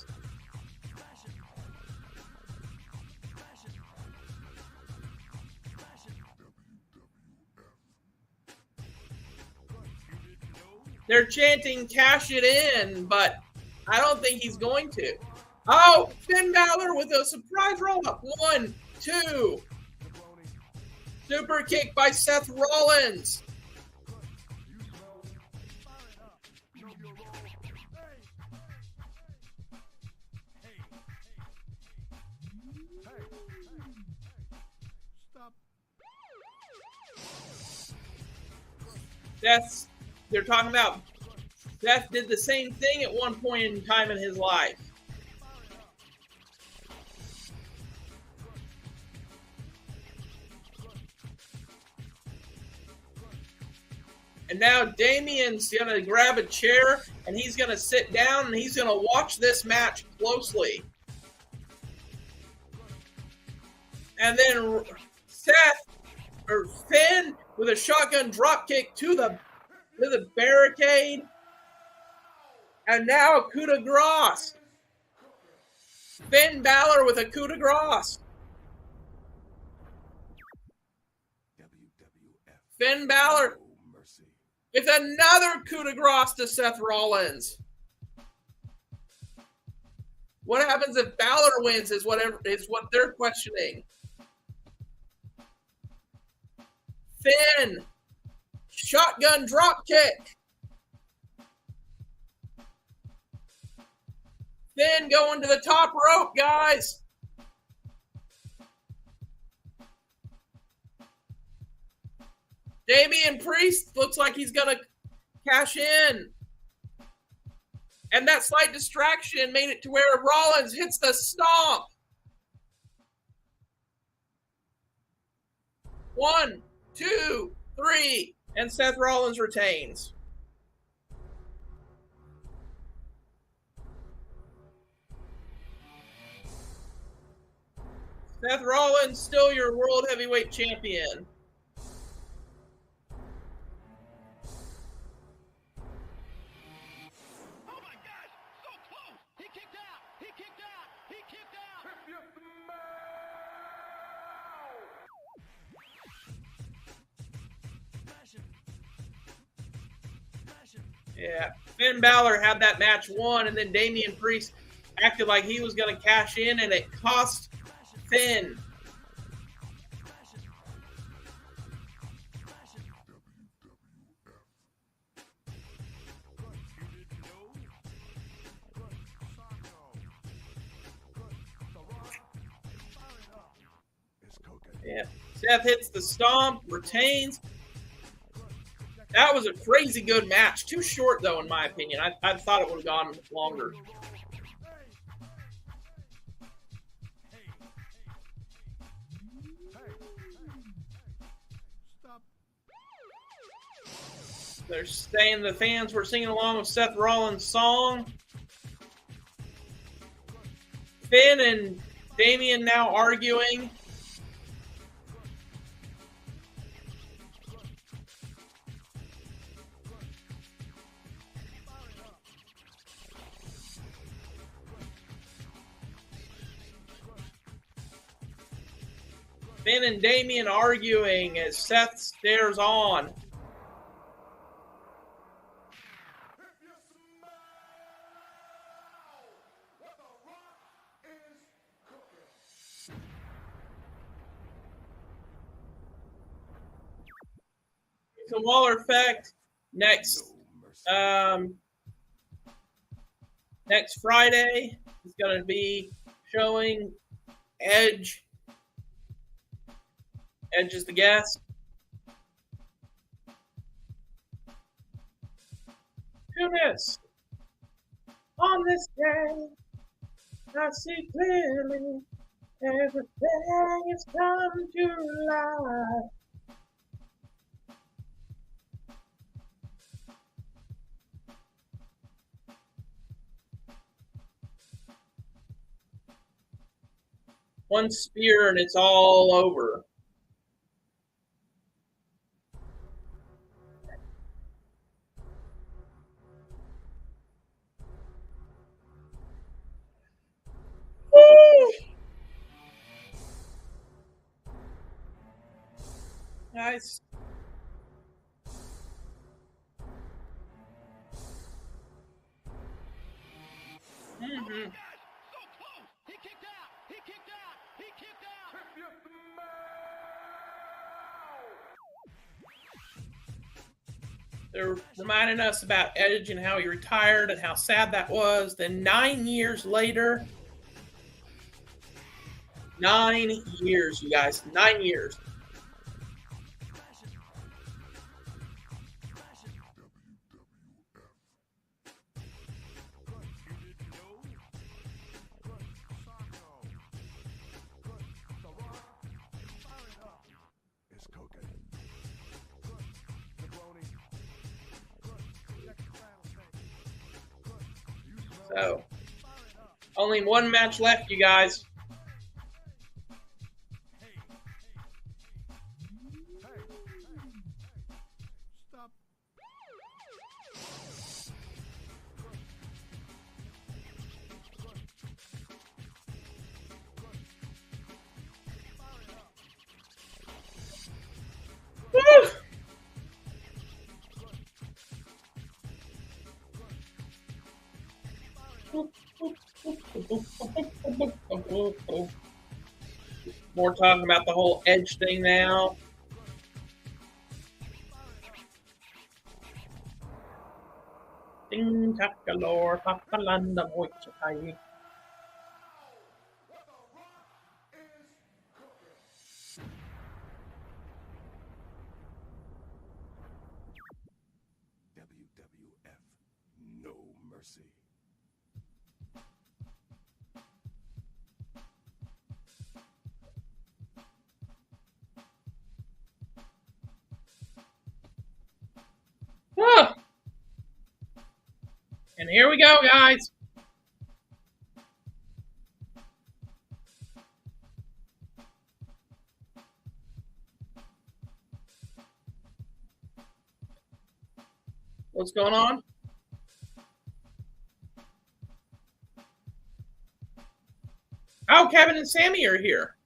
S4: They're chanting cash it in, but I don't think he's going to. Oh, Finn Balor with a surprise roll-up. 1, 2. Super kick by Seth Rollins. They're talking about Seth did the same thing at one point in time in his life. And now Damian's going to grab a chair and he's going to sit down and he's going to watch this match closely. And then Finn with a shotgun dropkick to the barricade. And now a coup de grace. Finn Balor with a coup de grace. Finn Balor with another coup de grace to Seth Rollins. What happens if Balor wins is what they're questioning. Finn, shotgun drop kick. Finn going to the top rope, guys. Damian Priest looks like he's going to cash in. And that slight distraction made it to where Rollins hits the stomp. 1, 2, 3, and Seth Rollins retains. Seth Rollins still your World Heavyweight Champion. Yeah, Finn Balor had that match won, and then Damian Priest acted like he was going to cash in, and it cost Finn. Yeah, Seth hits the stomp, retains. That was a crazy good match. Too short, though, in my opinion. I thought it would have gone longer. They're saying the fans were singing along with Seth Rollins' song. Finn and Damian now arguing. Finn and Damian arguing as Seth stares on. The Waller effect next Friday is going to be showing Edge. Edge is the guest. To this. On this day, I see clearly everything has come to life. One spear and it's all over. Woo! Nice. Mm-hmm. They're reminding us about Edge and how he retired and how sad that was. Then 9 years later, 9 years, you guys, 9 years.
S3: It's cocaine.
S4: So, only one match left, you guys.
S3: Stop.
S4: Woo! More talking about the whole Edge thing now. Ding takalor, papalanda moichakai.
S3: WWF. No mercy.
S4: Ah! And here we go, guys. What's going on? Oh, Kevin and Sammy are here.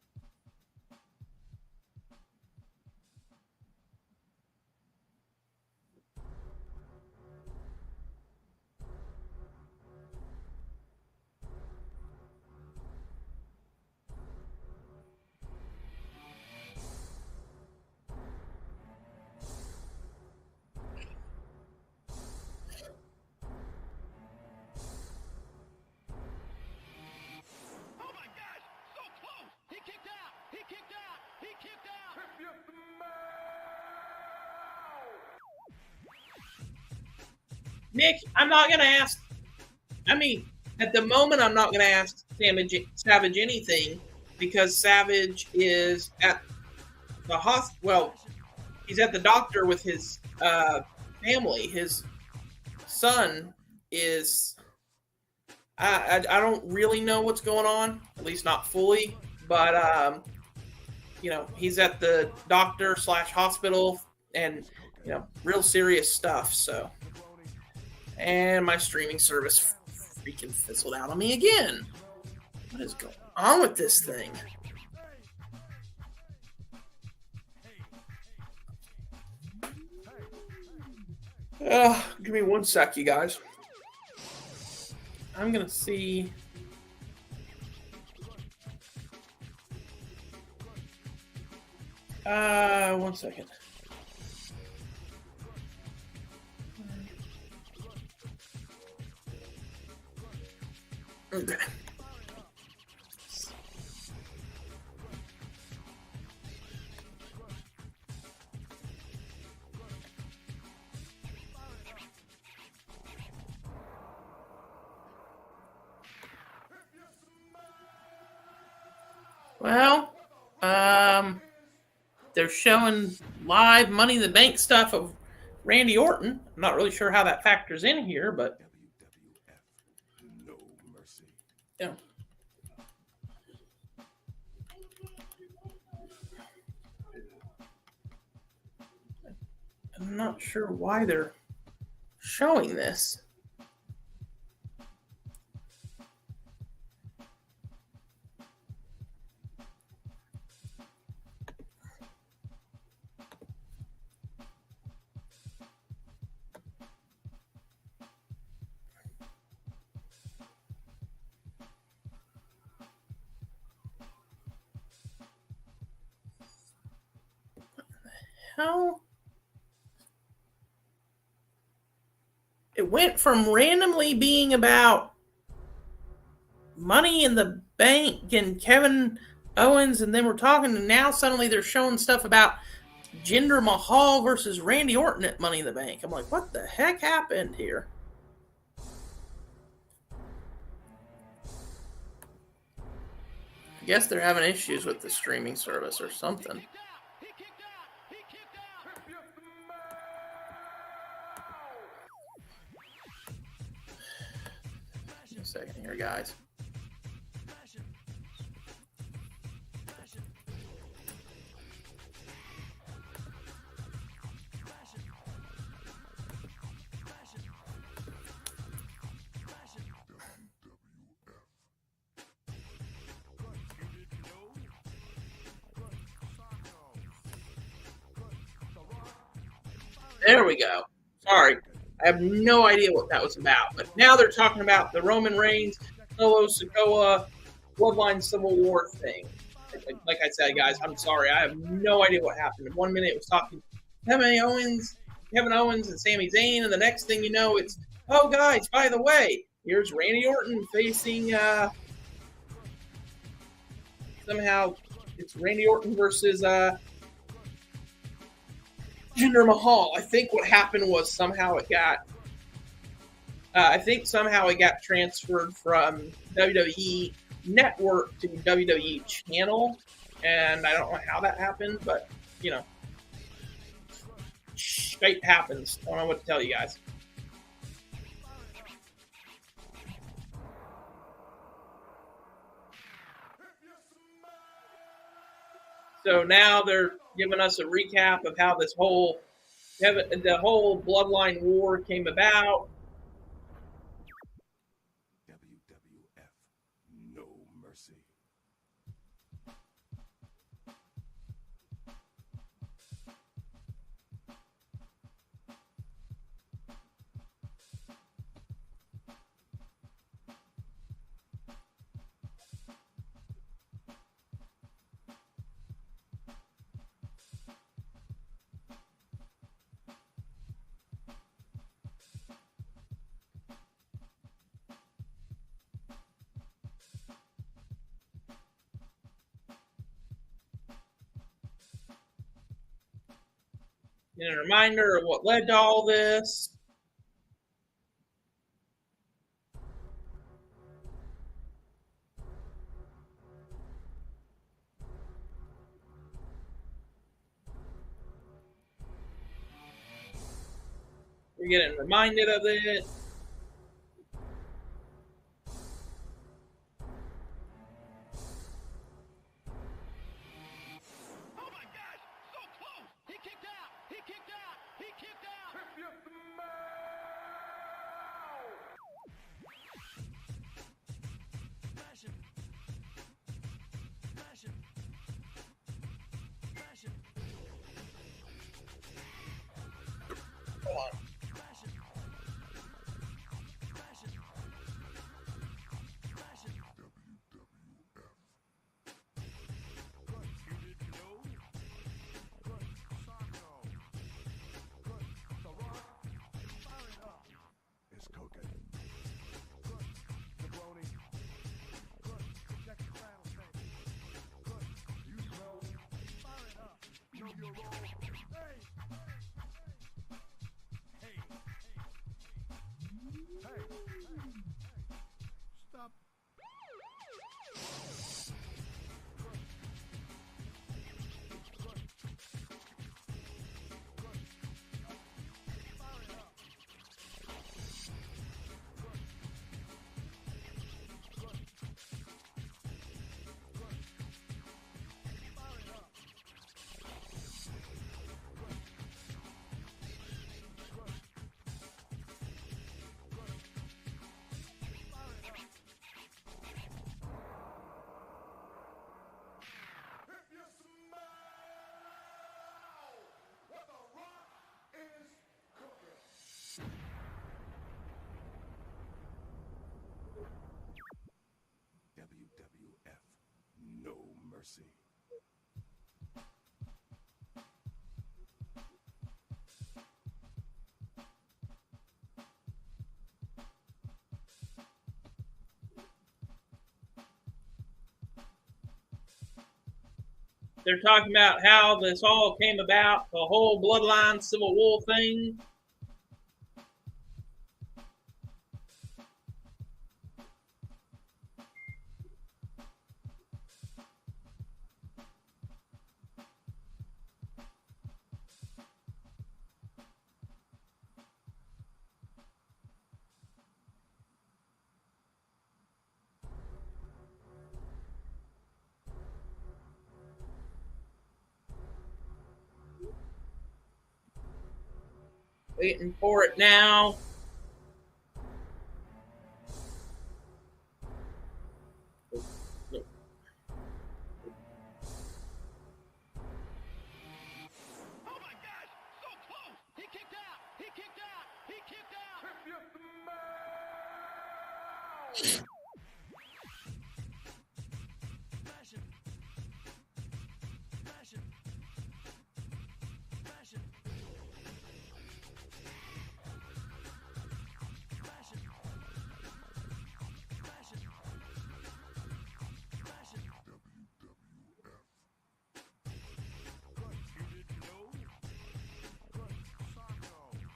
S4: Nick, I'm not going to ask. I mean, at the moment, I'm not going to ask Savage anything because Savage is at the hospital. Well, he's at the doctor with his family. His son is. I don't really know what's going on, at least not fully. But he's at the doctor / hospital, and real serious stuff. So. And my streaming service freaking fizzled out on me again. What is going on with this thing? Give me 1 sec, you guys. I'm going to see. 1 second. Okay. Well, they're showing live Money in the Bank stuff of Randy Orton. I'm not really sure how that factors in here, but
S3: WWF. No mercy.
S4: yeah. I'm not sure why they're showing this. How? It went from randomly being about Money in the Bank and Kevin Owens, and then we're talking, and now suddenly they're showing stuff about Jinder Mahal versus Randy Orton at Money in the Bank. I'm like, what the heck happened here? I guess they're having issues with the streaming service or something. Give me a second here, guys. There we go. Sorry. I have no idea what that was about. But now they're talking about the Roman Reigns, Solo Sikoa, Bloodline Civil War thing. Like I said, guys, I'm sorry. I have no idea what happened. In 1 minute, it was talking Kevin Owens and Sami Zayn. And the next thing you know, it's, oh, guys, by the way, here's Randy Orton facing, somehow it's Randy Orton versus, Jinder Mahal. I think what happened was somehow it got transferred from WWE Network to WWE Channel, and I don't know how that happened, but you know, fate happens. I don't know what to tell you guys. So now they're giving us a recap of how the whole Bloodline War came about.
S3: WWF, no mercy.
S4: And a reminder of what led to all this. We're getting reminded of it. Hold on.
S3: It's cocaine. Jabroni. Check the rattlesnake. You smell. Fire it up. Know your role. Hey. Stop.
S4: They're talking about how this all came about, the whole bloodline civil war thing. Waiting for it now.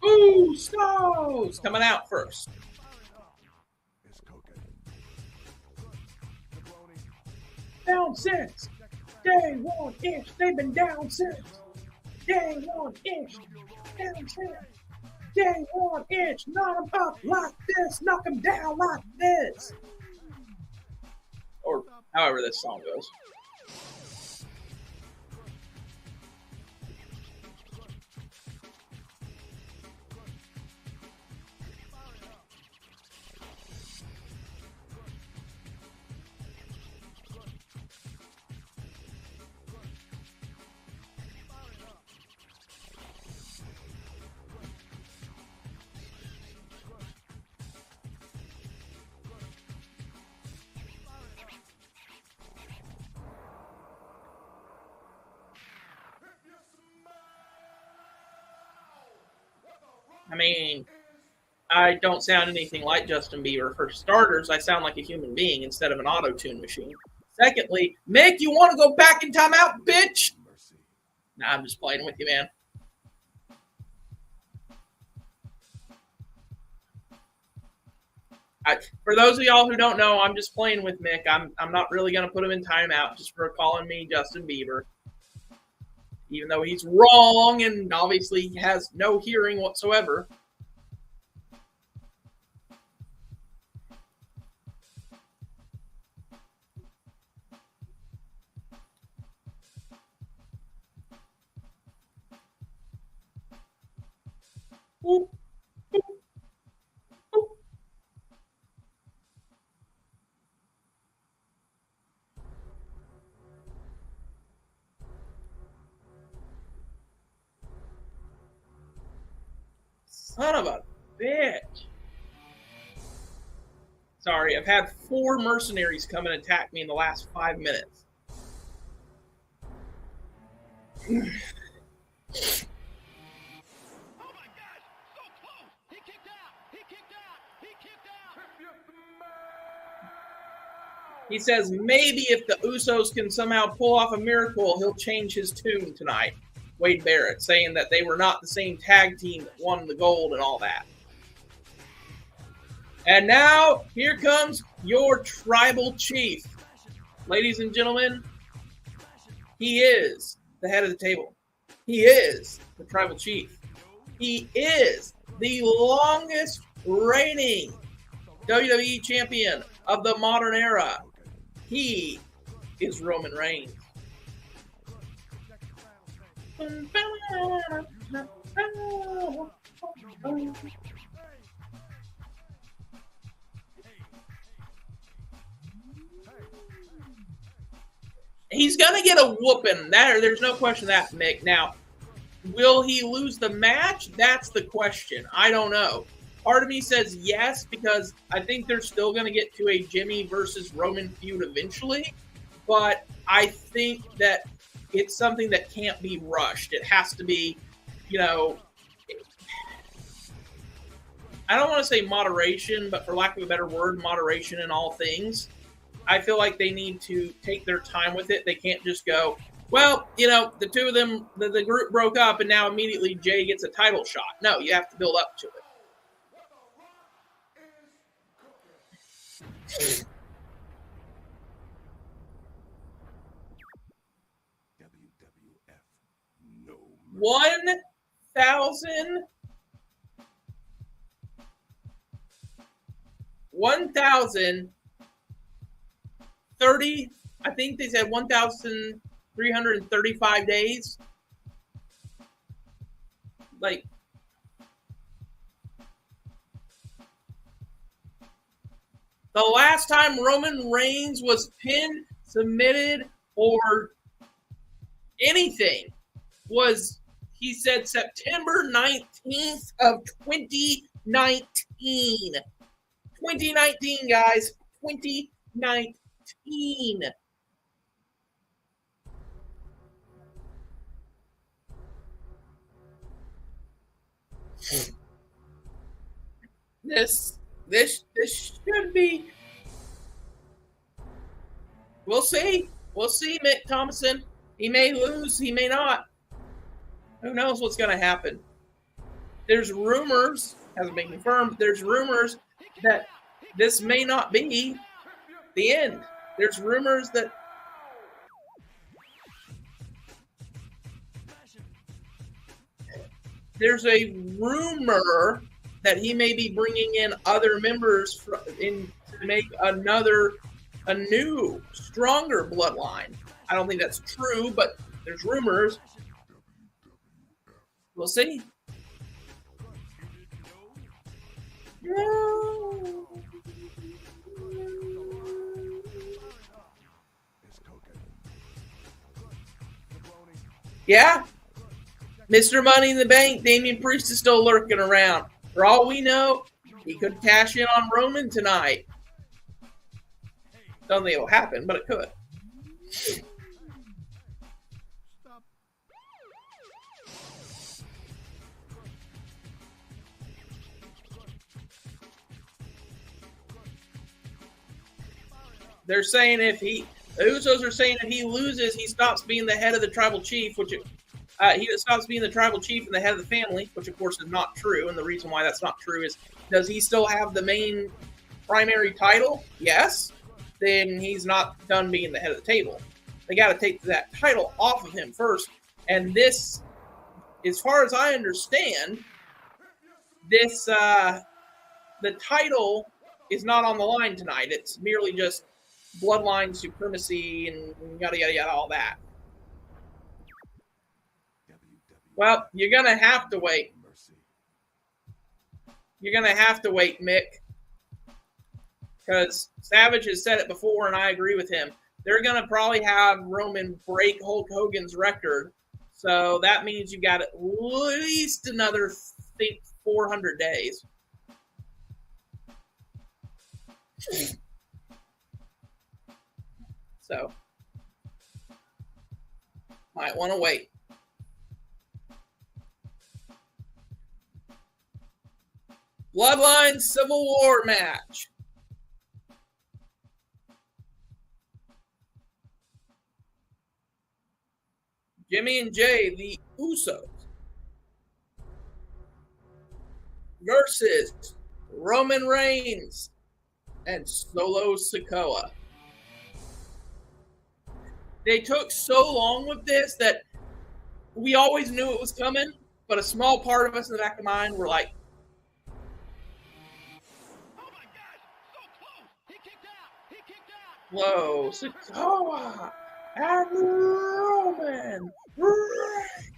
S4: Ooh, Snows coming out first.
S3: It's cooking.
S4: Down since day one ish. They've been down since day one ish. Down since day one ish. Knock them up like this. Knock them down like this. Or however this song goes. I mean, I don't sound anything like Justin Bieber. For starters, I sound like a human being instead of an auto-tune machine. Secondly, Mick, you want to go back in timeout, bitch? Nah, I'm just playing with you, man. For those of y'all who don't know, I'm just playing with Mick. I'm not really going to put him in timeout just for calling me Justin Bieber. Even though he's wrong and obviously has no hearing whatsoever. Ooh. Son of a bitch. Sorry, I've had 4 mercenaries come and attack me in the last 5 minutes. He says maybe if the Usos can somehow pull off a miracle, he'll change his tune tonight. Wade Barrett saying that they were not the same tag team that won the gold and all that. And now, here comes your tribal chief. Ladies and gentlemen, he is the head of the table. He is the tribal chief. He is the longest reigning WWE champion of the modern era. He is Roman Reigns. He's going to get a whooping. There's no question that, Mick. Now, will he lose the match? That's the question. I don't know. Part of me says yes, because I think they're still going to get to a Jimmy versus Roman feud eventually. But I think that it's something that can't be rushed. It has to be, I don't want to say moderation, but for lack of a better word, moderation in all things. I feel like they need to take their time with it. They can't just go, well, you know, the two of them, the group broke up, and now immediately Jay gets a title shot. No, you have to build up to it.
S3: WWF. No.
S4: 1,030, I think they said 1,335 days. Like, the last time Roman Reigns was pinned, submitted, or anything was, he said, September 19th of 2019. 2019, guys. 2019. This should be. We'll see. We'll see, Mick Thomason. He may lose. He may not. Who knows what's going to happen? There's rumors, hasn't been confirmed, there's rumors that this may not be the end. There's rumors that there's a rumor that he may be bringing in other members to make a new, stronger bloodline. I don't think that's true, but there's rumors. We'll see. Yeah. Mr. Money in the Bank, Damian Priest is still lurking around. For all we know, he could cash in on Roman tonight. Don't think it'll happen, but it could. They're saying the Usos are saying if he loses, he stops being the head of the tribal chief, he stops being the tribal chief and the head of the family, which of course is not true. And the reason why that's not true is, does he still have the main primary title? Yes. Then he's not done being the head of the table. They got to take that title off of him first. And this, as far as I understand, this the title is not on the line tonight. It's merely just bloodline supremacy and yada, yada, yada, all that. Well, you're going to have to wait. You're going to have to wait, Mick. Because Savage has said it before, and I agree with him. They're going to probably have Roman break Hulk Hogan's record. So that means you got at least another, I think, 400 days. So, might want to wait. Bloodline Civil War match. Jimmy and Jay, the Usos, versus Roman Reigns and Solo Sikoa. They took so long with this that we always knew it was coming, but a small part of us in the back of the mind were like, whoa, Sikoa and Roman Reigns.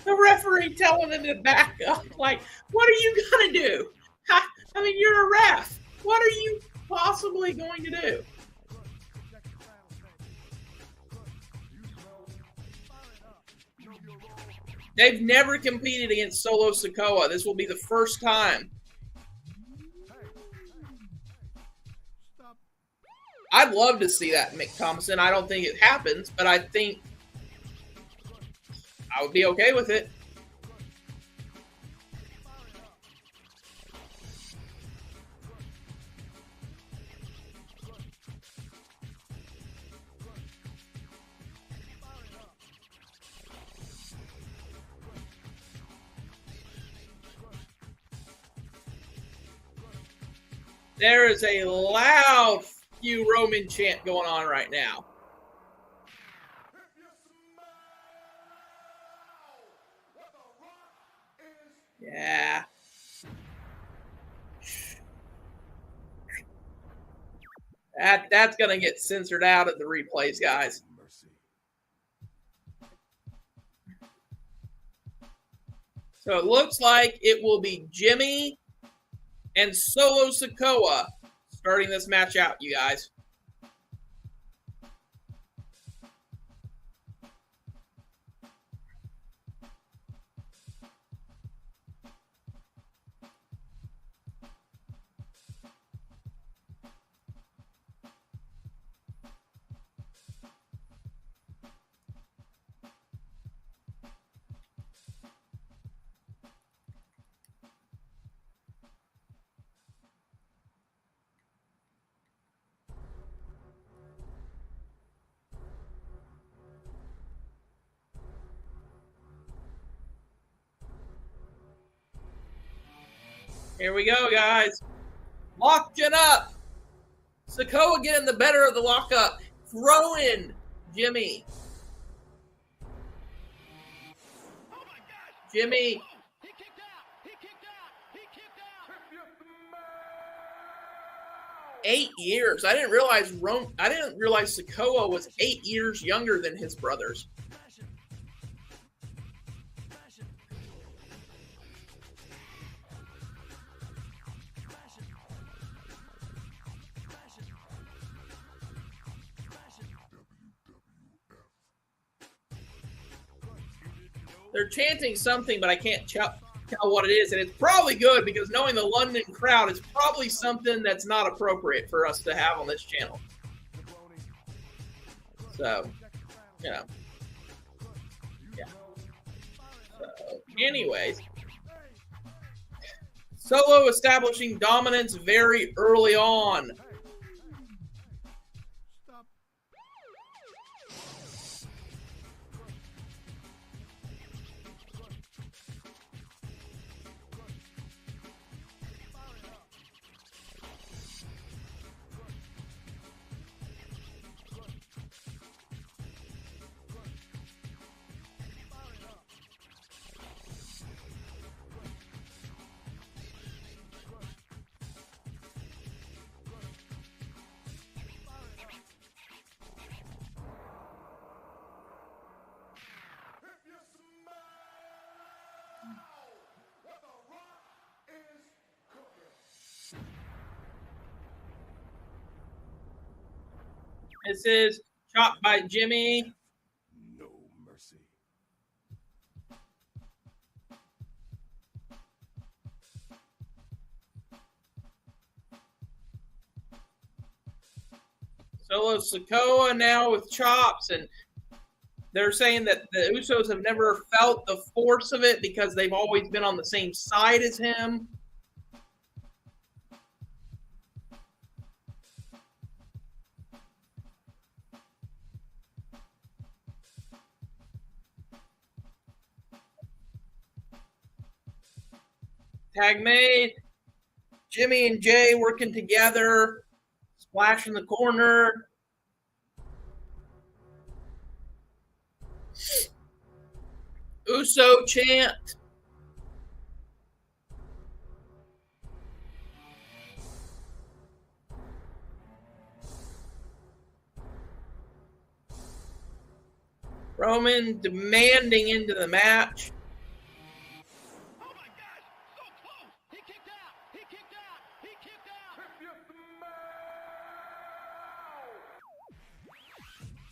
S4: The referee telling him to back up. Like, what are you going to do? I mean, you're a ref. What are you possibly going to do? They've never competed against Solo Sikoa. This will be the first time. I'd love to see that, Mick Thompson. I don't think it happens, but I think I would be okay with it. There is a loud few Roman chant going on right now. Yeah. That's going to get censored out at the replays, guys. So it looks like it will be Jimmy and Solo Sikoa starting this match out, you guys. Here we go, guys. Locked it up. Sikoa getting the better of the lockup. Throwing Jimmy. Jimmy. 8 years. I didn't realize Sikoa was 8 years younger than his brothers. They're chanting something, but I can't tell what it is. And it's probably good because knowing the London crowd, it's probably something that's not appropriate for us to have on this channel. So, you know. Yeah. So, anyways. Solo establishing dominance very early on. This is chopped by Jimmy.
S3: No mercy.
S4: Solo Sikoa now with chops, and they're saying that the Usos have never felt the force of it because they've always been on the same side as him. Tag made. Jimmy and Jay working together. Splash in the corner. Uso chant. Roman demanding into the match.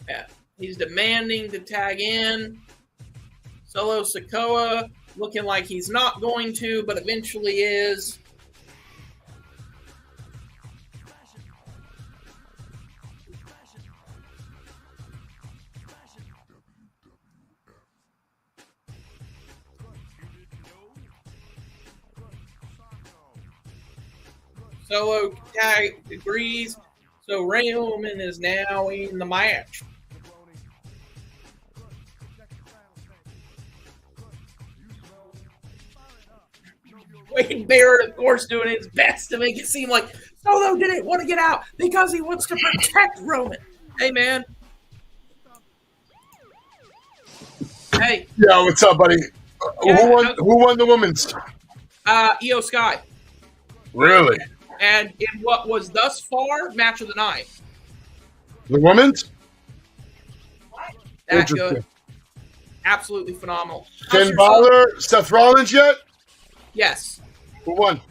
S4: Yeah, he's demanding to tag in. Solo Sikoa looking like he's not going to, but eventually is. Solo tag agrees. So Roman is now in the match. Wade Barrett, of course, doing his best to make it seem like Solo didn't want to get out because he wants to protect Roman. Hey, man. Hey.
S1: Yeah, what's up, buddy? Who won the women's?
S4: Io Sky.
S1: Really?
S4: And in what was thus far match of the night.
S1: The women's?
S4: That good. Absolutely phenomenal.
S1: Finn Balor, Seth Rollins yet?
S4: Yes.
S1: Who won?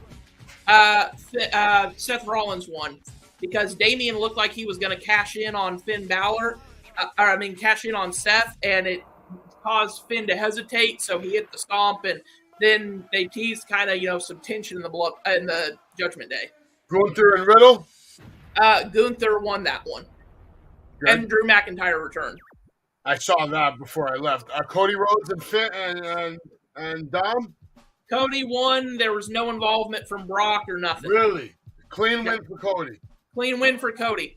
S4: Seth Rollins won because Damian looked like he was going to cash in on Finn Balor. Cash in on Seth, and it caused Finn to hesitate, so he hit the stomp, and then they teased kind of, some tension in the Judgment Day.
S1: Gunther and Riddle?
S4: Gunther won that one. Good. And Drew McIntyre returned.
S1: I saw that before I left. Cody Rhodes and Finn and Dom?
S4: Cody won. There was no involvement from Brock or nothing.
S1: Really? Clean win for Cody.
S4: Clean win for Cody.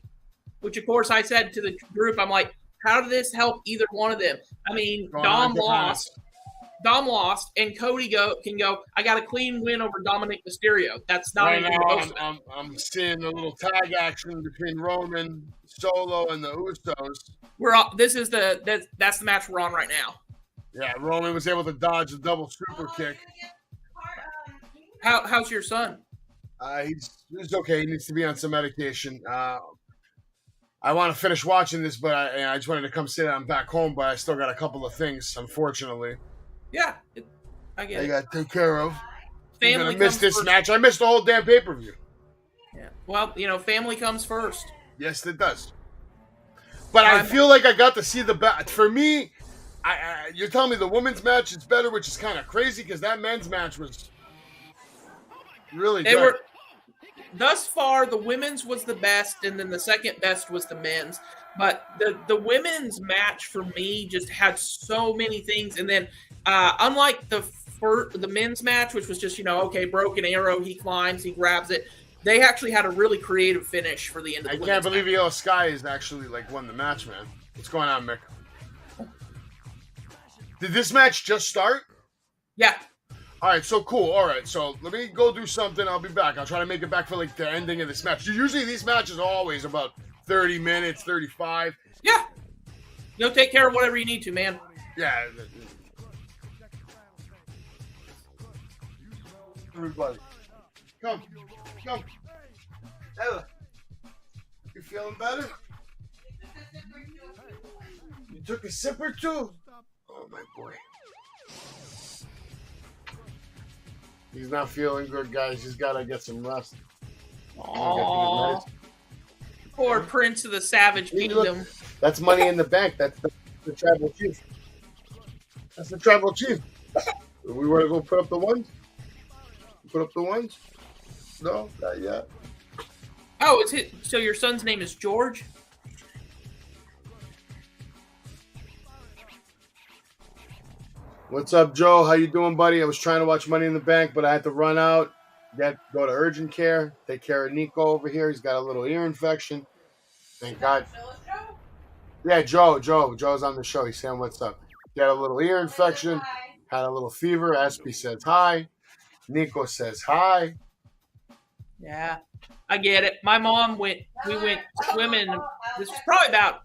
S4: Which, of course, I said to the group, I'm like, how did this help either one of them? I mean, Dom lost. Dom lost, and Cody can go, I got a clean win over Dominic Mysterio. That's not
S1: right now. I'm seeing a little tag action between Roman, Solo, and the Usos.
S4: That's the match we're on right now.
S1: Yeah, Roman was able to dodge a double super kick.
S4: How's your son?
S1: He's okay. He needs to be on some medication. I want to finish watching this, but I just wanted to come say that I'm back home, but I still got a couple of things, unfortunately.
S4: Yeah, I get it.
S1: I got to take care of.
S4: Family
S1: I'm gonna miss this
S4: first.
S1: match. I missed the whole damn pay-per-view.
S4: Yeah. Well, family comes first.
S1: Yes, it does. But I feel like I got to see the best. For me, you're telling me the women's match is better, which is kind of crazy because that men's match was really good.
S4: Thus far, the women's was the best, and then the second best was the men's. But the women's match for me just had so many things. And then, unlike the men's match, which was just, broken arrow, he climbs, he grabs it. They actually had a really creative finish for the end of the
S1: I can't believe Io Sky is actually won the match, man. What's going on, Mick? Did this match just start?
S4: Yeah.
S1: All right, so cool. All right, so let me go do something. I'll be back. I'll try to make it back for the ending of this match. Usually these matches are always about 30 minutes, 35.
S4: Yeah. You'll take care of whatever you need to, man.
S1: Yeah. Everybody. Come. Ella. You feeling better? You took a sip or two? Oh, my boy. He's not feeling good, guys. He's got to get some rest.
S4: Aww. Poor Prince of the Savage Kingdom.
S1: That's Money in the Bank. That's the tribal chief. That's the tribal chief. We want to go put up the ones? Put up the ones? No, not yet.
S4: Oh, so your son's name is George?
S1: What's up, Joe? How you doing, buddy? I was trying to watch Money in the Bank, but I had to run out, go to urgent care, take care of Nico over here. He's got a little ear infection. Thank God. Yeah, Joe. Joe's on the show. He's saying what's up. Got a little ear infection, had a little fever. SP says hi. Nico says hi.
S4: Yeah, I get it. My mom we went swimming. This was probably about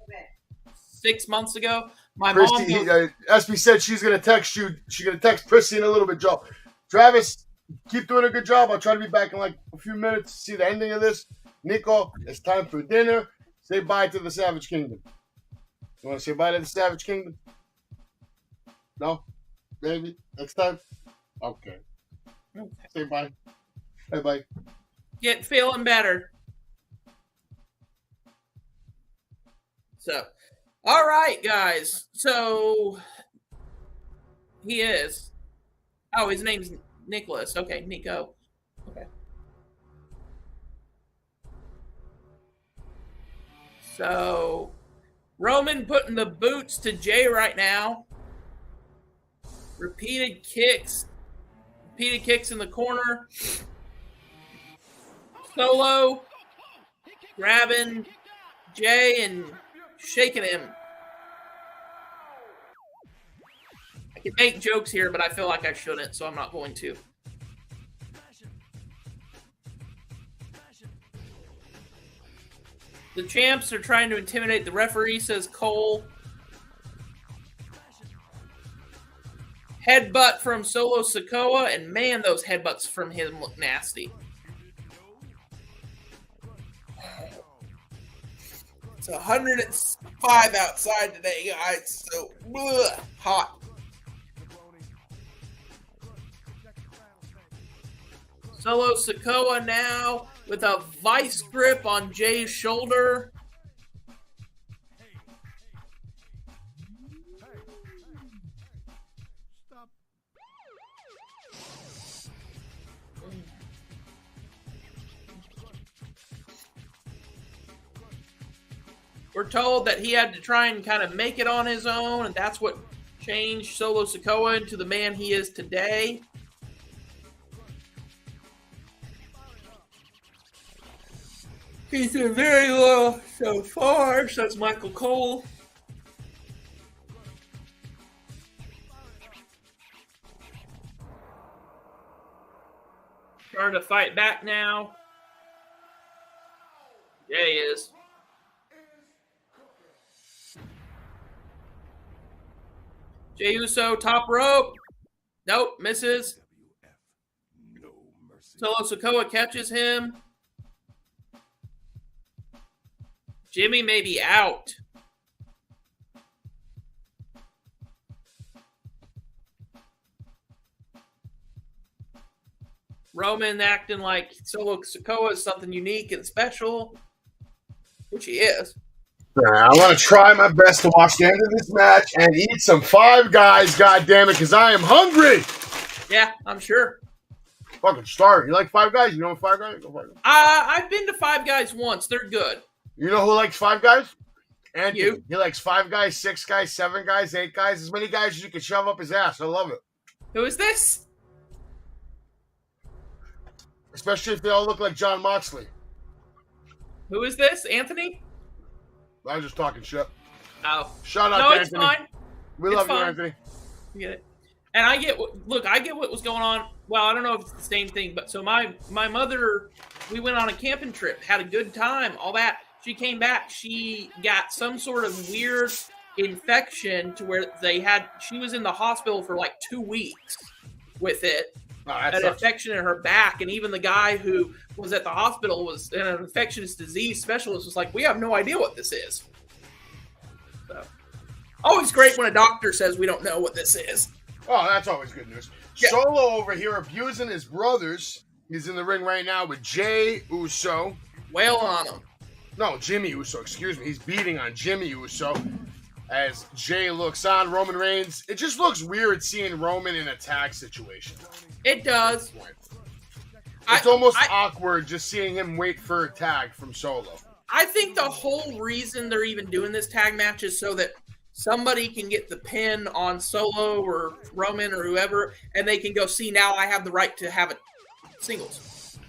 S4: 6 months ago.
S1: SP said she's going to text you. She's going to text Prissy in a little bit, Joe. Travis, keep doing a good job. I'll try to be back in a few minutes to see the ending of this. Nico, it's time for dinner. Say bye to the Savage Kingdom. You want to say bye to the Savage Kingdom? No? Maybe? Next time? Okay. Say bye. Bye-bye.
S4: Get feeling better. So, all right, guys. So, he is. Oh, his name's Nicholas. Okay, Nico. Okay. So, Roman putting the boots to Jay right now. Repeated kicks in the corner. Solo grabbing Jay and shaking him. I can make jokes here, but I feel like I shouldn't, so I'm not going to. The champs are trying to intimidate the referee, says Cole. Headbutt from Solo Sikoa, and man, those headbutts from him look nasty. It's 105 outside today, guys, so hot. Solo Sikoa now with a vice grip on Jay's shoulder.
S3: Stop.
S4: We're told that he had to try and kind of make it on his own, and that's what changed Solo Sikoa into the man he is today. He's doing very well so far, says Michael Cole. Trying to fight back now. Yeah, he is. Jey Uso, top rope. Nope, misses. Solo Sikoa catches him. Jimmy may be out. Roman acting like Solo Sikoa is something unique and special, which he is.
S1: I want to try my best to watch the end of this match and eat some Five Guys, goddammit, because I am hungry.
S4: Yeah, I'm sure.
S1: Fucking starving. You like Five Guys? You know what Five Guys? Go Five Guys.
S4: I've been to Five Guys once. They're good.
S1: You know who likes Five Guys? Anthony.
S4: You?
S1: He likes 5 guys, 6 guys, 7 guys, 8 guys, as many guys as you can shove up his ass. I love it.
S4: Who is this?
S1: Especially if they all look like John Moxley.
S4: Who is this? Anthony?
S1: I was just talking shit.
S4: Oh.
S1: Shout out
S4: No,
S1: to
S4: it's
S1: Anthony.
S4: fine.
S1: We
S4: It's
S1: love
S4: fine.
S1: you, Anthony.
S4: You get it. And I get what was going on. Well, I don't know if it's the same thing, but so my mother, we went on a camping trip, had a good time, all that. She came back. She got some sort of weird infection to where she was in the hospital for like 2 weeks with it.
S1: Oh, that
S4: An
S1: sucks.
S4: infection in her back. And even the guy who was at the hospital was an infectious disease specialist was like, we have no idea what this is. So always great when a doctor says we don't know what this is.
S1: Oh, that's always good news.
S4: Yeah.
S1: Solo over here abusing his brothers. He's in the ring right now with Jey Uso.
S4: Wail on him.
S1: No, Jimmy Uso, excuse me. He's beating on Jimmy Uso as Jay looks on. Roman Reigns. It just looks weird seeing Roman in a tag situation.
S4: It does.
S1: It's almost awkward just seeing him wait for a tag from Solo.
S4: I think the whole reason they're even doing this tag match is so that somebody can get the pin on Solo or Roman or whoever, and they can go, see, now I have the right to have it singles.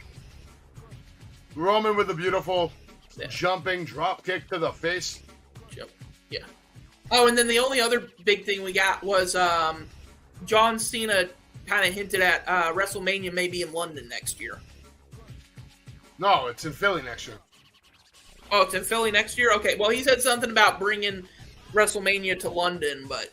S1: Roman with a beautiful
S4: Yeah.
S1: jumping drop kick to the face.
S4: Yeah. Oh, and then the only other big thing we got was John Cena kind of hinted at WrestleMania may be in London next year.
S1: No, it's in Philly next year.
S4: Oh, it's in Philly next year? Okay, well, he said something about bringing WrestleMania to London, but,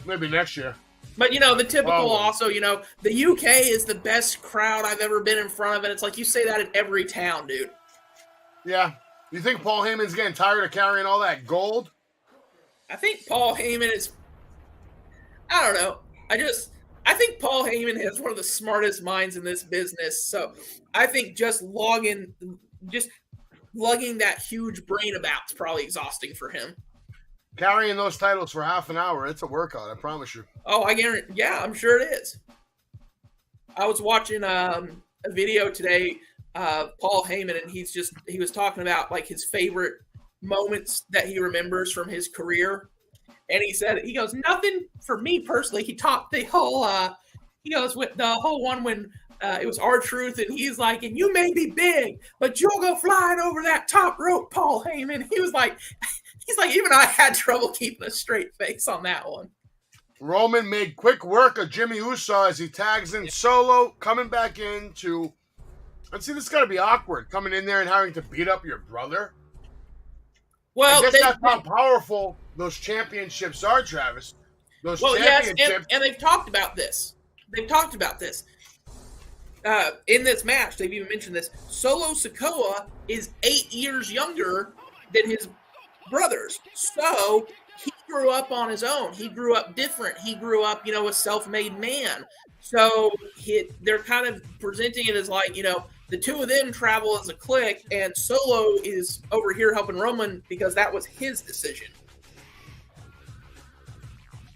S1: Maybe next year.
S4: But, the typical
S1: Oh.
S4: also, the UK is the best crowd I've ever been in front of, and it's like you say that in every town, dude.
S1: Yeah. You think Paul Heyman's getting tired of carrying all that gold?
S4: I think Paul Heyman is, I don't know. I think Paul Heyman has one of the smartest minds in this business. So I think just lugging that huge brain about is probably exhausting for him.
S1: Carrying those titles for half an hour, it's a workout, I promise you.
S4: Oh, I guarantee. Yeah, I'm sure it is. I was watching a video today of Paul Heyman, and he was talking about like his favorite moments that he remembers from his career. And he goes, nothing for me personally. He talked the whole, with the whole one when It was R-Truth, and he's like, and you may be big, but you'll go flying over that top rope, Paul Heyman. He's like, even I had trouble keeping a straight face on that one.
S1: Roman made quick work of Jimmy Uso as he tags in Solo, coming back in to. And see, this has got to be awkward, coming in there and having to beat up your brother.
S4: Well,
S1: I guess that's how powerful those championships are, Travis. Those championships.
S4: Yes, and they've talked about this. In this match, they've even mentioned this. Solo Sikoa is 8 years younger than his brothers. So he grew up on his own. He grew up different. He grew up, a self-made man. So they're kind of presenting it as like, the two of them travel as a clique, and Solo is over here helping Roman because that was his decision.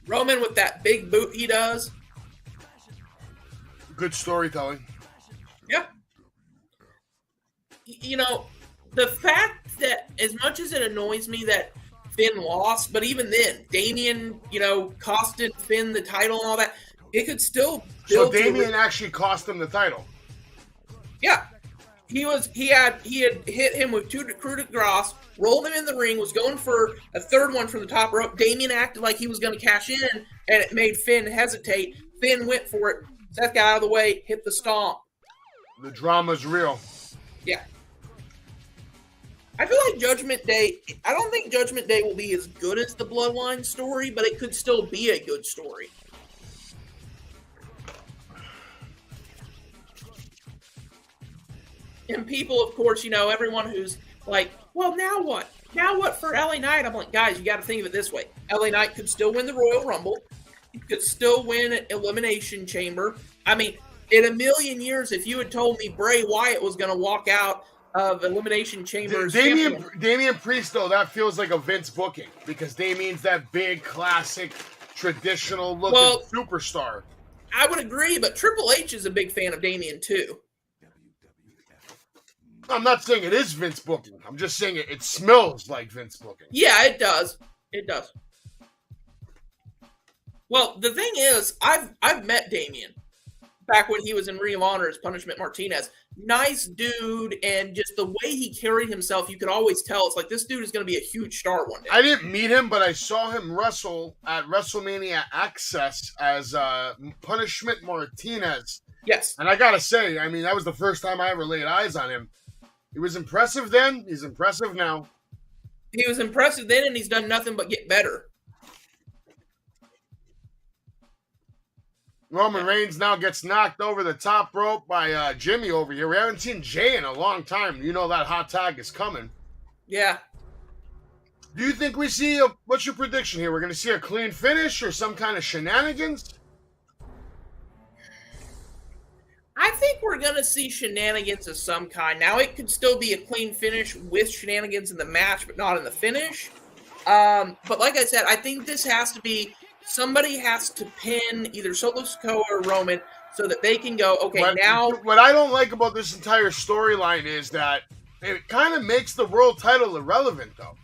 S4: Roman with that big boot he does.
S1: Good storytelling.
S4: Yeah. The fact that as much as it annoys me that Finn lost, but even then, Damian, costed Finn the title and all that, it could still build.
S1: So Damian actually cost him the title.
S4: Yeah. He had hit him with two coup de grace, rolled him in the ring, was going for a third one from the top rope. Damian acted like he was going to cash in, and it made Finn hesitate. Finn went for it. Seth got out of the way, hit the stomp.
S1: The drama's real.
S4: Yeah. I feel like Judgment Day, I don't think Judgment Day will be as good as the Bloodline story, but it could still be a good story. And people, of course, everyone who's like, well, now what? Now what for LA Knight? I'm like, guys, you got to think of it this way. LA Knight could still win the Royal Rumble. He could still win an Elimination Chamber. I mean, in a million years, if you had told me Bray Wyatt was going to walk out of Elimination Chamber,
S1: Damian Priest, though, that feels like a Vince booking because Damian's that big, classic, traditional-looking superstar.
S4: I would agree, but Triple H is a big fan of Damian, too.
S1: I'm not saying it is Vince booking. I'm just saying it smells like Vince booking.
S4: Yeah, it does. It does. Well, the thing is, I've met Damian back when he was in Ring of Honor as Punishment Martinez. Nice dude, and just the way he carried himself, you could always tell. It's like, this dude is going to be a huge star one day.
S1: I didn't meet him, but I saw him wrestle at WrestleMania Access as Punishment Martinez.
S4: Yes.
S1: And I got to say, I mean, that was the first time I ever laid eyes on him. He was impressive then. He's impressive now.
S4: He was impressive then, and he's done nothing but get better.
S1: Roman Reigns now gets knocked over the top rope by Jimmy over here. We haven't seen Jay in a long time. You know that hot tag is coming.
S4: Yeah.
S1: Do you think we see what's your prediction here? We're going to see a clean finish or some kind of shenanigans?
S4: I think we're going to see shenanigans of some kind. Now, it could still be a clean finish with shenanigans in the match, but not in the finish. But like I said, I think this has to be, somebody has to pin either Solo Sikoa or Roman so that they can go, okay, now.
S1: What I don't like about this entire storyline is that it kind of makes the world title irrelevant, though.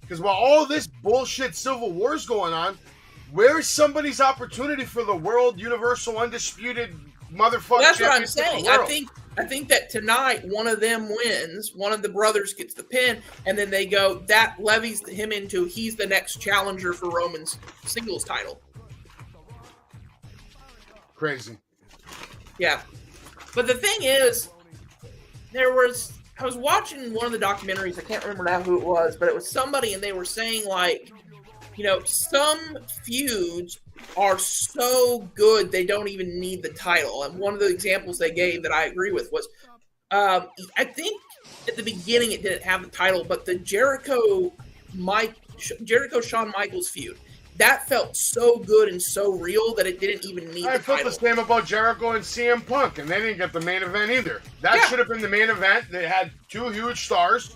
S1: Because while all this bullshit Civil War's going on, where's somebody's opportunity for the world universal undisputed motherfucker?
S4: Well, that's what I'm saying. I think that tonight one of them wins, one of the brothers gets the pin, and then they go, that levies him into he's the next challenger for Roman's singles title.
S1: Crazy.
S4: Yeah. But the thing is, I was watching one of the documentaries, I can't remember now who it was, but it was somebody, and they were saying, like, some feuds are so good they don't even need the title. And one of the examples they gave that I agree with was, I think at the beginning it didn't have the title, but the Jericho Shawn Michaels feud, that felt so good and so real that it didn't even need the title.
S1: I felt the same about Jericho and CM Punk, and they didn't get the main event either. That should have been the main event. They had two huge stars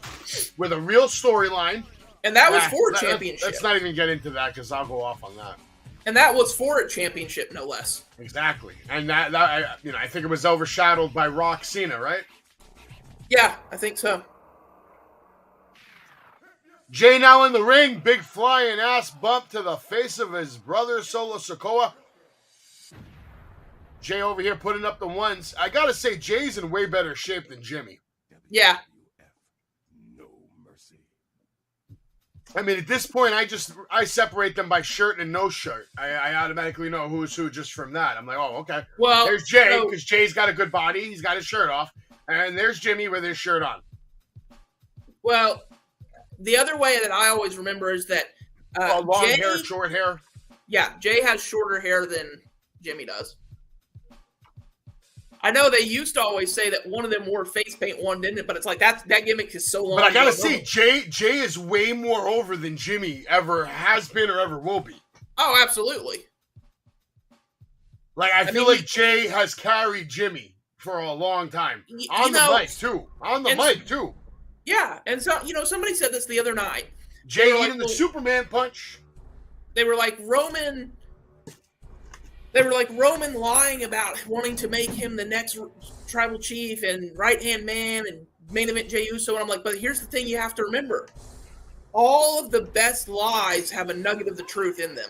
S1: with a real storyline.
S4: And that was for a championship.
S1: Let's not even get into that because I'll go off on that.
S4: And that was for a championship, no less.
S1: Exactly. And that I think it was overshadowed by Rock Cena, right?
S4: Yeah, I think so.
S1: Jay now in the ring. Big flying ass bump to the face of his brother, Solo Sikoa. Jay over here putting up the ones. I gotta say, Jay's in way better shape than Jimmy.
S4: Yeah.
S3: No mercy.
S1: I mean, at this point, I separate them by shirt and no shirt. I automatically know who's who just from that. I'm like, oh, okay.
S4: Well,
S1: There's Jay, because Jay's got a good body. He's got his shirt off. And there's Jimmy with his shirt on.
S4: Well, the other way that I always remember is that
S1: Long
S4: Jay,
S1: hair, short hair.
S4: Yeah, Jay has shorter hair than Jimmy does. I know they used to always say that one of them wore face paint, one didn't, but it's like that gimmick is so long.
S1: But I gotta see, Jay is way more over than Jimmy ever has been or ever will be.
S4: Oh, absolutely.
S1: Like I feel like Jay has carried Jimmy for a long time. On the mic too.
S4: Yeah, and so somebody said this the other night.
S1: Jay eating the Superman punch.
S4: They were like Roman lying about wanting to make him the next tribal chief and right-hand man and main event Jey Uso. And I'm like, but here's the thing you have to remember. All of the best lies have a nugget of the truth in them.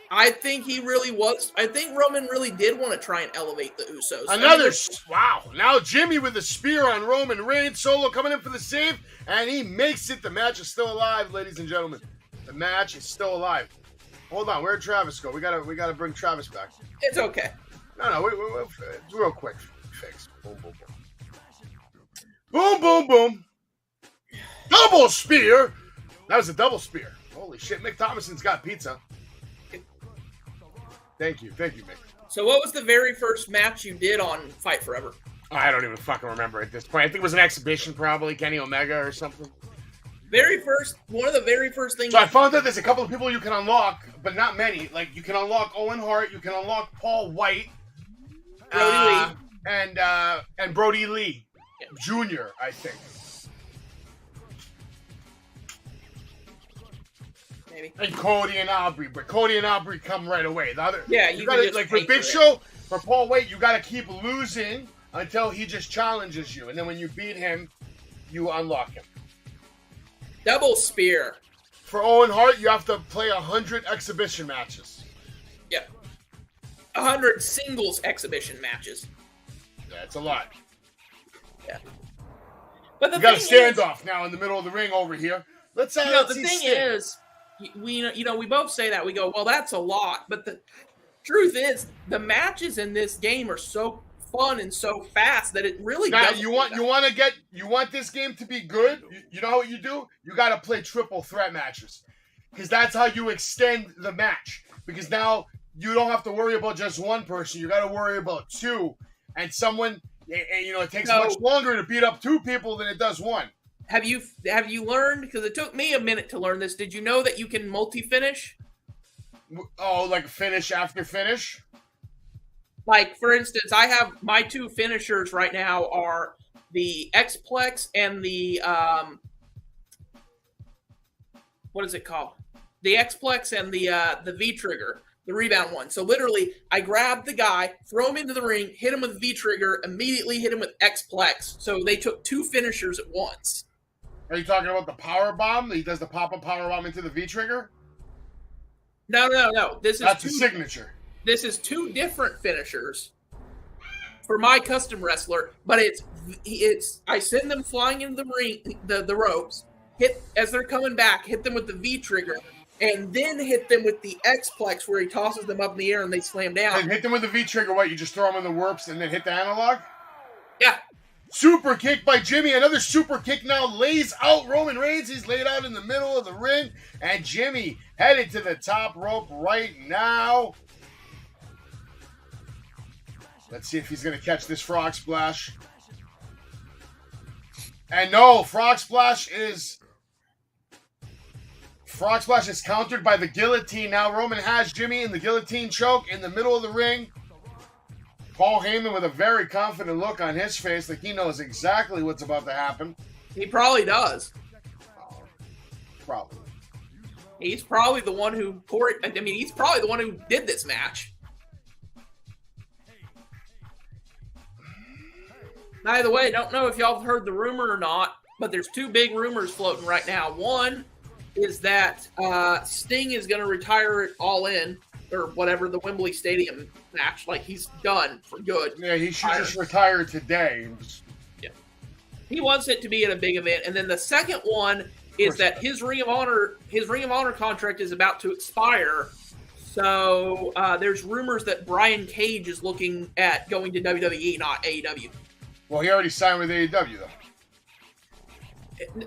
S4: I think Roman really did want to try and elevate the Usos.
S1: Wow. Now Jimmy with a spear on Roman Reigns. Solo coming in for the save, and he makes it. The match is still alive, ladies and gentlemen. The match is still alive. Hold on, where'd Travis go? We gotta bring Travis back.
S4: It's okay.
S1: No, we real quick fix. Boom, boom, boom. Boom, boom, boom. Double spear. That was a double spear. Holy shit, Mick Thomason's got pizza. Thank you, Mick.
S4: So what was the very first match you did on Fight Forever?
S1: I don't even fucking remember at this point. I think it was an exhibition, probably Kenny Omega or something.
S4: One of the very first things.
S1: So I found out there's a couple of people you can unlock, but not many. Like you can unlock Owen Hart, you can unlock Paul White,
S4: Brody Lee,
S1: and Brody Lee Jr. I think.
S4: Maybe.
S1: And Cody and Aubrey, but Cody and Aubrey come right away. The other,
S4: you
S1: gotta,
S4: just
S1: like for Big Show, for Paul White, you gotta keep losing until he just challenges you, and then when you beat him, you unlock him.
S4: Double spear.
S1: For Owen Hart, you have to play 100 exhibition matches.
S4: Yeah. 100 singles exhibition matches.
S1: Yeah, it's a lot.
S4: Yeah. But
S1: you got a standoff now in the middle of the ring over here. Let's see.
S4: The thing is, we both say that. We go, well, that's a lot. But the truth is, the matches in this game are so fun and so fast that it really doesn't.
S1: You want this game to be good? You know what you do? You got to play triple threat matches, because that's how you extend the match. Because now you don't have to worry about just one person. You got to worry about two, and someone. It takes much longer to beat up two people than it does one.
S4: Have you learned? Because it took me a minute to learn this. Did you know that you can multi-finish?
S1: Oh, like finish after finish?
S4: Like, for instance, I have my two finishers right now are the X-Plex and the, what is it called? The X-Plex and the V-Trigger, the rebound one. So literally, I grab the guy, throw him into the ring, hit him with V-Trigger, immediately hit him with X-Plex. So they took two finishers at once.
S1: Are you talking about the power bomb? He does the pop-up power bomb into the V-Trigger?
S4: No. That's
S1: a signature.
S4: This is two different finishers for my custom wrestler, but it's I send them flying into the ring, the ropes, hit as they're coming back, hit them with the V-Trigger, and then hit them with the X-Plex where he tosses them up in the air and they slam down.
S1: And hit them with the V-Trigger, what? You just throw them in the warps and then hit the analog?
S4: Yeah.
S1: Super kick by Jimmy. Another super kick now lays out Roman Reigns. He's laid out in the middle of the ring. And Jimmy headed to the top rope right now. Let's see if he's going to catch this frog splash. And no, frog splash is countered by the guillotine. Now Roman has Jimmy in the guillotine choke in the middle of the ring. Paul Heyman with a very confident look on his face, like he knows exactly what's about to happen.
S4: He probably does.
S1: Probably.
S4: He's probably the one who he's probably the one who did this match. By the way, don't know if y'all have heard the rumor or not, but there's two big rumors floating right now. One is that Sting is going to retire it All In, or whatever, the Wembley Stadium match. Like, he's done for good.
S1: Yeah, he should just retire today.
S4: Yeah. He wants it to be at a big event. And then the second one is that his Ring of Honor contract is about to expire. So there's rumors that Brian Cage is looking at going to WWE, not AEW.
S1: Well, he already signed with AEW though.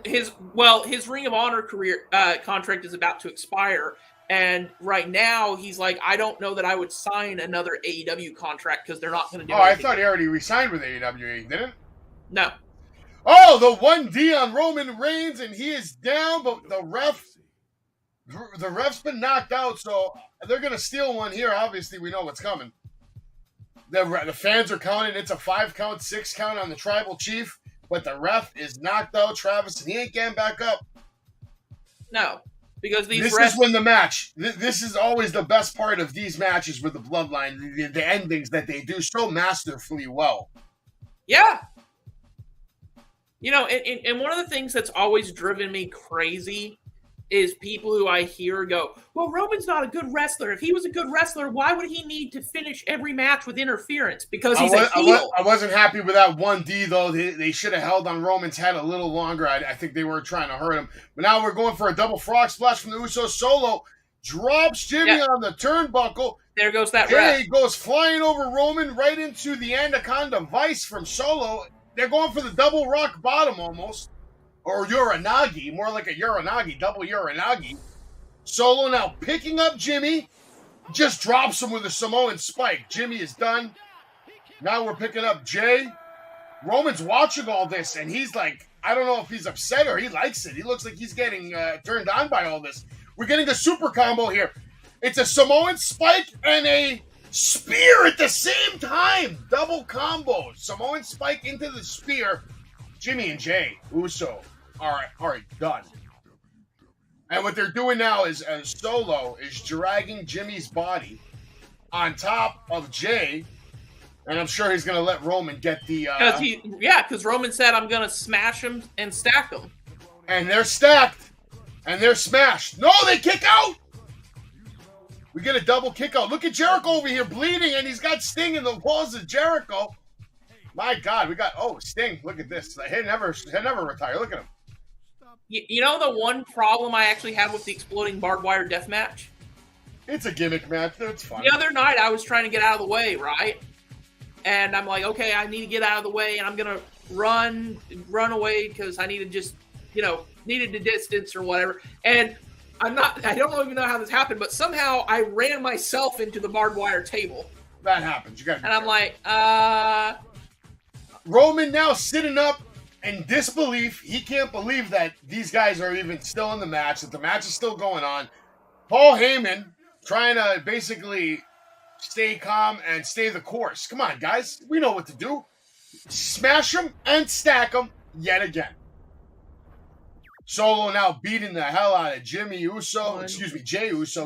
S4: His Ring of Honor career contract is about to expire, and right now he's like, I don't know that I would sign another AEW contract because they're not going to do.
S1: I thought he already re-signed with AEW, didn't?
S4: No.
S1: Oh, the 1D on Roman Reigns, and he is down, but the ref's been knocked out, so they're going to steal one here. Obviously, we know what's coming. The fans are counting. It's a 5 count, 6 count on the Tribal Chief. But the ref is knocked out, Travis, and he ain't getting back up.
S4: No, because
S1: this is when the match. This is always the best part of these matches with the Bloodline, the endings that they do so masterfully well.
S4: Yeah. You know, and one of the things that's always driven me crazy is people who I hear go, well, Roman's not a good wrestler. If he was a good wrestler, why would he need to finish every match with interference? Because he's a heel.
S1: I wasn't happy with that 1D, though. They should have held on Roman's head a little longer. I think they were trying to hurt him. But now we're going for a double frog splash from the Usos. Solo drops Jimmy on the turnbuckle.
S4: There goes that ref.
S1: He goes flying over Roman right into the Anaconda Vice from Solo. They're going for the double rock bottom almost. Or Uranagi, more like a Uranagi, double Uranagi. Solo now picking up Jimmy, just drops him with a Samoan spike. Jimmy is done. Now we're picking up Jay. Roman's watching all this, and he's like, I don't know if he's upset or he likes it. He looks like he's getting turned on by all this. We're getting a super combo here. It's a Samoan spike and a spear at the same time. Double combo. Samoan spike into the spear. Jimmy and Jay Uso are done. And what they're doing now is Solo is dragging Jimmy's body on top of Jay, and I'm sure he's going to let Roman get the...
S4: Because Roman said, I'm going to smash him and stack him.
S1: And they're stacked, and they're smashed. No, they kick out! We get a double kick out. Look at Jericho over here bleeding, and he's got Sting in the walls of Jericho. My God, we got Sting. Look at this. He'll never retire. Look at him.
S4: You know the one problem I actually had with the exploding barbed wire death match?
S1: It's a gimmick match. It's fun.
S4: The other night I was trying to get out of the way, right? And I'm like, okay, I need to get out of the way, and I'm gonna run away because I need to just, needed the distance or whatever. And I don't even know how this happened, but somehow I ran myself into the barbed wire table.
S1: That happens. You got.
S4: And I'm like,
S1: Roman now sitting up in disbelief. He can't believe that these guys are even still in the match, that the match is still going on. Paul Heyman trying to basically stay calm and stay the course. Come on, guys. We know what to do. Smash them and stack them yet again. Solo now beating the hell out of Jay Uso,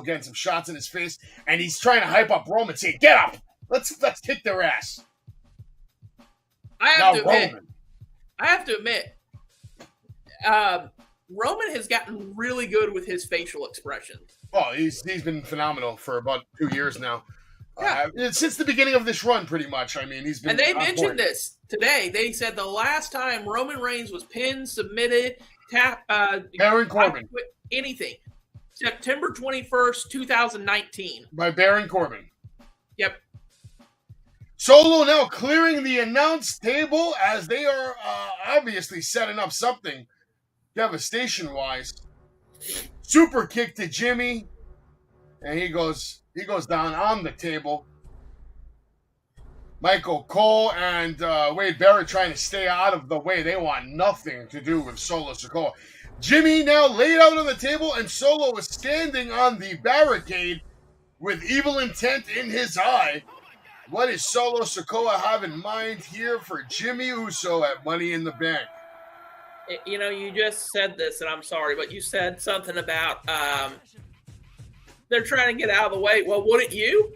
S1: getting some shots in his face, and he's trying to hype up Roman, saying, get up! Let's kick their ass.
S4: I have to admit, Roman has gotten really good with his facial expressions.
S1: Oh, he's been phenomenal for about 2 years now.
S4: Yeah.
S1: Since the beginning of this run, pretty much. I mean, he's been.
S4: And they mentioned this today. They said the last time Roman Reigns was pinned, submitted,
S1: Baron Corbin,
S4: anything, September 21st, 2019,
S1: by Baron Corbin.
S4: Yep.
S1: Solo now clearing the announce table as they are obviously setting up something devastation-wise. Super kick to Jimmy, and he goes down on the table. Michael Cole and Wade Barrett trying to stay out of the way. They want nothing to do with Solo Sikoa. Jimmy now laid out on the table, and Solo is standing on the barricade with evil intent in his eye. What does Solo Sikoa have in mind here for Jimmy Uso at Money in the Bank?
S4: You just said this, and I'm sorry, but you said something about they're trying to get out of the way. Well, wouldn't you?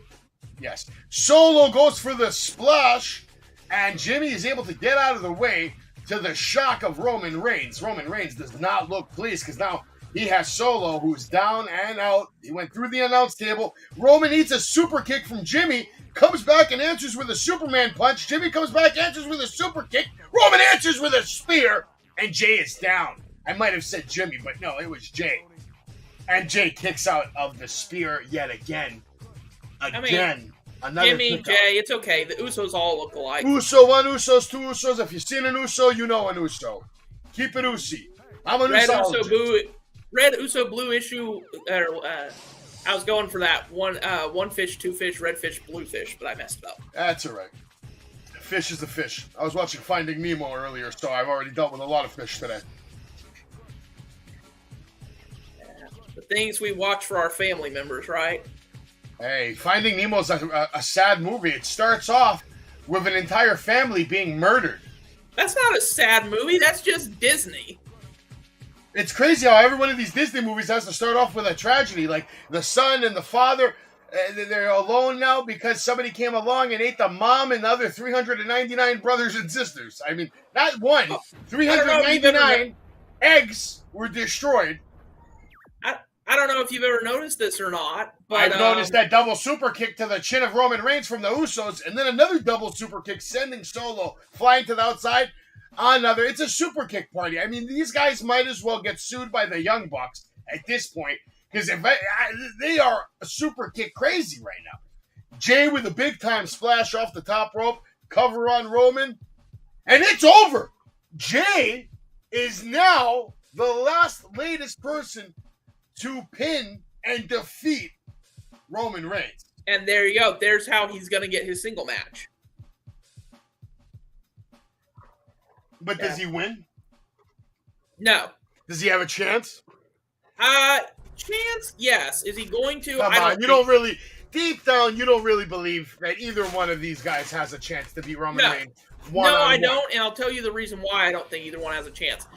S1: Yes. Solo goes for the splash, and Jimmy is able to get out of the way to the shock of Roman Reigns. Roman Reigns does not look pleased because now He has Solo, who's down and out. He went through the announce table. Roman eats a super kick from Jimmy, comes back and answers with a Superman punch. Jimmy comes back, answers with a super kick. Roman answers with a spear, and Jay is down. I might have said Jimmy, but no, it was Jay. And Jay kicks out of the spear yet again. Another
S4: Jimmy,
S1: kick
S4: Jay, it's okay. The Usos all look alike.
S1: Uso 1, Usos 2, Usos. If you've seen an Uso, you know an Uso. Keep it Usi. I'm an Uso.
S4: Red Uso blue issue. I was going for that one fish, two fish, red fish, blue fish, but I messed it up.
S1: That's all right. Fish is a fish. I was watching Finding Nemo earlier, so I've already dealt with a lot of fish today.
S4: The things we watch for our family members, right?
S1: Hey, Finding Nemo is a sad movie. It starts off with an entire family being murdered.
S4: That's not a sad movie. That's just Disney.
S1: It's crazy how every one of these Disney movies has to start off with a tragedy. Like the son and the father, they're alone now because somebody came along and ate the mom and the other 399 brothers and sisters. I mean, not one. 399 eggs were destroyed.
S4: I don't know if you've ever noticed this or not, but
S1: I've noticed that double super kick to the chin of Roman Reigns from the Usos, and then another double super kick sending Solo flying to the outside. It's a super kick party. I mean, these guys might as well get sued by the Young Bucks at this point because they are super kick crazy right now. Jay with a big time splash off the top rope, cover on Roman, and it's over. Jay is now the latest person to pin and defeat Roman Reigns.
S4: And there you go. There's how he's going to get his single match.
S1: But does he win?
S4: No.
S1: Does he have a chance?
S4: Chance? Yes. Is he going to?
S1: Come on, deep down, you don't really believe that either one of these guys has a chance to beat Roman Reigns.
S4: No, I don't, and I'll tell you the reason why I don't think either one has a chance.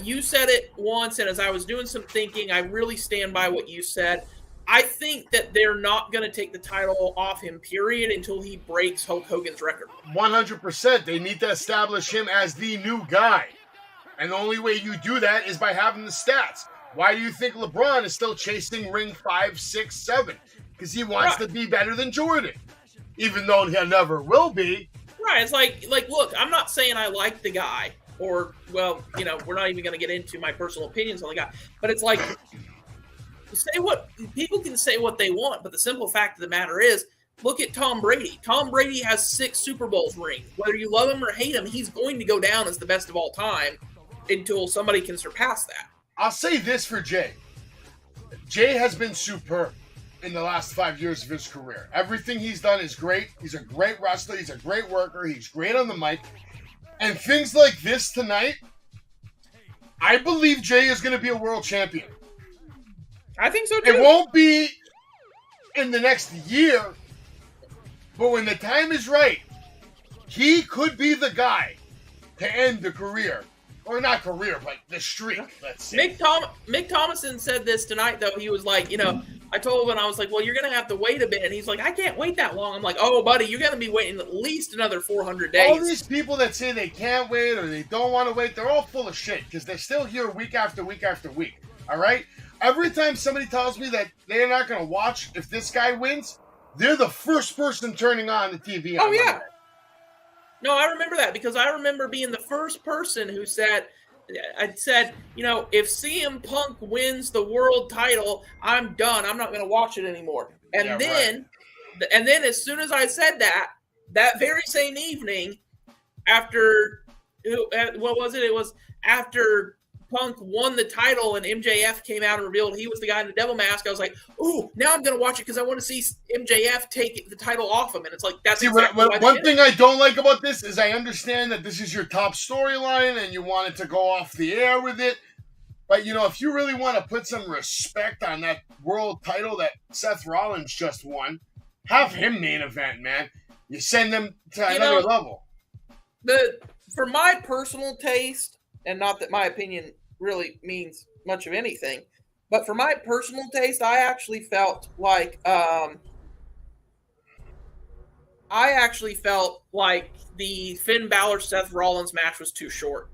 S4: You said it once, and as I was doing some thinking, I really stand by what you said. I think that they're not going to take the title off him, period, until he breaks Hulk Hogan's record.
S1: 100%. They need to establish him as the new guy. And the only way you do that is by having the stats. Why do you think LeBron is still chasing ring 5, 6, 7? Because he wants to be better than Jordan. Even though he never will be.
S4: Right. It's like, look, I'm not saying I like the guy. Or, well, we're not even going to get into my personal opinions on the guy. But it's like, people can say what they want, but the simple fact of the matter is, look at Tom Brady. Tom Brady has 6 Super Bowls rings. Whether you love him or hate him, he's going to go down as the best of all time until somebody can surpass that.
S1: I'll say this for Jay. Jay has been superb in the last 5 years of his career. Everything he's done is great. He's a great wrestler. He's a great worker. He's great on the mic. And things like this tonight, I believe Jay is going to be a world champion.
S4: I think so, too.
S1: It won't be in the next year, but when the time is right, he could be the guy to end the career. Or not career, but the streak, let's say.
S4: Mick Thomason said this tonight, though. He was like, I told him, and I was like, well, you're going to have to wait a bit. And he's like, I can't wait that long. I'm like, oh, buddy, you're going to be waiting at least another 400 days.
S1: All these people that say they can't wait or they don't want to wait, they're all full of shit because they're still here week after week after week. All right? Every time somebody tells me that they're not going to watch if this guy wins, they're the first person turning on the TV.
S4: Oh, yeah. No, I remember that because I remember being the first person who said, if CM Punk wins the world title, I'm done. I'm not going to watch it anymore. And then as soon as I said that very same evening, after what was it? It was after Punk won the title and MJF came out and revealed he was the guy in the devil mask. I was like, ooh, now I'm going to watch it because I want to see MJF take the title off him. And it's like, that's
S1: one thing I don't like about this is I understand that this is your top storyline and you wanted to go off the air with it. But, if you really want to put some respect on that world title that Seth Rollins just won, have him main event, man. You send them to another level.
S4: For my personal taste, and not that my opinion really means much of anything, but for my personal taste, I actually felt like the Finn Balor Seth Rollins match was too short.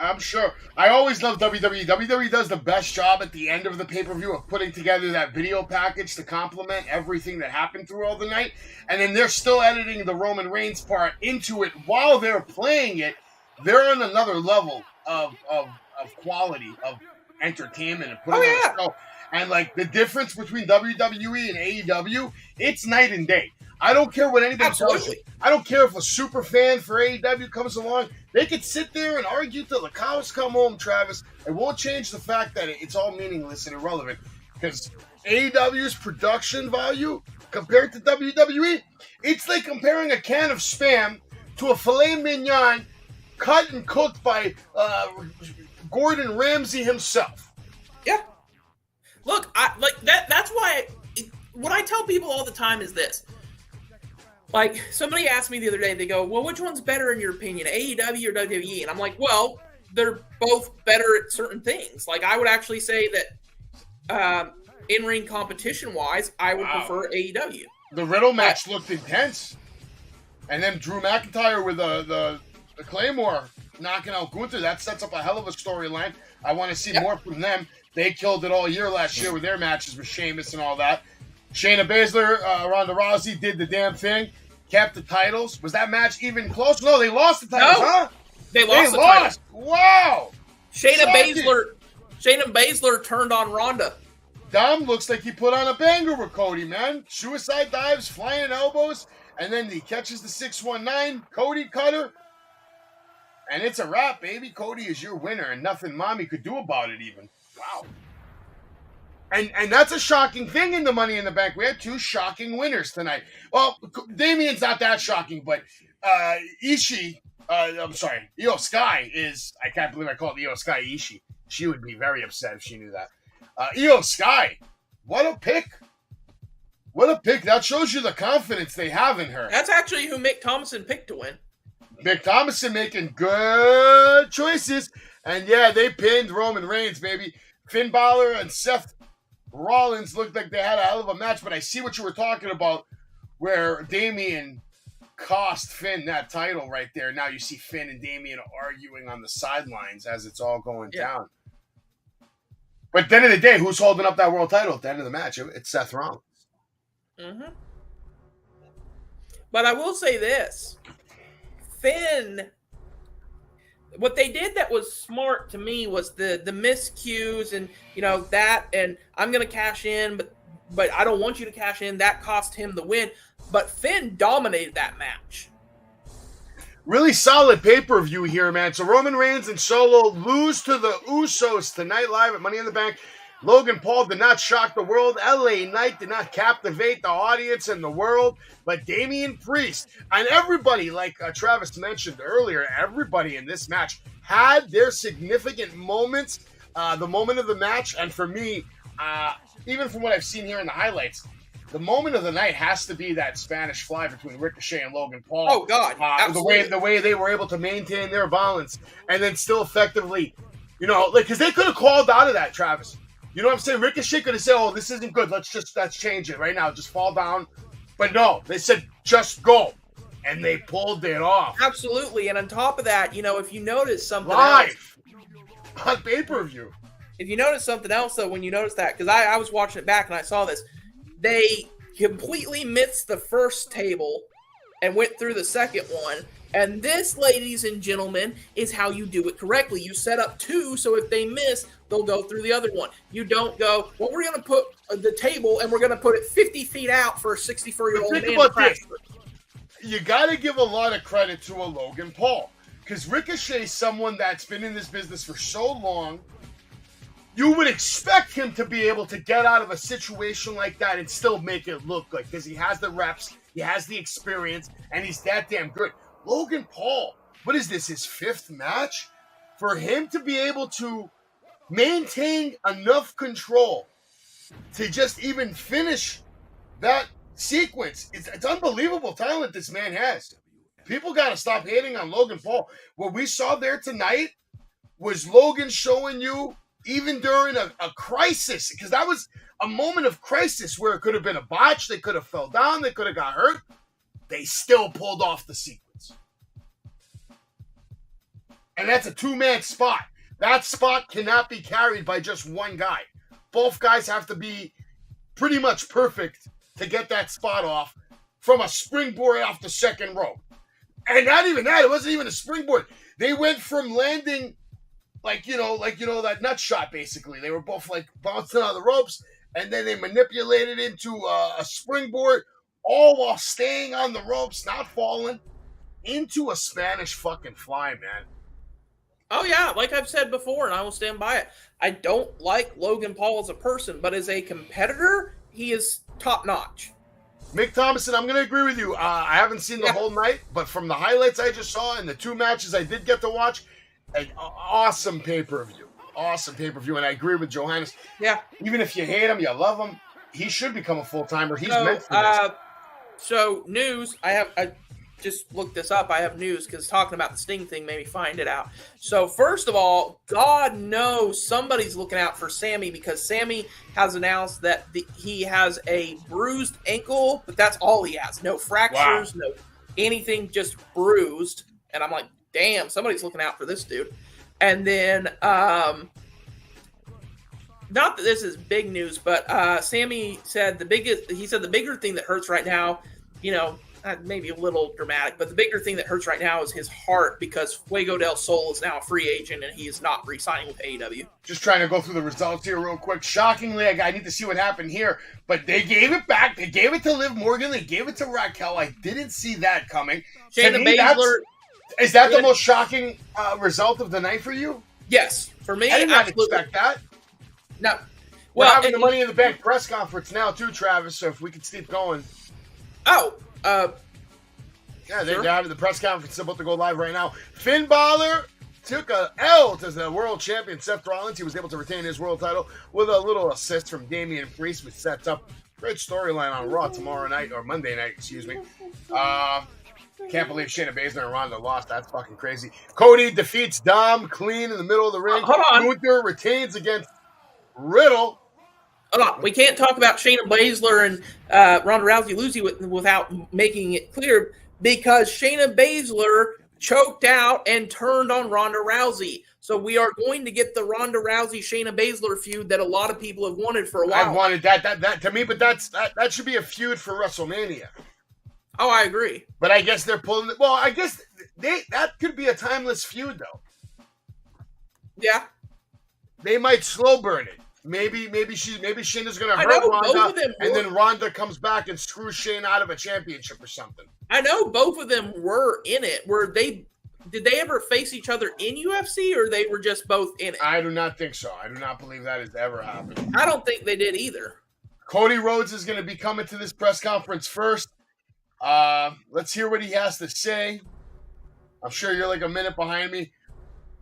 S1: I'm sure. I always love WWE. WWE does the best job at the end of the pay-per-view of putting together that video package to complement everything that happened through all the night. And then they're still editing the Roman Reigns part into it while they're playing it. They're on another level of quality, of entertainment and putting on a show. And like the difference between WWE and AEW, it's night and day. I don't care what anybody tells you. I don't care if a super fan for AEW comes along. They could sit there and argue till the cows come home, Travis. It won't change the fact that it's all meaningless and irrelevant. Because AEW's production value compared to WWE, it's like comparing a can of Spam to a filet mignon cut and cooked by Gordon Ramsay himself.
S4: Yeah. Look, I like that. That's why what I tell people all the time is this. Like, somebody asked me the other day, they go, well, which one's better in your opinion, AEW or WWE? And I'm like, well, they're both better at certain things. Like, I would actually say that in-ring competition-wise, I would prefer AEW.
S1: The Riddle match looked intense. And then Drew McIntyre with the Claymore knocking out Gunther. That sets up a hell of a storyline. I want to see more from them. They killed it all year last year with their matches with Sheamus and all that. Shayna Baszler, Ronda Rousey did the damn thing, kept the titles. Was that match even close? No, they lost the titles, huh?
S4: They lost the titles.
S1: Wow.
S4: Shayna Baszler turned on Ronda.
S1: Dom looks like he put on a banger with Cody, man. Suicide dives, flying elbows, and then he catches the 619. Cody cutter. And it's a wrap, baby. Cody is your winner, and nothing mommy could do about it even. Wow. And that's a shocking thing in the Money in the Bank. We had two shocking winners tonight. Well, Damien's not that shocking, but Io Sky is, I can't believe I called Io Sky Ishii. She would be very upset if she knew that. Io Sky, what a pick. What a pick. That shows you the confidence they have in her.
S4: That's actually who Mick Thomason picked to win.
S1: Mick Thomason making good choices. And yeah, they pinned Roman Reigns, baby. Finn Balor and Seth Rollins looked like they had a hell of a match, but I see what you were talking about where Damien cost Finn that title right there. Now you see Finn and Damien arguing on the sidelines as it's all going down. But at the end of the day, who's holding up that world title at the end of the match? It's Seth Rollins.
S4: Mm-hmm. But I will say this. Finn, what they did that was smart to me was the miscues and, that, and I'm going to cash in, but I don't want you to cash in. That cost him the win. But Finn dominated that match.
S1: Really solid pay-per-view here, man. So Roman Reigns and Solo lose to the Usos tonight live at Money in the Bank. Logan Paul did not shock the world. LA Knight did not captivate the audience and the world. But Damian Priest and everybody, like Travis mentioned earlier, everybody in this match had their significant moments. The moment of the match, and for me, even from what I've seen here in the highlights, the moment of the night has to be that Spanish Fly between Ricochet and Logan Paul.
S4: Oh God,
S1: the way they were able to maintain their balance and then still effectively, because they could have called out of that, Travis. You know what I'm saying? Ricochet could have said, "Oh, this isn't good. Let's change it right now. Just fall down." But no, they said, "Just go," and they pulled it off.
S4: Absolutely, and on top of that, if you notice something
S1: live on pay-per-view.
S4: If you notice something else, though, when you notice that, because I was watching it back and I saw this, they completely missed the first table and went through the second one. And this, ladies and gentlemen, is how you do it correctly. You set up two, so if they miss, they'll go through the other one. You don't go, well, we're going to put the table and we're going to put it 50 feet out for a 64-year-old man.
S1: Think about this. You got to give a lot of credit to a Logan Paul, because Ricochet's someone that's been in this business for so long. You would expect him to be able to get out of a situation like that and still make it look good, because he has the reps, he has the experience, and he's that damn good. Logan Paul, what is this, his fifth match? For him to be able to maintain enough control to just even finish that sequence, it's unbelievable talent this man has. People got to stop hating on Logan Paul. What we saw there tonight was Logan showing you, even during a crisis, because that was a moment of crisis where it could have been a botch, they could have fell down, they could have got hurt, they still pulled off the sequence. And that's a two-man spot. That spot cannot be carried by just one guy. Both guys have to be pretty much perfect to get that spot off from a springboard off the second rope. And not even that, it wasn't even a springboard. They went from landing like that nut shot, basically. They were both like bouncing on the ropes, and then they manipulated into a springboard, all while staying on the ropes, not falling, into a Spanish fucking fly, man.
S4: Oh yeah, like I've said before, and I will stand by it. I don't like Logan Paul as a person, but as a competitor, he is top notch.
S1: Mick Thomason, I'm going to agree with you. I haven't seen the whole night, but from the highlights I just saw and the two matches I did get to watch, an awesome pay-per-view. Awesome pay-per-view, and I agree with Johannes.
S4: Yeah.
S1: Even if you hate him, you love him, he should become a full-timer. He's meant for this.
S4: So, news, I just looked this up. I have news because talking about the Sting thing made me find it out. So, first of all, God knows somebody's looking out for Sammy because Sammy has announced that he has a bruised ankle, but that's all he has. No fractures, no anything, just bruised. And I'm like, damn, somebody's looking out for this dude. And then, not that this is big news, but Sammy said the bigger thing that hurts right now, maybe a little dramatic, but the bigger thing that hurts right now is his heart because Fuego del Sol is now a free agent and he is not re-signing with AEW.
S1: Just trying to go through the results here real quick. Shockingly, I need to see what happened here, but they gave it back. They gave it to Liv Morgan. They gave it to Raquel. I didn't see that coming.
S4: Shayna Baszler.
S1: Is that the most shocking result of the night for you?
S4: Yes. For me,
S1: I did not expect that.
S4: No.
S1: We're having the Money in the Bank press conference now, too, Travis, so if we could keep going.
S4: Oh,
S1: yeah, they're having the press conference about to go live right now. Finn Balor took a L to the world champion Seth Rollins. He was able to retain his world title with a little assist from Damian Priest, which sets up a great storyline on Raw tomorrow night, or Monday night, excuse me. Can't believe Shayna Baszler and Ronda lost. That's fucking crazy. Cody defeats Dom clean in the middle of the ring.
S4: Hold on.
S1: Gunther retains against Riddle.
S4: Hold on. We can't talk about Shayna Baszler and Ronda Rousey losing without making it clear because Shayna Baszler choked out and turned on Ronda Rousey. So we are going to get the Ronda Rousey-Shayna Baszler feud that a lot of people have wanted for a while.
S1: I've wanted that to me, but that should be a feud for WrestleMania.
S4: Oh, I agree.
S1: But I guess they're pulling it. Well, I guess that could be a timeless feud, though.
S4: Yeah.
S1: They might slow burn it. Maybe Shayna's gonna hurt Ronda, and then Ronda comes back and screws Shayna out of a championship or something.
S4: I know both of them were in it. Did they ever face each other in UFC, or they were just both in it?
S1: I do not think so. I do not believe that has ever happened.
S4: I don't think they did either.
S1: Cody Rhodes is going to be coming to this press conference first. Let's hear what he has to say. I'm sure you're like a minute behind me.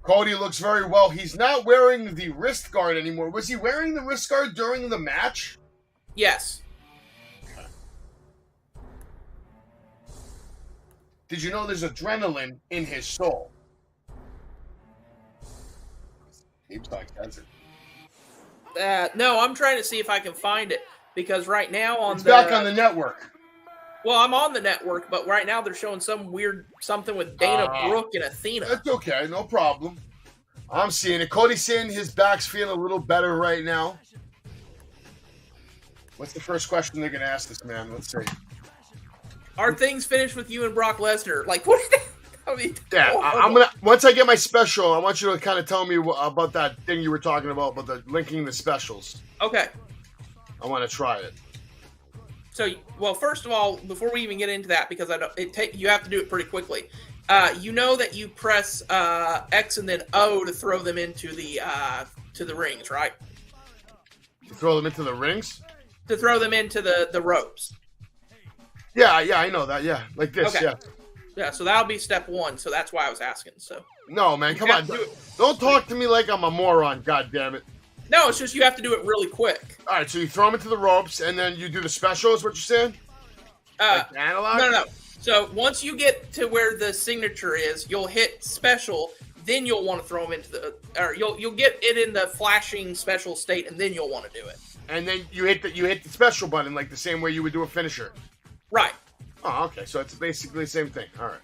S1: Cody looks very well. He's not wearing the wrist guard anymore. Was he wearing the wrist guard during the match?
S4: Yes.
S1: Did you know there's adrenaline in his soul? Keeps like that's it.
S4: No, I'm trying to see if I can find it because right now
S1: it's back on the network.
S4: Well, I'm on the network, but right now they're showing some weird something with Dana Brooke and Athena.
S1: That's okay, no problem. I'm seeing it. Cody's saying his back's feeling a little better right now. What's the first question they're going to ask this man? Let's see.
S4: Are things finished with you and Brock Lesnar? Like, what? I mean,
S1: I'm gonna. Once I get my special, I want you to kind of tell me about that thing you were talking about the linking the specials.
S4: Okay.
S1: I want to try it.
S4: So, well, first of all, before we even get into that, because you have to do it pretty quickly. You know that you press X and then O to throw them into the rings, right?
S1: To throw them into the rings?
S4: To throw them into the ropes.
S1: Yeah, I know that. Yeah, like this. Okay. Yeah.
S4: Yeah, so that'll be step one. So that's why I was asking. So.
S1: No, man, come on. Don't talk to me like I'm a moron. God damn it.
S4: No, it's just you have to do it really quick.
S1: All right, so you throw them into the ropes, and then you do the special. Is what you're saying? Like analog?
S4: No. So once you get to where the signature is, you'll hit special. Then you'll want to throw them into you'll get it in the flashing special state, and then you'll want to do it.
S1: And then you hit the special button like the same way you would do a finisher.
S4: Right.
S1: Oh, okay. So it's basically the same thing. All right.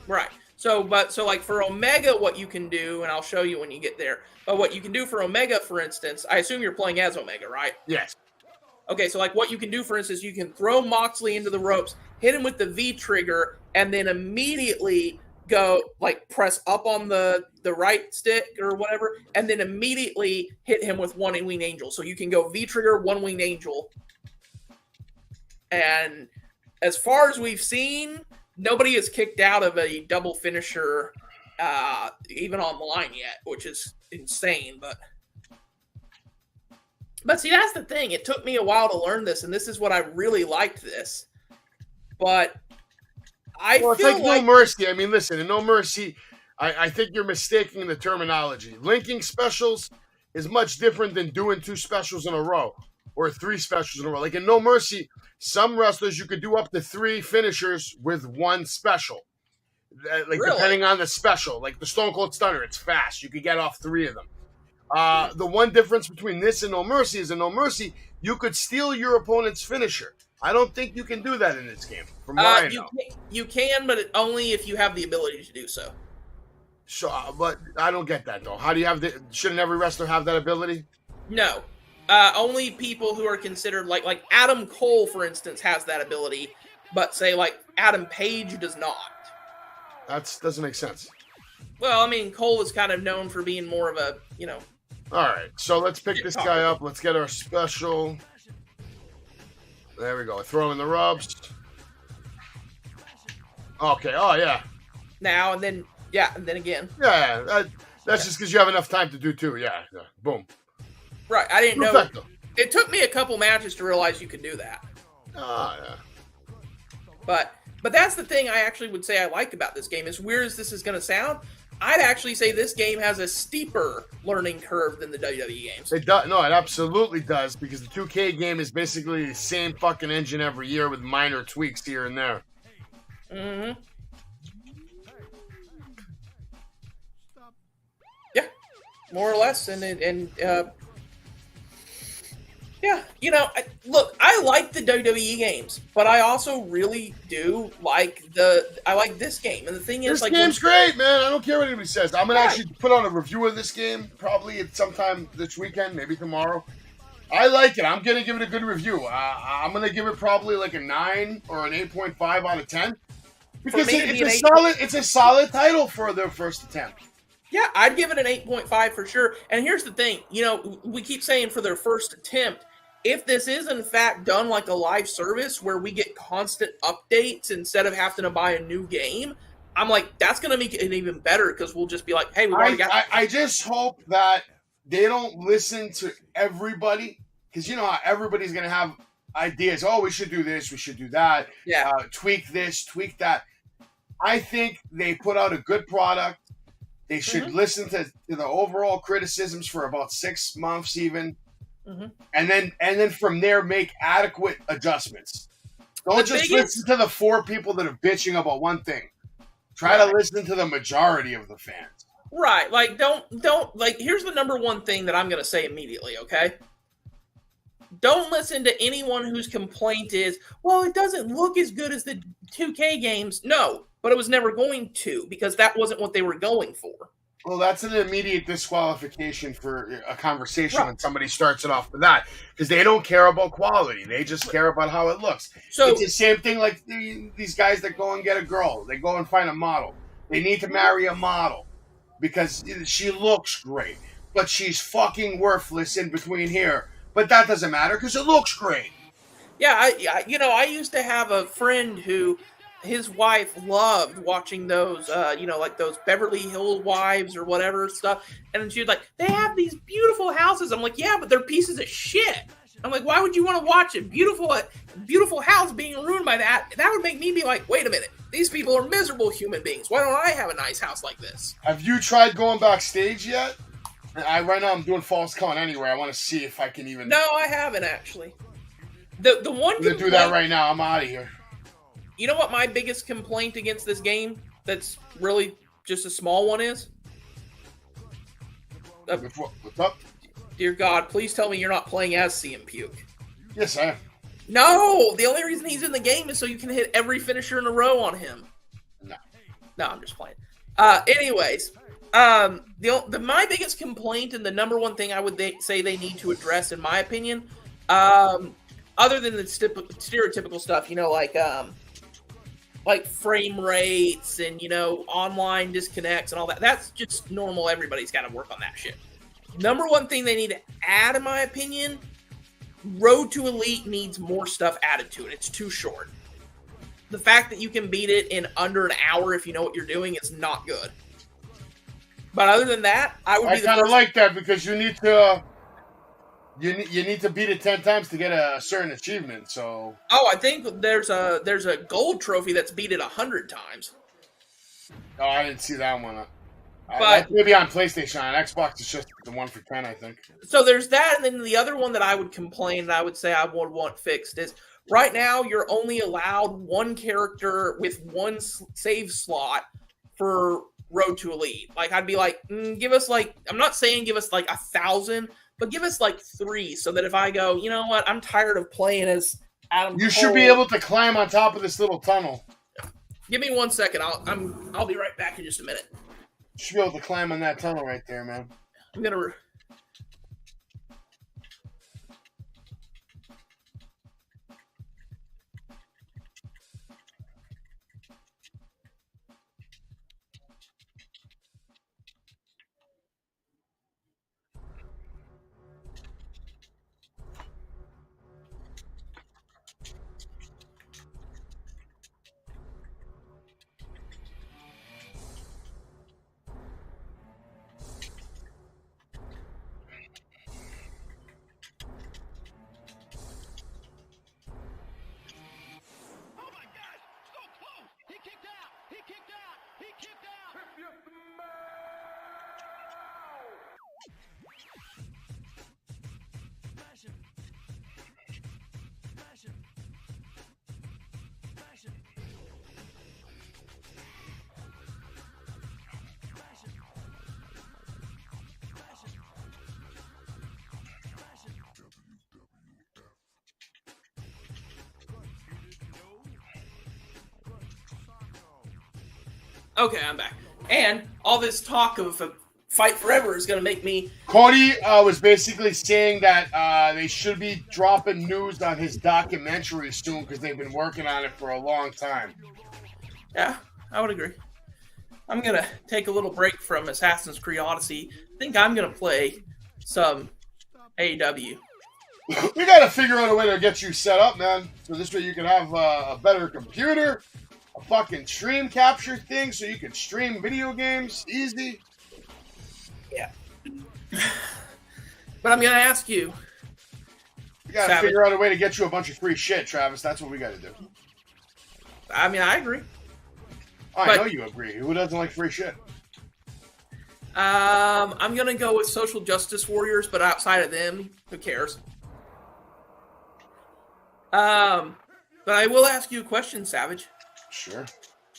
S4: Right. So like for Omega, what you can do, and I'll show you when you get there. But what you can do for Omega, for instance, I assume you're playing as Omega, right?
S1: Yes.
S4: Okay, so like what you can do, for instance, you can throw Moxley into the ropes, hit him with the V trigger, and then immediately go like press up on the right stick or whatever, and then immediately hit him with one winged angel. So you can go V trigger, one winged angel. And as far as we've seen, nobody is kicked out of a double finisher even online yet, which is insane. But see, that's the thing. It took me a while to learn this, and this is what I really liked this. But
S1: it's like No Mercy. I mean, listen, in No Mercy, I think you're mistaking the terminology. Linking specials is much different than doing 2 specials in a row or 3 specials in a row. Like in No Mercy, some wrestlers you could do up to 3 finishers with 1 special. Like
S4: Really?
S1: Depending on the special. Like the Stone Cold Stunner, it's fast. You could get off 3 of them. The one difference between this and No Mercy is in No Mercy, you could steal your opponent's finisher. I don't think you can do that in this game, from what I know.
S4: You can, but only if you have the ability to do so.
S1: So, but I don't get that, though. How do you have shouldn't every wrestler have that ability?
S4: No. Only people who are considered, like Adam Cole, for instance, has that ability, but say, like, Adam Page does not.
S1: That doesn't make sense.
S4: Well, I mean, Cole is kind of known for being more of a,
S1: All right, so let's pick this guy up. Let's get our special. There we go. Throw in the rubs. Okay. Oh, yeah.
S4: Now and then, yeah, and then again.
S1: Yeah, that's just because you have enough time to do 2. Yeah. Boom.
S4: Right. I didn't know.
S1: Perfecto.
S4: It took me a couple matches to realize you could do that.
S1: Oh, yeah.
S4: But that's the thing I actually would say I like about this game. As weird as this is going to sound, I'd actually say this game has a steeper learning curve than the WWE games.
S1: It does. No, it absolutely does, because the 2K game is basically the same fucking engine every year with minor tweaks here and there.
S4: Mm-hmm. Yeah, more or less, and yeah, look, I like the WWE games, but I also really do like this game. And the thing is,
S1: this game's great, man. I don't care what anybody says. I'm gonna actually put on a review of this game probably at sometime this weekend, maybe tomorrow. I like it. I'm gonna give it a good review. I'm gonna give it probably like a 9 or an 8.5 out of 10 because it's a solid title for their first attempt.
S4: Yeah, I'd give it an 8.5 for sure. And here's the thing, we keep saying for their first attempt. If this is, in fact, done like a live service where we get constant updates instead of having to buy a new game, I'm like, that's going to make it even better because we'll just be like, hey, we've already got...
S1: I just hope that they don't listen to everybody, because you know how everybody's going to have ideas. Oh, we should do this, we should do that.
S4: Yeah.
S1: Tweak this, tweak that. I think they put out a good product. They should listen to the overall criticisms for about 6 months even. Mm-hmm. And then from there make adequate adjustants. Don't listen to the 4 people that are bitching about one thing. Try to listen to the majority of the fans.
S4: Right. Like don't like here's the number one thing that I'm gonna say immediately, okay? Don't listen to anyone whose complaint is, well, it doesn't look as good as the 2K games. No, but it was never going to, because that wasn't what they were going for.
S1: Well, that's an immediate disqualification for a conversation when somebody starts it off with that, because they don't care about quality. They just care about how it looks. So it's the same thing like these guys that go and get a girl. They go and find a model. They need to marry a model because she looks great, but she's fucking worthless in between here. But that doesn't matter because it looks great.
S4: Yeah, I used to have a friend who... his wife loved watching those, like those Beverly Hills Wives or whatever stuff. And she was like, they have these beautiful houses. I'm like, yeah, but they're pieces of shit. I'm like, why would you want to watch a beautiful house being ruined by that? That would make me be like, wait a minute. These people are miserable human beings. Why don't I have a nice house like this?
S1: Have you tried going backstage yet? Right now I'm doing False Count anyway. I want to see if I can even...
S4: No, I haven't actually. The one...
S1: I'm going to do that right now. I'm out of here.
S4: You know what my biggest complaint against this game that's really just a small one is?
S1: What's up?
S4: Dear God, please tell me you're not playing as CM Puke.
S1: Yes, I am.
S4: No! The only reason he's in the game is so you can hit every finisher in a row on him.
S1: No.
S4: No, I'm just playing. Anyways, my biggest complaint and the number one thing I would say they need to address, in my opinion, other than the stereotypical stuff, like frame rates and online disconnects and all that. That's just normal. Everybody's got to work on that shit. Number one thing they need to add, in my opinion, Road to Elite needs more stuff added to it. It's too short. The fact that you can beat it in under an hour if you know what you're doing is not good. But other than that, I
S1: kind of like that because you need to you need to beat it 10 times to get a certain achievement. So
S4: I think there's a gold trophy that's beat it 100 times.
S1: Oh, I didn't see that one.
S4: But
S1: maybe on PlayStation. On Xbox, it's just the 1 for 10, I think.
S4: So there's that, and then the other one that I would complain and I would say I would want fixed is right now you're only allowed one character with one save slot for Road to Elite. Like I'd be like, give us I'm not saying give us 1,000, but give us 3 so that if I go, you know what, I'm tired of playing as Adam
S1: You
S4: Cole.
S1: should be able to climb on top of this little tunnel.
S4: Give me 1 second. I'll be right back in just a minute.
S1: You should be able to climb on that tunnel right there, man.
S4: I'm gonna. Okay, I'm back. And all this talk of a fight forever is going to make me...
S1: Cody was basically saying that they should be dropping news on his documentary soon because they've been working on it for a long time.
S4: Yeah, I would agree. I'm going to take a little break from Assassin's Creed Odyssey. I think I'm going to play some AEW.
S1: We got to figure out a way to get you set up, man. So this way you can have a better computer, a fucking stream capture thing so you can stream video games easy.
S4: Yeah. But I'm going to ask you.
S1: We got to figure out a way to get you a bunch of free shit, Travis. That's what we got to do.
S4: I mean, I agree.
S1: I know you agree. Who doesn't like free shit?
S4: I'm going to go with social justice warriors, but outside of them, who cares? But I will ask you a question, Savage.
S1: Sure.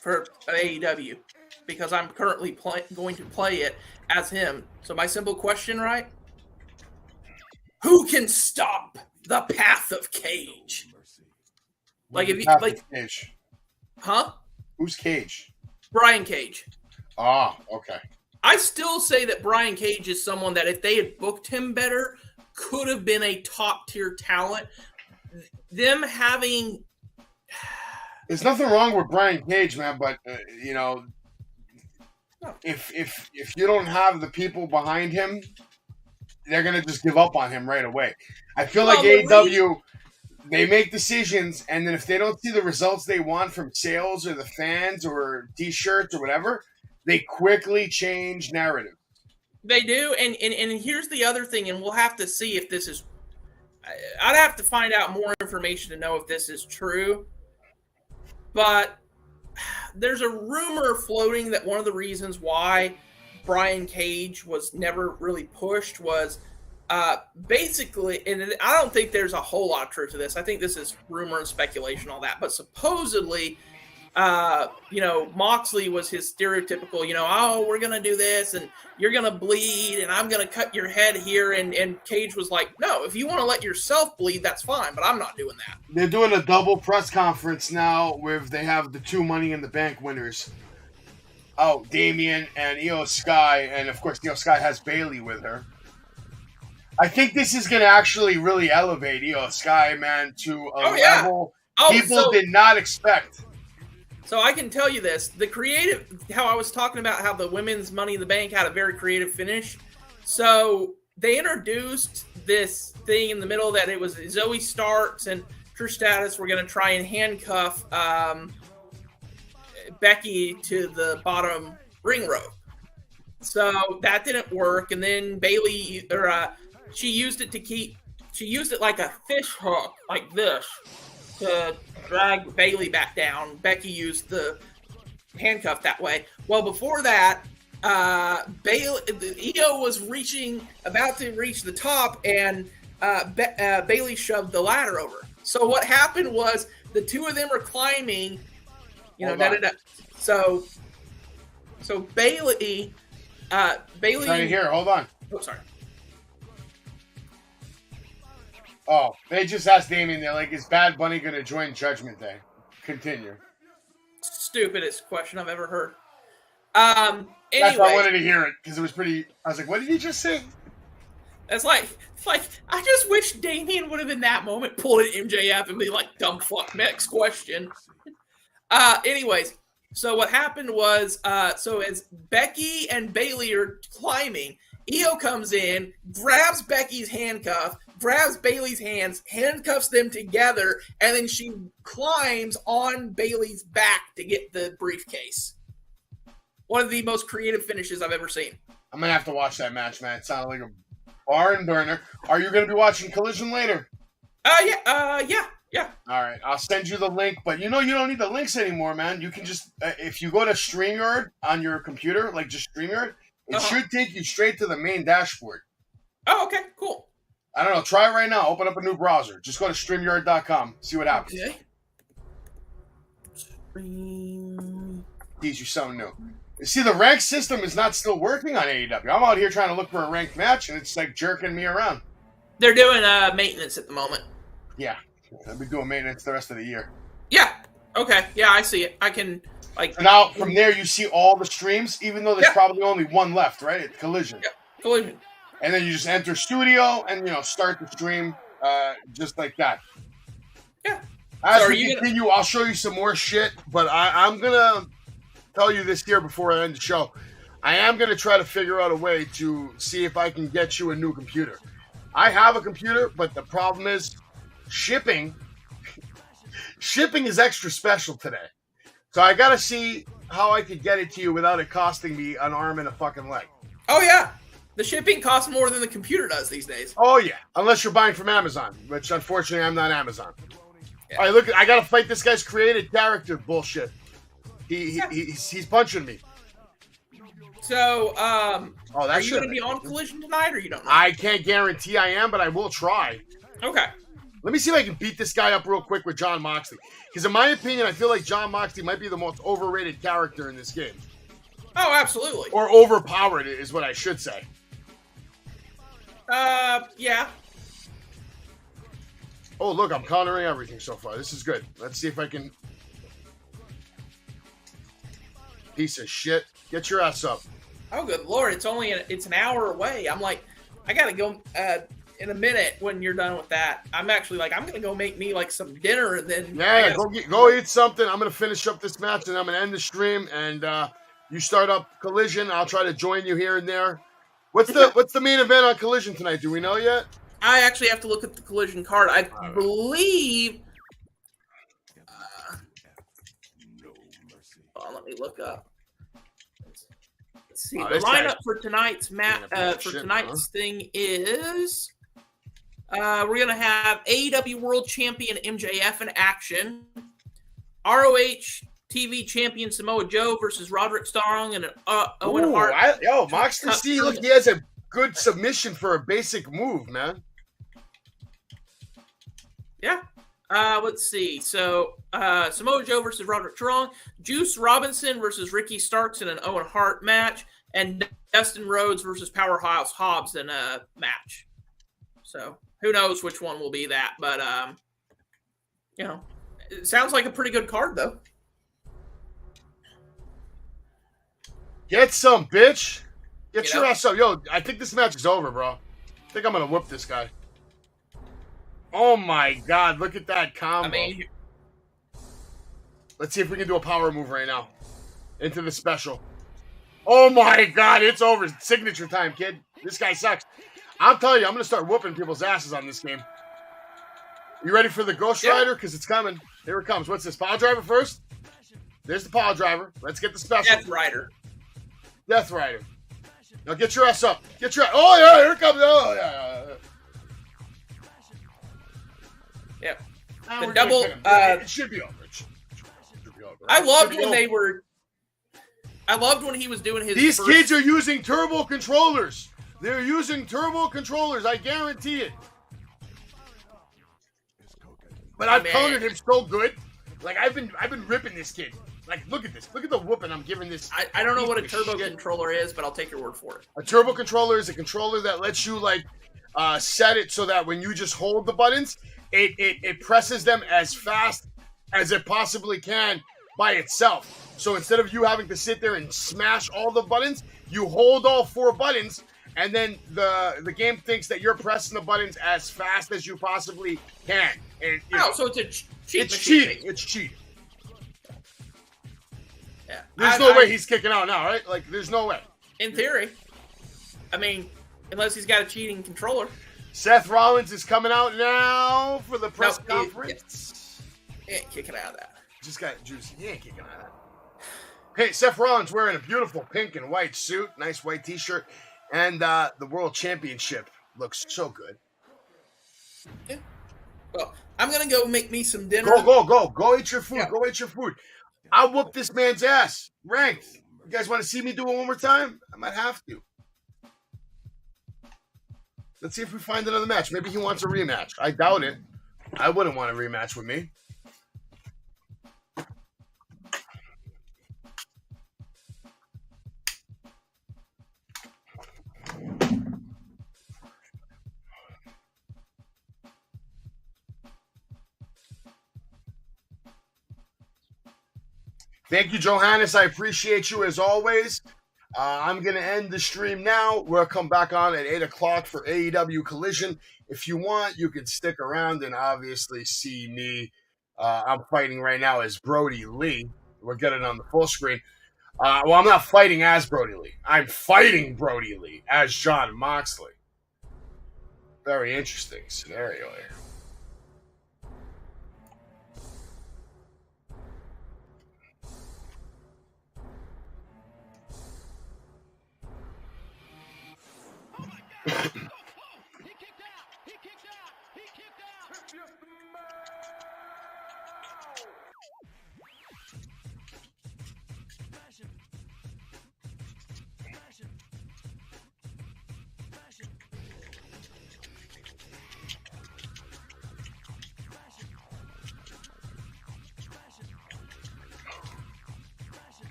S4: For AEW, because I'm currently going to play it as him. So my simple question, right? Who can stop the path of Cage? Like if you
S1: Cage.
S4: Huh?
S1: Who's Cage?
S4: Brian Cage.
S1: Ah, okay.
S4: I still say that Brian Cage is someone that if they had booked him better, could have been a top tier talent. Them having...
S1: There's nothing wrong with Brian Cage, man, but if you don't have the people behind him, they're gonna just give up on him right away. I feel like AEW, they make decisions, and then if they don't see the results they want from sales or the fans or T-shirts or whatever, they quickly change narrative.
S4: They do, and here's the other thing, and we'll have to see if this is. I'd have to find out more information to know if this is true. But there's a rumor floating that one of the reasons why Brian Cage was never really pushed was basically, and I don't think there's a whole lot of truth to this. I think this is rumor and speculation, all that. But supposedly, Moxley was his stereotypical, oh, we're going to do this and you're going to bleed and I'm going to cut your head here. And Cage was like, no, if you want to let yourself bleed, that's fine, but I'm not doing that.
S1: They're doing a double press conference now where they have the 2 Money in the Bank winners. Oh, Damien and Io Sky, and of course Io Sky has Bailey with her. I think this is going to actually really elevate Io Sky, man, to a level people did not expect.
S4: So I can tell you this: the creative, how I was talking about how the women's Money in the Bank had a very creative finish. So they introduced this thing in the middle that it was Zoe Starks and Trish Stratus were going to try and handcuff Becky to the bottom ring rope. So that didn't work, and then Bailey, she used it like a fish hook, like this, to drag Bailey back down. Becky used the handcuff that way. Well, before that, Io was about to reach the top, and Bailey shoved the ladder over. So what happened was the two of them were climbing, So Bailey.
S1: Right here, hold on.
S4: Oh, sorry.
S1: Oh, they just asked Damien, they're like, is Bad Bunny going to join Judgment Day? Continue.
S4: Stupidest question I've ever heard.
S1: That's why I wanted to hear it, because it was pretty, I was like, what did he just say?
S4: It's like, I just wish Damien would have in that moment pulled an MJF and be like, dumb fuck, next question. Anyways, so what happened was, so as Becky and Bailey are climbing, Io comes in, grabs Becky's handcuff, grabs Bailey's hands, handcuffs them together, and then she climbs on Bailey's back to get the briefcase. One of the most creative finishes I've ever seen.
S1: I'm going to have to watch that match, man. It sounded like a barn burner. Are you going to be watching Collision later?
S4: Yeah.
S1: All right. I'll send you the link, but you don't need the links anymore, man. You can just, if you go to StreamYard on your computer, like just StreamYard, it should take you straight to the main dashboard.
S4: Oh, okay, cool.
S1: I don't know. Try it right now. Open up a new browser. Just go to StreamYard.com. See what happens.
S4: Okay.
S1: Teach you something new. You see, the rank system is not still working on AEW. I'm out here trying to look for a ranked match, and it's like jerking me around.
S4: They're doing maintenance at the moment.
S1: Yeah. I'll be doing maintenance the rest of the year.
S4: Yeah. Okay. Yeah, I see it. I can, like...
S1: So now, from there, you see all the streams, even though there's probably only one left, right? It's Collision.
S4: Yeah, Collision.
S1: And then you just enter studio and, start the stream just like that.
S4: Yeah.
S1: As we continue, I'll show you some more shit, but I'm going to tell you this here before I end the show. I am going to try to figure out a way to see if I can get you a new computer. I have a computer, but the problem is shipping is extra special today. So I got to see how I could get it to you without it costing me an arm and a fucking leg.
S4: Oh, yeah. The shipping costs more than the computer does these days.
S1: Oh, yeah. Unless you're buying from Amazon, which unfortunately I'm not Amazon. Yeah. All right, look, I got to fight this guy's created character bullshit. He's punching me.
S4: So, are you going to be on Collision tonight, or you don't know?
S1: I can't guarantee I am, but I will try.
S4: Okay.
S1: Let me see if I can beat this guy up real quick with Jon Moxley. Because in my opinion, I feel like Jon Moxley might be the most overrated character in this game.
S4: Oh, absolutely.
S1: Or overpowered is what I should say.
S4: Yeah.
S1: Oh, look, I'm countering everything so far. This is good. Let's see if I can... Piece of shit. Get your ass up.
S4: Oh, good Lord. It's an hour away. I'm like, I got to go in a minute when you're done with that. I'm actually like, I'm going to go make me like some dinner and then...
S1: Yeah, go eat something. I'm going to finish up this match and I'm going to end the stream. And you start up Collision. I'll try to join you here and there. What's the main event on Collision tonight? Do we know yet?
S4: I actually have to look at the Collision card. I believe... let me look up. Let's see. The lineup for tonight's thing is we're gonna have AEW World Champion MJF in action, ROH TV Champion Samoa Joe versus Roderick Strong and Owen Hart.
S1: Moxley, see, look, he has a good submission for a basic move, man.
S4: Yeah. Let's see. So, Samoa Joe versus Roderick Strong, Juice Robinson versus Ricky Starks in an Owen Hart match, and Dustin Rhodes versus Powerhouse Hobbs in a match. So, who knows which one will be that, but, it sounds like a pretty good card, though.
S1: Get some, bitch. Get
S4: You
S1: your
S4: know?
S1: ass up. Yo, I think this match is over, bro. I think I'm going to whip this guy. Oh, my God. Look at that combo.
S4: I mean,
S1: Let's see if we can do a power move right now. Into the special. Oh, my God. It's over. Signature time, kid. This guy sucks. I'm telling you, I'm going to start whooping people's asses on this game. You ready for the Ghost Rider? Because it's coming. Here it comes. What's this? Power Driver first? There's the Power Driver. Let's get the special.
S4: Death Rider.
S1: Death Rider. Now get your ass up. Get your ass. Oh, yeah. Here it comes. Oh, yeah.
S4: Yeah.
S1: Now
S4: The
S1: we're gonna
S4: double,
S1: hit him. It should be over. It should be over.
S4: I
S1: It
S4: loved
S1: should be
S4: when they
S1: over.
S4: were. I loved when he was doing his.
S1: These
S4: first,
S1: kids are using turbo controllers. They're using turbo controllers. I guarantee it. But I've countered him so good. Like I've been ripping this kid. Like look at this. Look at the whooping I'm giving this.
S4: I don't know what a
S1: piece of
S4: turbo
S1: shit.
S4: controller is, but I'll take your word for it.
S1: A turbo controller is a controller that lets you like set it so that when you just hold the buttons, it presses them as fast as it possibly can by itself. So instead of you having to sit there and smash all the buttons, you hold all 4 buttons, and then the game thinks that you're pressing the buttons as fast as you possibly can. And
S4: So it's a cheat
S1: it's
S4: machine.
S1: cheating. It's cheating.
S4: Yeah.
S1: There's no way he's kicking out now, right? Like there's no way.
S4: In theory. I mean, unless he's got a cheating controller.
S1: Seth Rollins is coming out now for the press conference.
S4: He ain't kicking out of that.
S1: Just got juicy. He ain't kicking out of that. Hey, Seth Rollins wearing a beautiful pink and white suit, nice white t-shirt, and the World Championship looks so good.
S4: Yeah. Well, I'm gonna go make me some dinner.
S1: Go eat your food.
S4: Yeah.
S1: Go eat your food. I'll whoop this man's ass. Ranked. You guys want to see me do it one more time? I might have to. Let's see if we find another match. Maybe he wants a rematch. I doubt it. I wouldn't want a rematch with me. Thank you, Johannes. I appreciate you as always. I'm going to end the stream now. We'll come back on at 8 o'clock for AEW Collision. If you want, you can stick around and obviously see me. I'm fighting right now as Brody Lee. We're getting on the full screen. Well, I'm not fighting as Brody Lee. I'm fighting Brody Lee as Jon Moxley. Very interesting scenario here.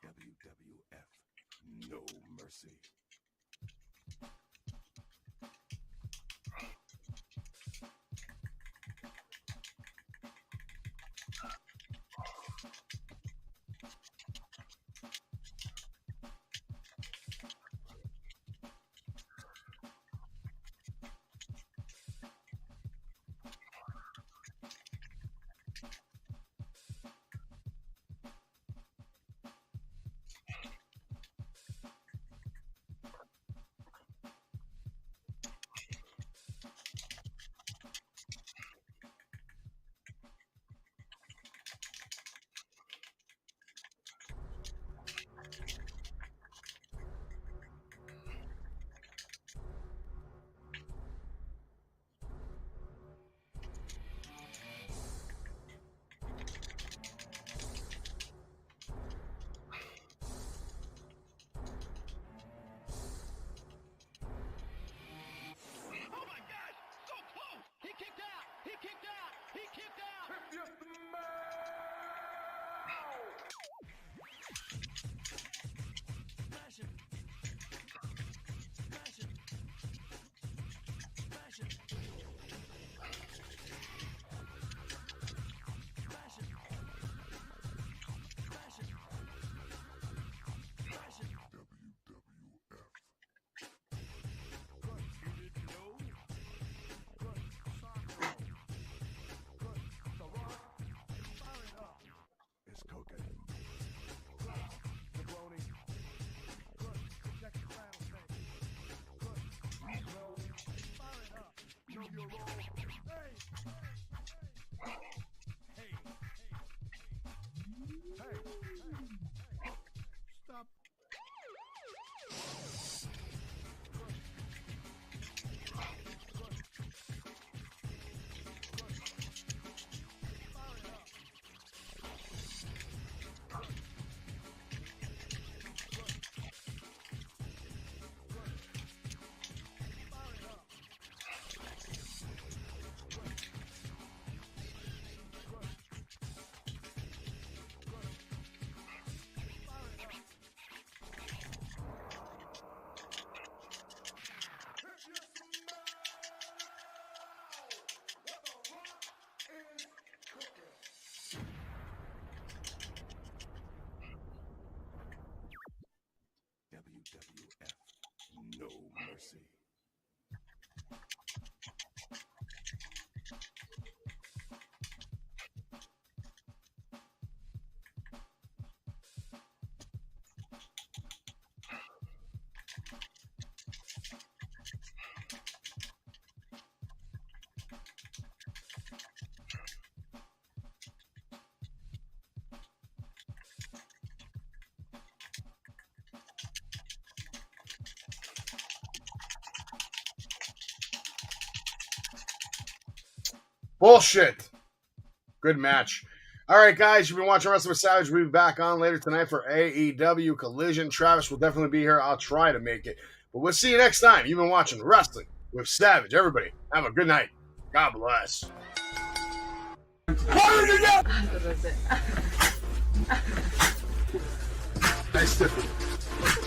S3: WWF, no mercy.
S1: Bullshit. Good match. All right, guys, you've been watching Wrestling with Savage. We'll be back on later tonight for AEW Collision. Travis will definitely be here. I'll try to make it. But we'll see you next time. You've been watching Wrestling with Savage. Everybody, have a good night. God bless. Nice tipping.